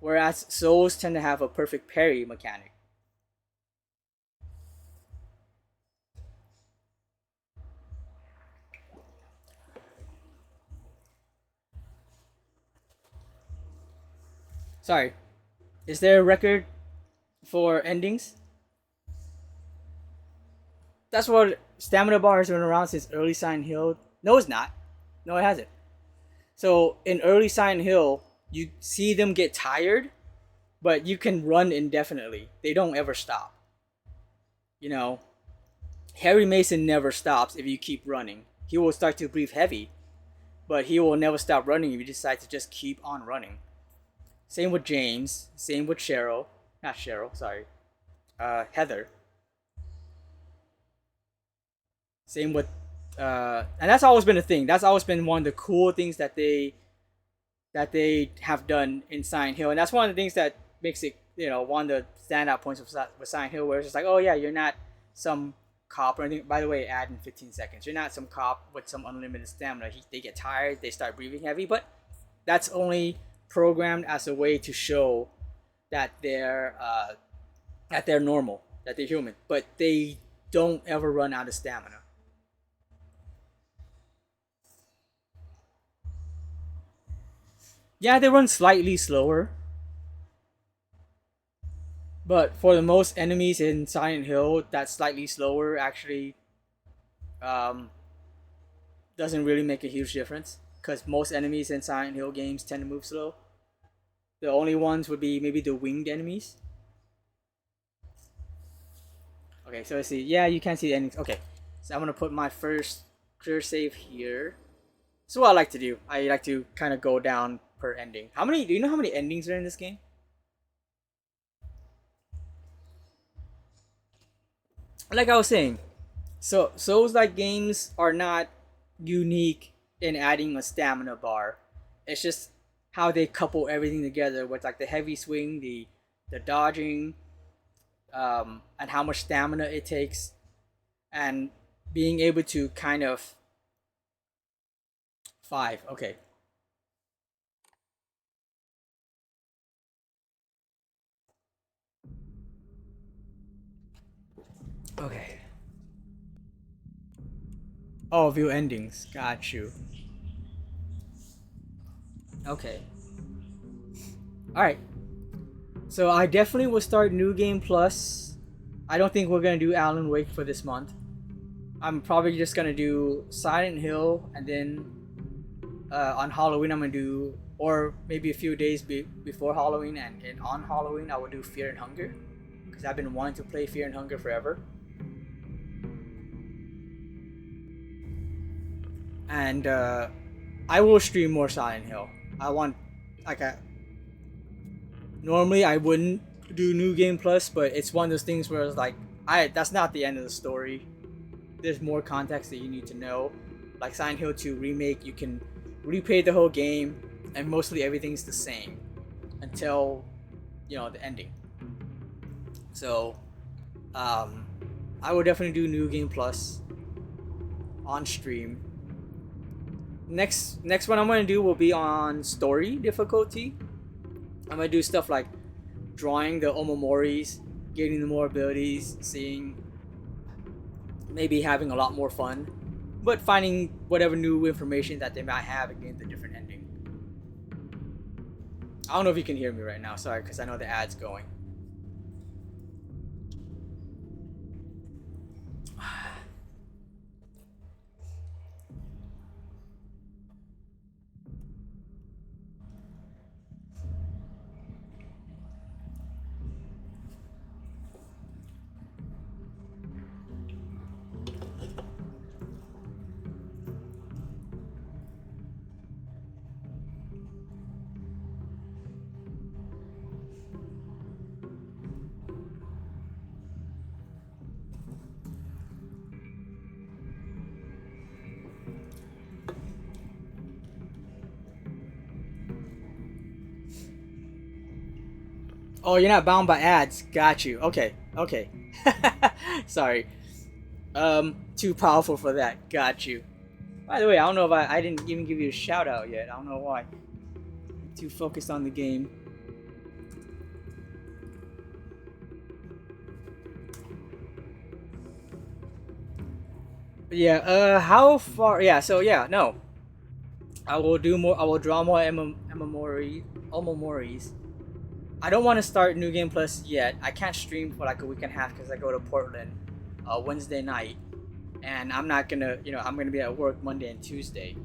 Whereas Souls tend to have a perfect parry mechanic. Sorry. Is there a record for endings? That's what stamina bar has been around since early Silent Hill. No, it's not. No, it hasn't. So in early Silent Hill, you see them get tired, but you can run indefinitely. They don't ever stop. You know, Harry Mason never stops if you keep running. He will start to breathe heavy, but he will never stop running if you decide to just keep on running. Same with James. Same with Cheryl. Not Cheryl, sorry. Heather. Same with, and that's always been a thing. That's always been one of the cool things that they have done in Silent Hill, and that's one of the things that makes it, one of the standout points of with Silent Hill, where it's just like, oh yeah, you're not some cop or anything. By the way, add in 15 seconds. You're not some cop with some unlimited stamina. They get tired, they start breathing heavy, but that's only programmed as a way to show that they're normal, that they're human, but they don't ever run out of stamina. Yeah, they run slightly slower, but for the most enemies in Silent Hill, that slightly slower actually doesn't really make a huge difference, because most enemies in Silent Hill games tend to move slow. The only ones would be maybe the winged enemies. Okay, so let's see. Yeah, you can't see the endings. Okay, so I'm gonna put my first clear save here. So what I like to do, I like to kind of go down per ending. Do you know how many endings are in this game? Like I was saying, so Souls-like games are not unique in adding a stamina bar. It's just how they couple everything together with like the heavy swing, the dodging, and how much stamina it takes, and being able to kind of 5. Okay. Okay. Oh, view endings. Got you. Okay. Alright. So I definitely will start New Game Plus. I don't think we're going to do Alan Wake for this month. I'm probably just going to do Silent Hill, and then on Halloween I'm going to do, or maybe a few days before Halloween and on Halloween I will do Fear and Hunger, because I've been wanting to play Fear and Hunger forever. And I will stream more Silent Hill. I want, normally I wouldn't do New Game Plus, but it's one of those things where it's like, that's not the end of the story. There's more context that you need to know. Like Silent Hill 2 Remake, you can replay the whole game, and mostly everything's the same until, the ending. So, I will definitely do New Game Plus on stream. Next one I'm going to do will be on story difficulty. I'm going to do stuff like drawing the Omomoris, getting the more abilities, maybe having a lot more fun, but finding whatever new information that they might have and getting the different ending. I don't know if you can hear me right now, sorry, because I know the ad's going. Oh, you're not bound by ads. Got you. Okay. Sorry. Too powerful for that. Got you. By the way, I don't know if I didn't even give you a shout out yet. I don't know why. I'm too focused on the game. But yeah, how far? Yeah, so yeah, no. I will do more. I will draw more Omomoris. I don't want to start New Game Plus yet. I can't stream for like a week and a half because I go to Portland Wednesday night, and I'm not gonna, I'm gonna be at work Monday and Tuesday.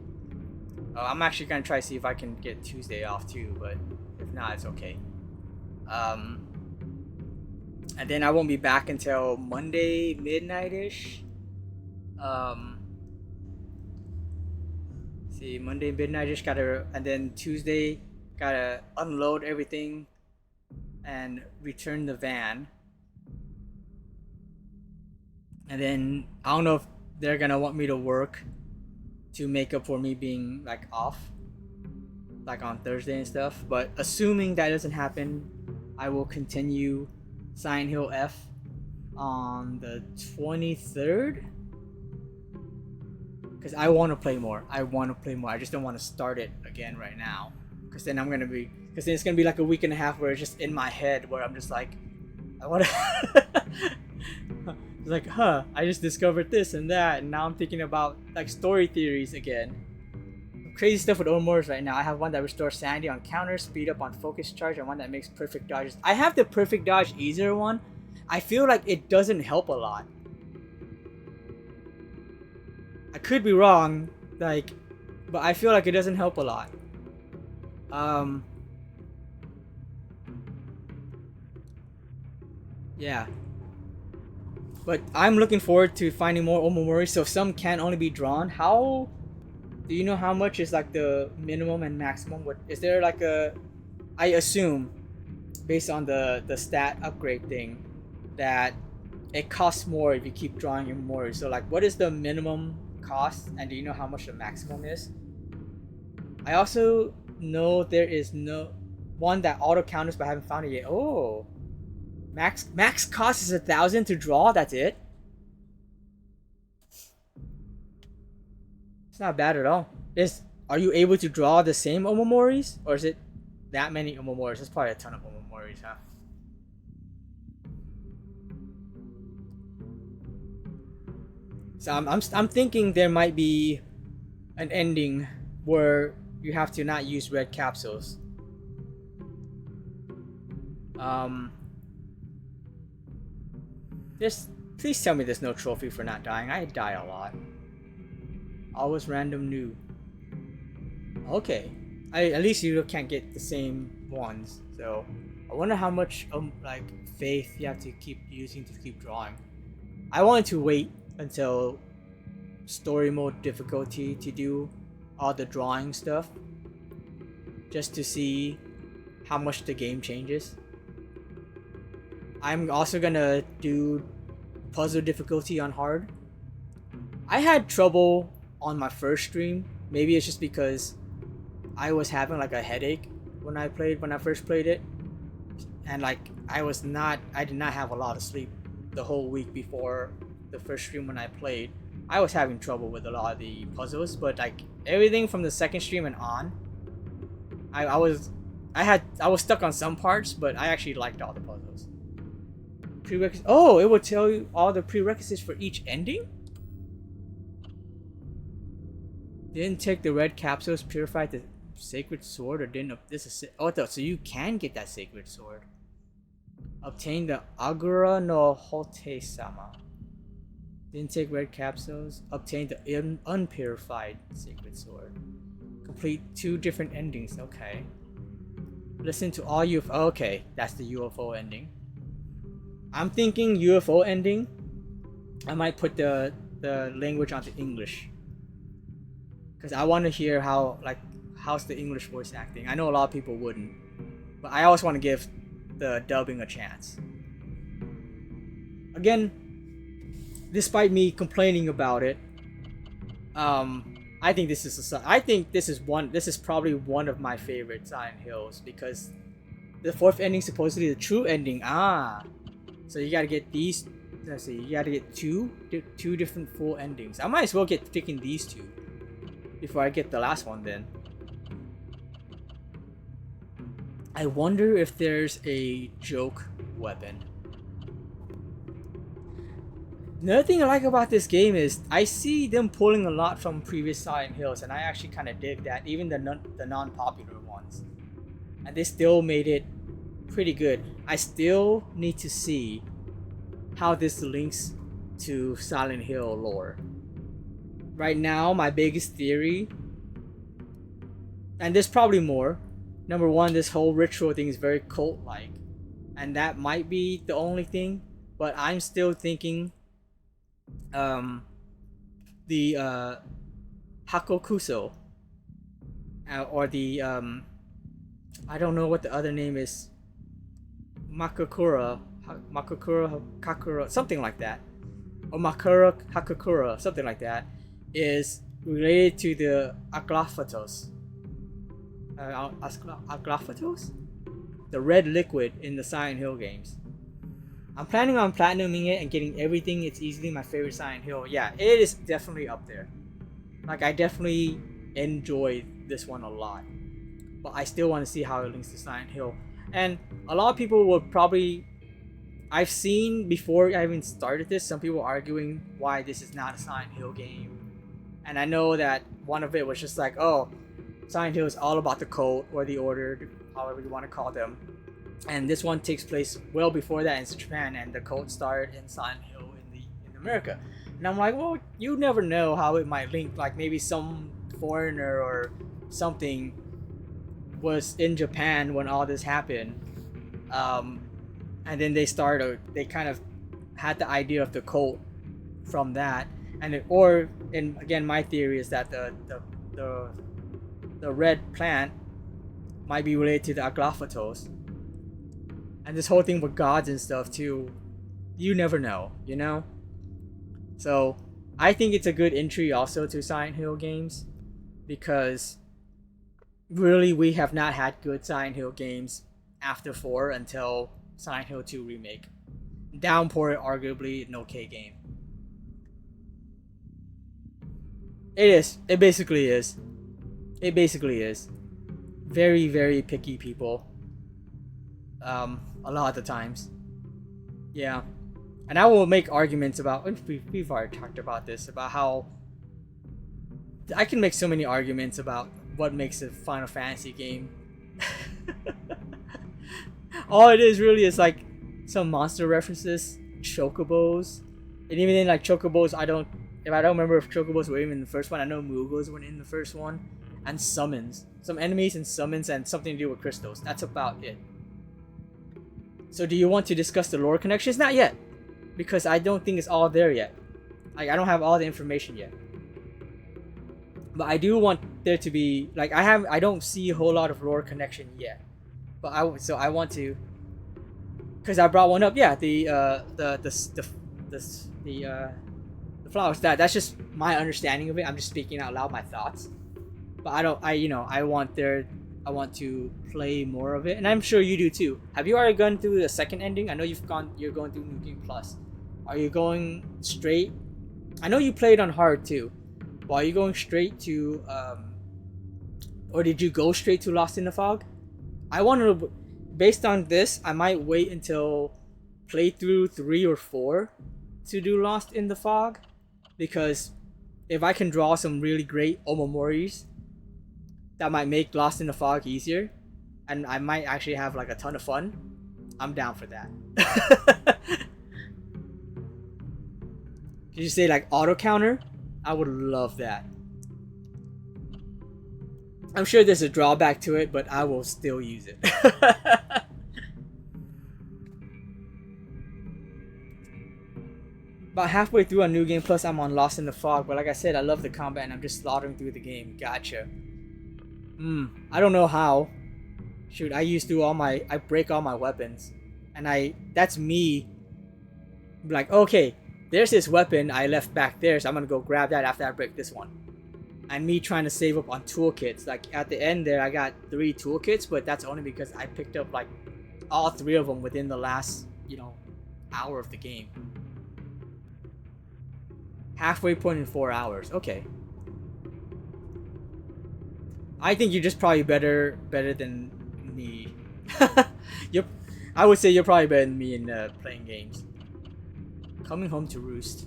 I'm actually gonna try to see if I can get Tuesday off too, but if not, it's okay. And then I won't be back until Monday midnight-ish. See, Monday midnight-ish, and then Tuesday gotta unload everything and return the van. And then I don't know if they're gonna want me to work to make up for me being like off, like on Thursday and stuff. But assuming that doesn't happen, I will continue Silent Hill F on the 23rd, because I want to play more. I just don't want to start it again right now, because then it's gonna be like a week and a half where it's just in my head where I'm just like, I want to it's like, I just discovered this and that, and now I'm thinking about like story theories again. Crazy stuff with Omoris right now. I have one that restores sanity on counters, speed up on focus charge, and one that makes perfect dodges. I have the perfect dodge easier one. I feel like it doesn't help a lot. I could be wrong, but I feel like it doesn't help a lot. Yeah. But I'm looking forward to finding more Omomori, so some can only be drawn. How do you know how much is like the minimum and maximum? What is there like a? I assume, based on the stat upgrade thing, that it costs more if you keep drawing Omomori. So like, what is the minimum cost, and do you know how much the maximum is? I also know there is no one that auto counters, but I haven't found it yet. Oh, max cost is 1,000 to draw. That's it. Not bad at all. Are you able to draw the same Omomoris, or is it that many Omomoris? There's probably a ton of Omomoris, huh? So I'm thinking there might be an ending where you have to not use red capsules. Please tell me there's no trophy for not dying. I die a lot. Always random new. Okay, at least you can't get the same ones. So I wonder how much like faith you have to keep using to keep drawing. I wanted to wait until story mode difficulty to do all the drawing stuff, just to see how much the game changes. I'm also gonna do puzzle difficulty on hard. I had trouble on my first stream. Maybe it's just because I was having like a headache when I first played it, and like I did not have a lot of sleep the whole week before the first stream. When I played, I was having trouble with a lot of the puzzles, but like everything from the second stream and on, I was stuck on some parts, but I actually liked all the puzzles. Prerequisites. Oh, it would tell you all the prerequisites for each ending. Didn't take the red capsules, purified the sacred sword, or didn't. So you can get that sacred sword. Obtain the Agura no Hote-sama. Didn't take red capsules. Obtain the unpurified sacred sword. Complete 2 different endings. Okay. Listen to all UFO. Okay, that's the UFO ending. I'm thinking UFO ending. I might put the language onto English, because I want to hear how's the English voice acting. I know a lot of people wouldn't, but I always want to give the dubbing a chance. Again, despite me complaining about it, I think this is probably one of my favorite Silent Hills, because the 4th ending is supposedly the true ending. So you gotta get these. Let's see, you gotta get two different full endings. I might as well get picking these 2 before I get the last one then. I wonder if there's a joke weapon. Another thing I like about this game is I see them pulling a lot from previous Silent Hills, and I actually kind of dig that, even the non-popular ones. And they still made it pretty good. I still need to see how this links to Silent Hill lore. Right now, my biggest theory, and there's probably more. Number one, this whole ritual thing is very cult-like, and that might be the only thing. But I'm still thinking, the Hakokuso, or the I don't know what the other name is, Kakura, something like that, or Makura Hakakura, something like that, is related to the Aglafatos. Aglafatos? The red liquid in the Silent Hill games. I'm planning on platinuming it and getting everything. It's easily my favorite Silent Hill. Yeah, it is definitely up there. Like, I definitely enjoy this one a lot. But I still want to see how it links to Silent Hill. And a lot of people would probably... I've seen before I even started this, some people arguing why this is not a Silent Hill game. And I know that one of it was just like, oh, Silent Hill is all about the cult or the order, however you want to call them. And this one takes place well before that in Japan, and the cult started in Silent Hill in America. And I'm like, well, you never know how it might link. Like maybe some foreigner or something was in Japan when all this happened, and then they kind of had the idea of the cult from that, and again, my theory is that the red plant might be related to the Aglafatos, and this whole thing with gods and stuff too. You never know, you know. So I think it's a good entry also to Silent Hill games, because really we have not had good Silent Hill games after 4 until Silent Hill 2 Remake. Downpour, arguably an okay game. It basically is. Very, very picky people. A lot of the times. Yeah. And I will make arguments about, we've already talked about this, about how I can make so many arguments about what makes a Final Fantasy game. All it is really is like some monster references, chocobos, and even in like chocobos, I don't remember if chocobos were even in the first one. I know Moogles were in the first one, and summons, some enemies and summons, and something to do with crystals. That's about it. So do you want to discuss the lore connections? Not yet, because I don't think it's all there yet. Like, I don't have all the information yet. But I do want there to be, like, I don't see a whole lot of lore connection yet. But I want to, because I brought one up. Yeah, the flowers. That's just my understanding of it. I'm just speaking out loud my thoughts. But I want to play more of it, and I'm sure you do too. Have you already gone through the second ending? I know you're going through New Game Plus. Are you going straight? I know you played on hard too. But are you going straight to or did you go straight to Lost in the Fog? I want to, based on this, I might wait until playthrough 3 or 4 to do Lost in the Fog, because if I can draw some really great omomoris, that might make Lost in the Fog easier, and I might actually have like a ton of fun. I'm down for that. Did you say like auto counter? I would love that. I'm sure there's a drawback to it, but I will still use it. About halfway through on New Game Plus, I'm on Lost in the Fog, but like I said, I love the combat and I'm just slaughtering through the game. Gotcha. I don't know how. Shoot, I break all my weapons. And that's me. Like, okay, there's this weapon I left back there, so I'm gonna go grab that after I break this one. And me trying to save up on toolkits. Like, at the end there, I got 3 toolkits, but that's only because I picked up like all 3 of them within the last, hour of the game. Halfway point in 4 hours. Okay. I think you're just probably better than me. I would say you're probably better than me in playing games. Coming home to roost.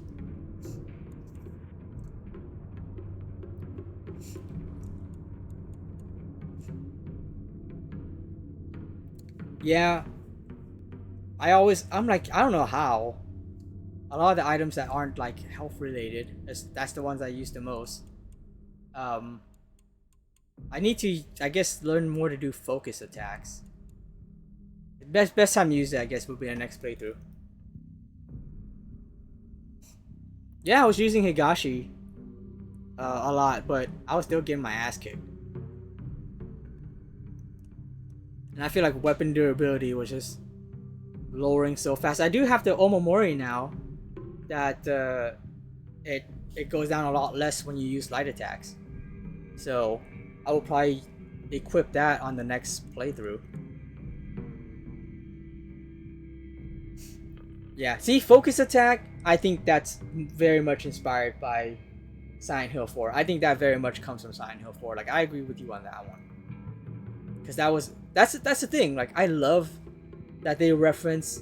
Yeah, I'm like, I don't know how. A lot of the items that aren't like health related, that's the ones I use the most. I need to, I guess, learn more to do focus attacks. The best time to use it, I guess, would be the next playthrough. Yeah, I was using Higashi a lot, but I was still getting my ass kicked. And I feel like weapon durability was just lowering so fast. I do have the Omamori now, that it goes down a lot less when you use light attacks. So I will probably equip that on the next playthrough. Yeah, see, focus attack, I think that's very much inspired by Silent Hill 4. I think that very much comes from Silent Hill 4. Like, I agree with you on that one. Because that's the thing. Like, I love that they reference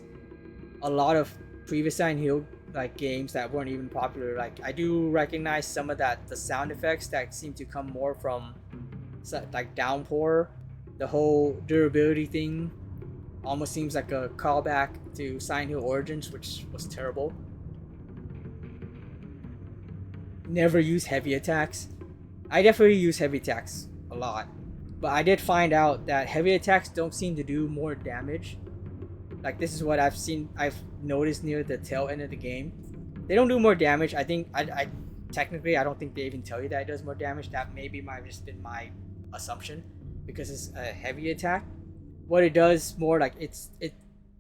a lot of previous Silent Hill like games that weren't even popular. Like, I do recognize some of the sound effects that seem to come more from like Downpour. The whole durability thing almost seems like a callback to Silent Hill Origins, which was terrible. Never use heavy attacks. I definitely use heavy attacks a lot, but I did find out that heavy attacks don't seem to do more damage. Like, this is what I've noticed near the tail end of the game. They don't do more damage. I think I technically I don't think they even tell you that it does more damage. That maybe might have just been my assumption because it's a heavy attack. What it does more, like, it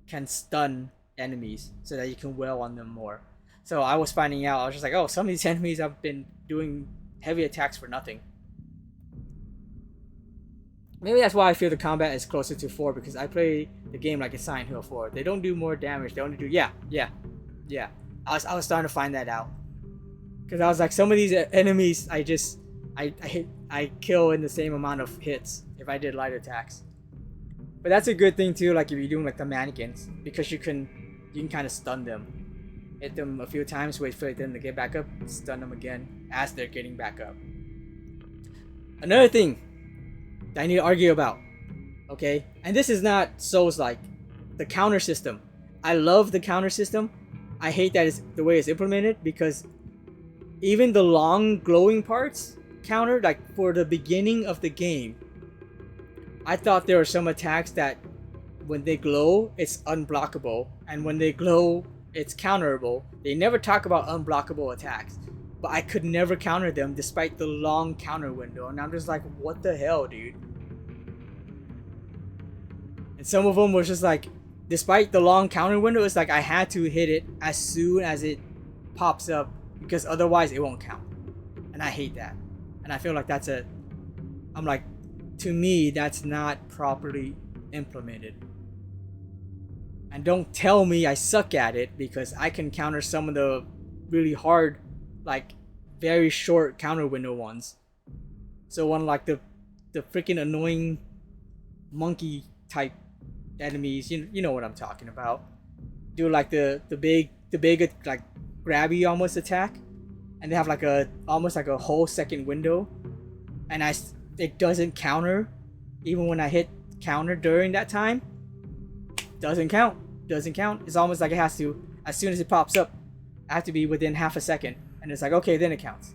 can stun enemies so that you can wail on them more. So I was finding out, I was just like, oh, some of these enemies have been doing heavy attacks for nothing. Maybe that's why I feel the combat is closer to 4, because I play the game like it's Silent Hill 4. They don't do more damage. They only do, yeah. I was starting to find that out. Because I was like, some of these enemies, I kill in the same amount of hits if I did light attacks. But that's a good thing too, like if you're doing like the mannequins, because you can kind of stun them. Hit them a few times, wait for them to get back up, stun them again as they're getting back up. Another thing that I need to argue about, okay? And this is not Souls-like. The counter system. I love the counter system. I hate that it's the way it's implemented, because even the long glowing parts counter, like for the beginning of the game, I thought there were some attacks that when they glow, it's unblockable, and when they glow, it's counterable. They never talk about unblockable attacks, but I could never counter them despite the long counter window, and I'm just like, what the hell, dude? And some of them was just like, despite the long counter window, it's like I had to hit it as soon as it pops up, because otherwise it won't count. And I hate that. And I feel like I'm like, to me, that's not properly implemented. And don't tell me I suck at it, because I can counter some of the really hard, like very short counter window ones. So one like the freaking annoying monkey type enemies, you know what I'm talking about. Do like the big like grabby almost attack, and they have like almost like a whole second window, and it doesn't counter even when I hit counter during that time. Doesn't count. It's almost like it has to, as soon as it pops up, I have to be within half a second, and it's like, okay, then it counts.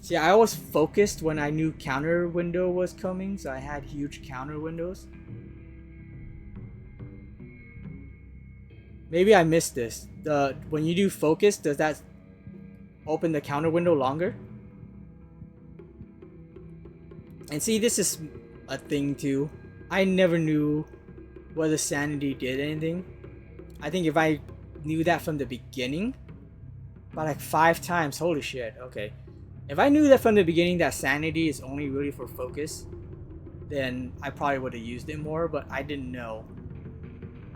See, I always focused when I knew counter window was coming, so I had huge counter windows. Maybe I missed this. When you do focus, does that open the counter window longer? And see, this is a thing too. I never knew whether sanity did anything. I think if I knew that from the beginning, by like 5 times, holy shit, okay. If I knew that from the beginning that sanity is only really for focus, then I probably would have used it more, but I didn't know.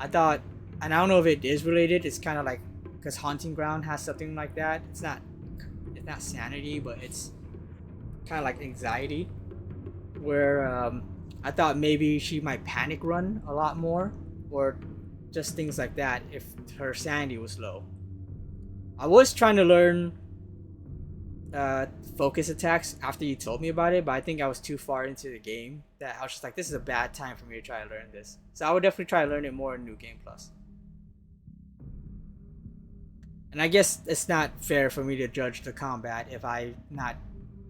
I thought, and I don't know if it is related, it's kind of like, because Haunting Ground has something like that. It's not sanity, but it's kind of like anxiety, where I thought maybe she might panic run a lot more, or just things like that if her sanity was low. I was trying to learn focus attacks after you told me about it, but I think I was too far into the game that I was just like, this is a bad time for me to try to learn this. So I would definitely try to learn it more in New Game Plus. And I guess it's not fair for me to judge the combat if I'm not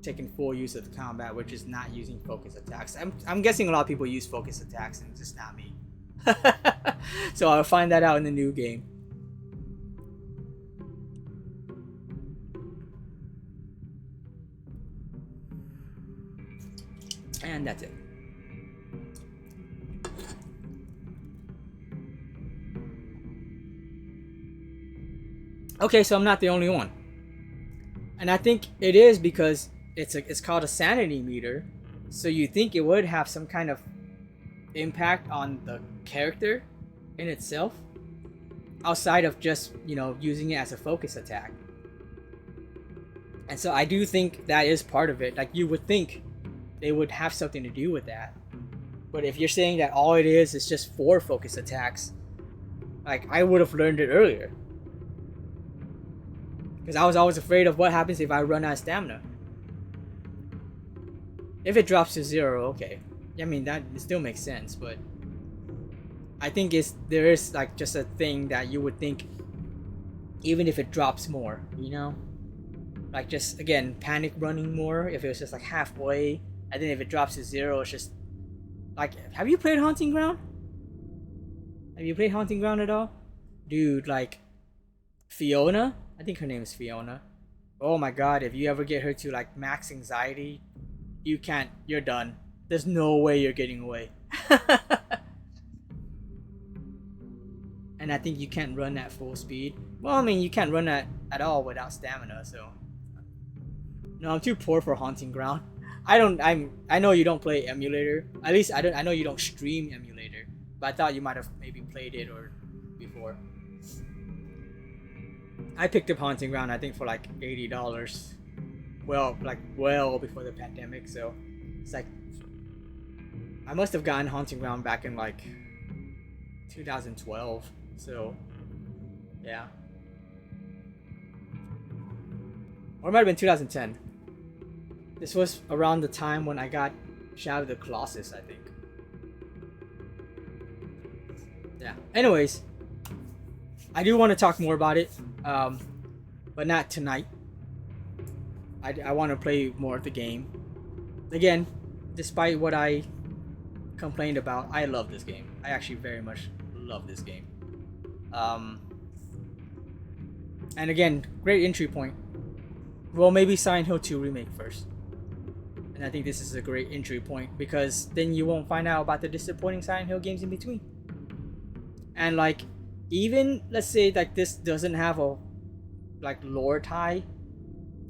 taking full use of the combat, which is not using focus attacks. I'm guessing a lot of people use focus attacks and it's just not me. So I'll find that out in the new game. And that's it. Okay, so I'm not the only one. And I think it is because it's called a sanity meter. So you think it would have some kind of impact on the character in itself outside of just, you know, using it as a focus attack. And so I do think that is part of it. Like, you would think they would have something to do with that. But if you're saying that all it is just 4 focus attacks, like, I would have learned it earlier. Because I was always afraid of what happens if I run out of stamina. If it drops to 0, okay. I mean, that still makes sense, but I think there is like just a thing that you would think, even if it drops more, you know? Like, just, again, panic running more if it was just like halfway, and then if it drops to 0, it's just like, have you played Haunting Ground? Have you played Haunting Ground at all? Dude, like, Fiona? I think her name is Fiona. Oh my god, if you ever get her to like max anxiety, you're done. There's no way you're getting away. And I think you can't run at full speed. Well, I mean, you can't run at all without stamina, so. No, I'm too poor for Haunting Ground. I know you don't play emulator. At least I know you don't stream emulator. But I thought you might have maybe played it or before. I picked up Haunting Ground, I think, for like $80. Well before the pandemic, so it's like I must have gotten Haunting Ground back in like 2012. So yeah, or it might have been 2010. This was around the time when I got Shadow of the Colossus, I think. Yeah. Anyways, I do want to talk more about it, but not tonight. I want to play more of the game. Again, despite what I complained about, I love this game. I actually very much love this game. And again, great entry point. Well, maybe Silent Hill 2 Remake first. And I think this is a great entry point because then you won't find out about the disappointing Silent Hill games in between. And like, even let's say like this doesn't have a like lore tie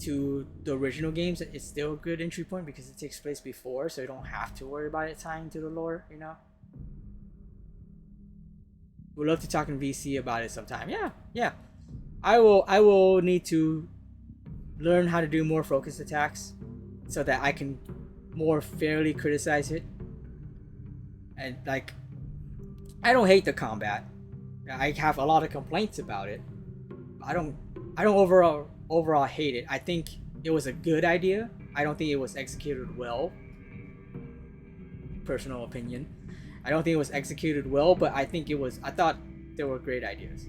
to the original games, it's still a good entry point because it takes place before, so you don't have to worry about it tying to the lore, you know. We'd love to talk in VC about it sometime. Yeah. I will need to learn how to do more focus attacks so that I can more fairly criticize it. And like, I don't hate the combat. I have a lot of complaints about it. I don't overall hate it. I think it was a good idea. I don't think it was executed well. Personal opinion. I don't think it was executed well, but I thought they were great ideas.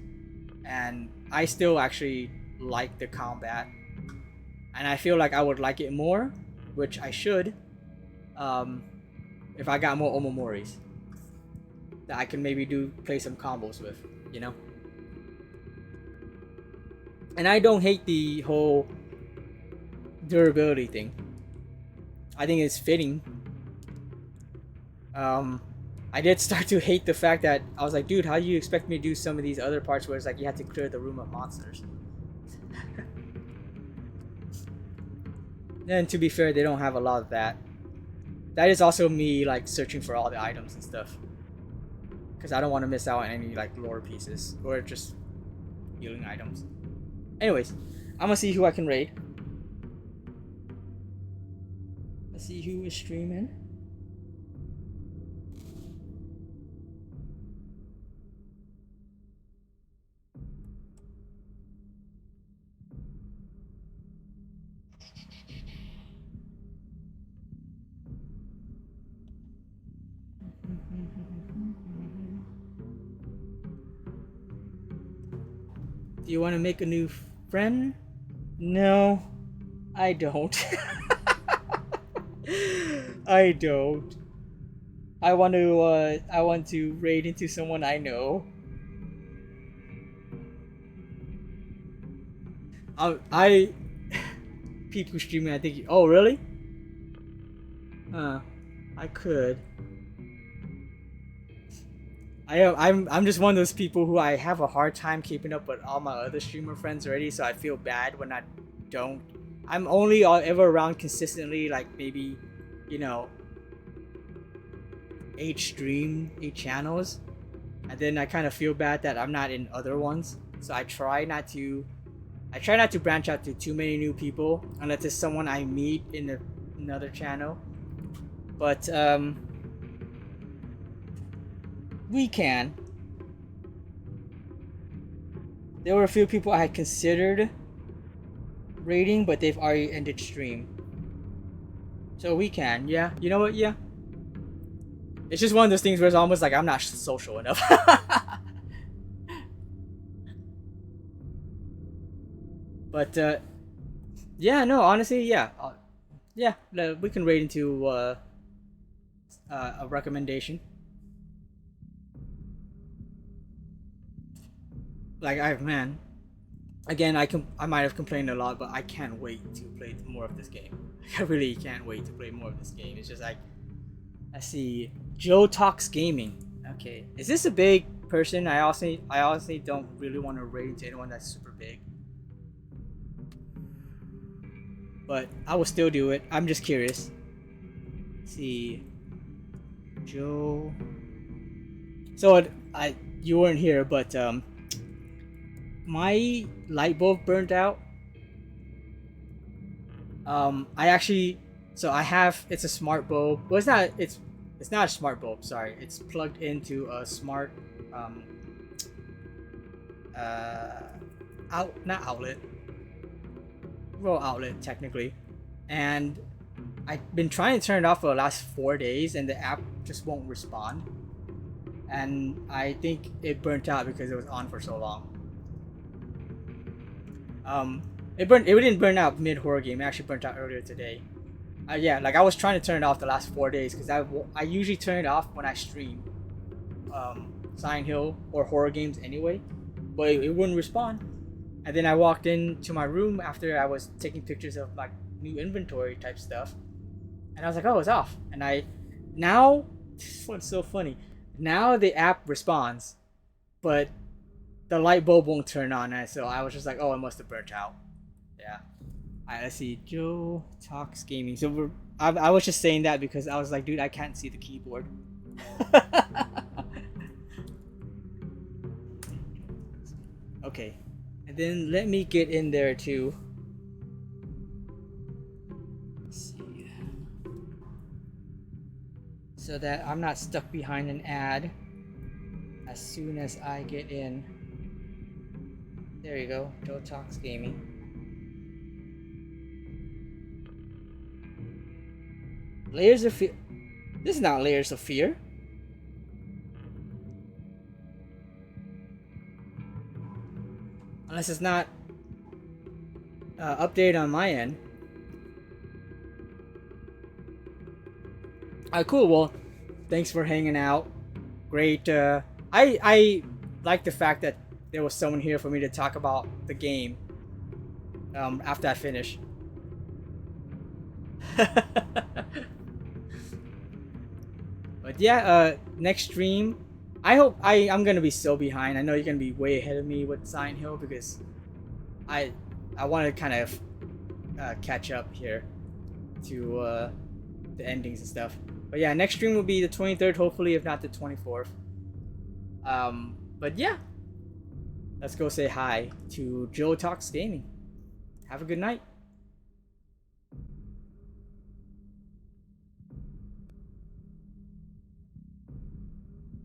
And I still actually like the combat. And I feel like I would like it more, which I should, if I got more Omomoris that I can maybe play some combos with, you know? And I don't hate the whole durability thing. I think it's fitting. I did start to hate the fact that I was like, dude, how do you expect me to do some of these other parts where it's like you have to clear the room of monsters? And to be fair, they don't have a lot of that. That is also me like searching for all the items and stuff, because I don't want to miss out on any like lore pieces or just healing items. Anyways, I'm gonna see who I can raid. Let's see who is streaming. Do you want to make a new friend? No, I don't. I don't. I want to raid into someone I know. I people streaming. I think. Oh, really? I could. I'm just one of those people who I have a hard time keeping up with all my other streamer friends already, so I feel bad when I don't. I'm only ever around consistently, like maybe, you know, 8 channels, and then I kind of feel bad that I'm not in other ones. So I try not to branch out to too many new people unless it's someone I meet in another channel. But we can. There were a few people I had considered raiding, but they've already ended stream. So we can, yeah. You know what? Yeah. It's just one of those things where it's almost like I'm not social enough. But yeah, no, honestly, yeah, yeah. We can raid into a recommendation. Like man, again, I might have complained a lot, but I can't wait to play more of this game. I really can't wait to play more of this game. It's just like, I see Joe Talks Gaming. Okay, is this a big person? I honestly don't really want to raid into anyone that's super big, but I will still do it. I'm just curious. Let's see, Joe. So you weren't here, but my light bulb burned out. I actually, so I have, it's a smart bulb. Well, it's not a smart bulb, sorry. It's plugged into a smart not outlet. Well, outlet technically. And I've been trying to turn it off for the last 4 days and the app just won't respond. And I think it burnt out because it was on for so long. It didn't burn out mid horror game. It actually burnt out earlier today. Yeah, like I was trying to turn it off the last 4 days because I usually turn it off when I stream Silent Hill or horror games anyway, but it wouldn't respond. And then I walked into my room after I was taking pictures of my new inventory type stuff, and I was like, oh, it's off. And now this one's so funny. Now the app responds, but the light bulb won't turn on, and so I was just like, oh, it must have burnt out. Yeah. Alright, let's see. Joe Talks Gaming. So I was just saying that because I was like, dude, I can't see the keyboard. Okay. And then let me get in there too. Let's see. So that I'm not stuck behind an ad as soon as I get in. There you go. Joe Talks Gaming. Layers of Fear. This is not Layers of Fear. Unless it's not updated on my end. Cool. Well, thanks for hanging out. Great. I like the fact that there was someone here for me to talk about the game after I finish. But yeah, next stream, I hope I'm gonna be so behind. I know you're gonna be way ahead of me with Silent Hill because I want to kind of catch up here to the endings and stuff. But yeah, next stream will be the 23rd, hopefully, if not the 24th. But yeah, let's go say hi to Joe Talks Gaming. Have a good night.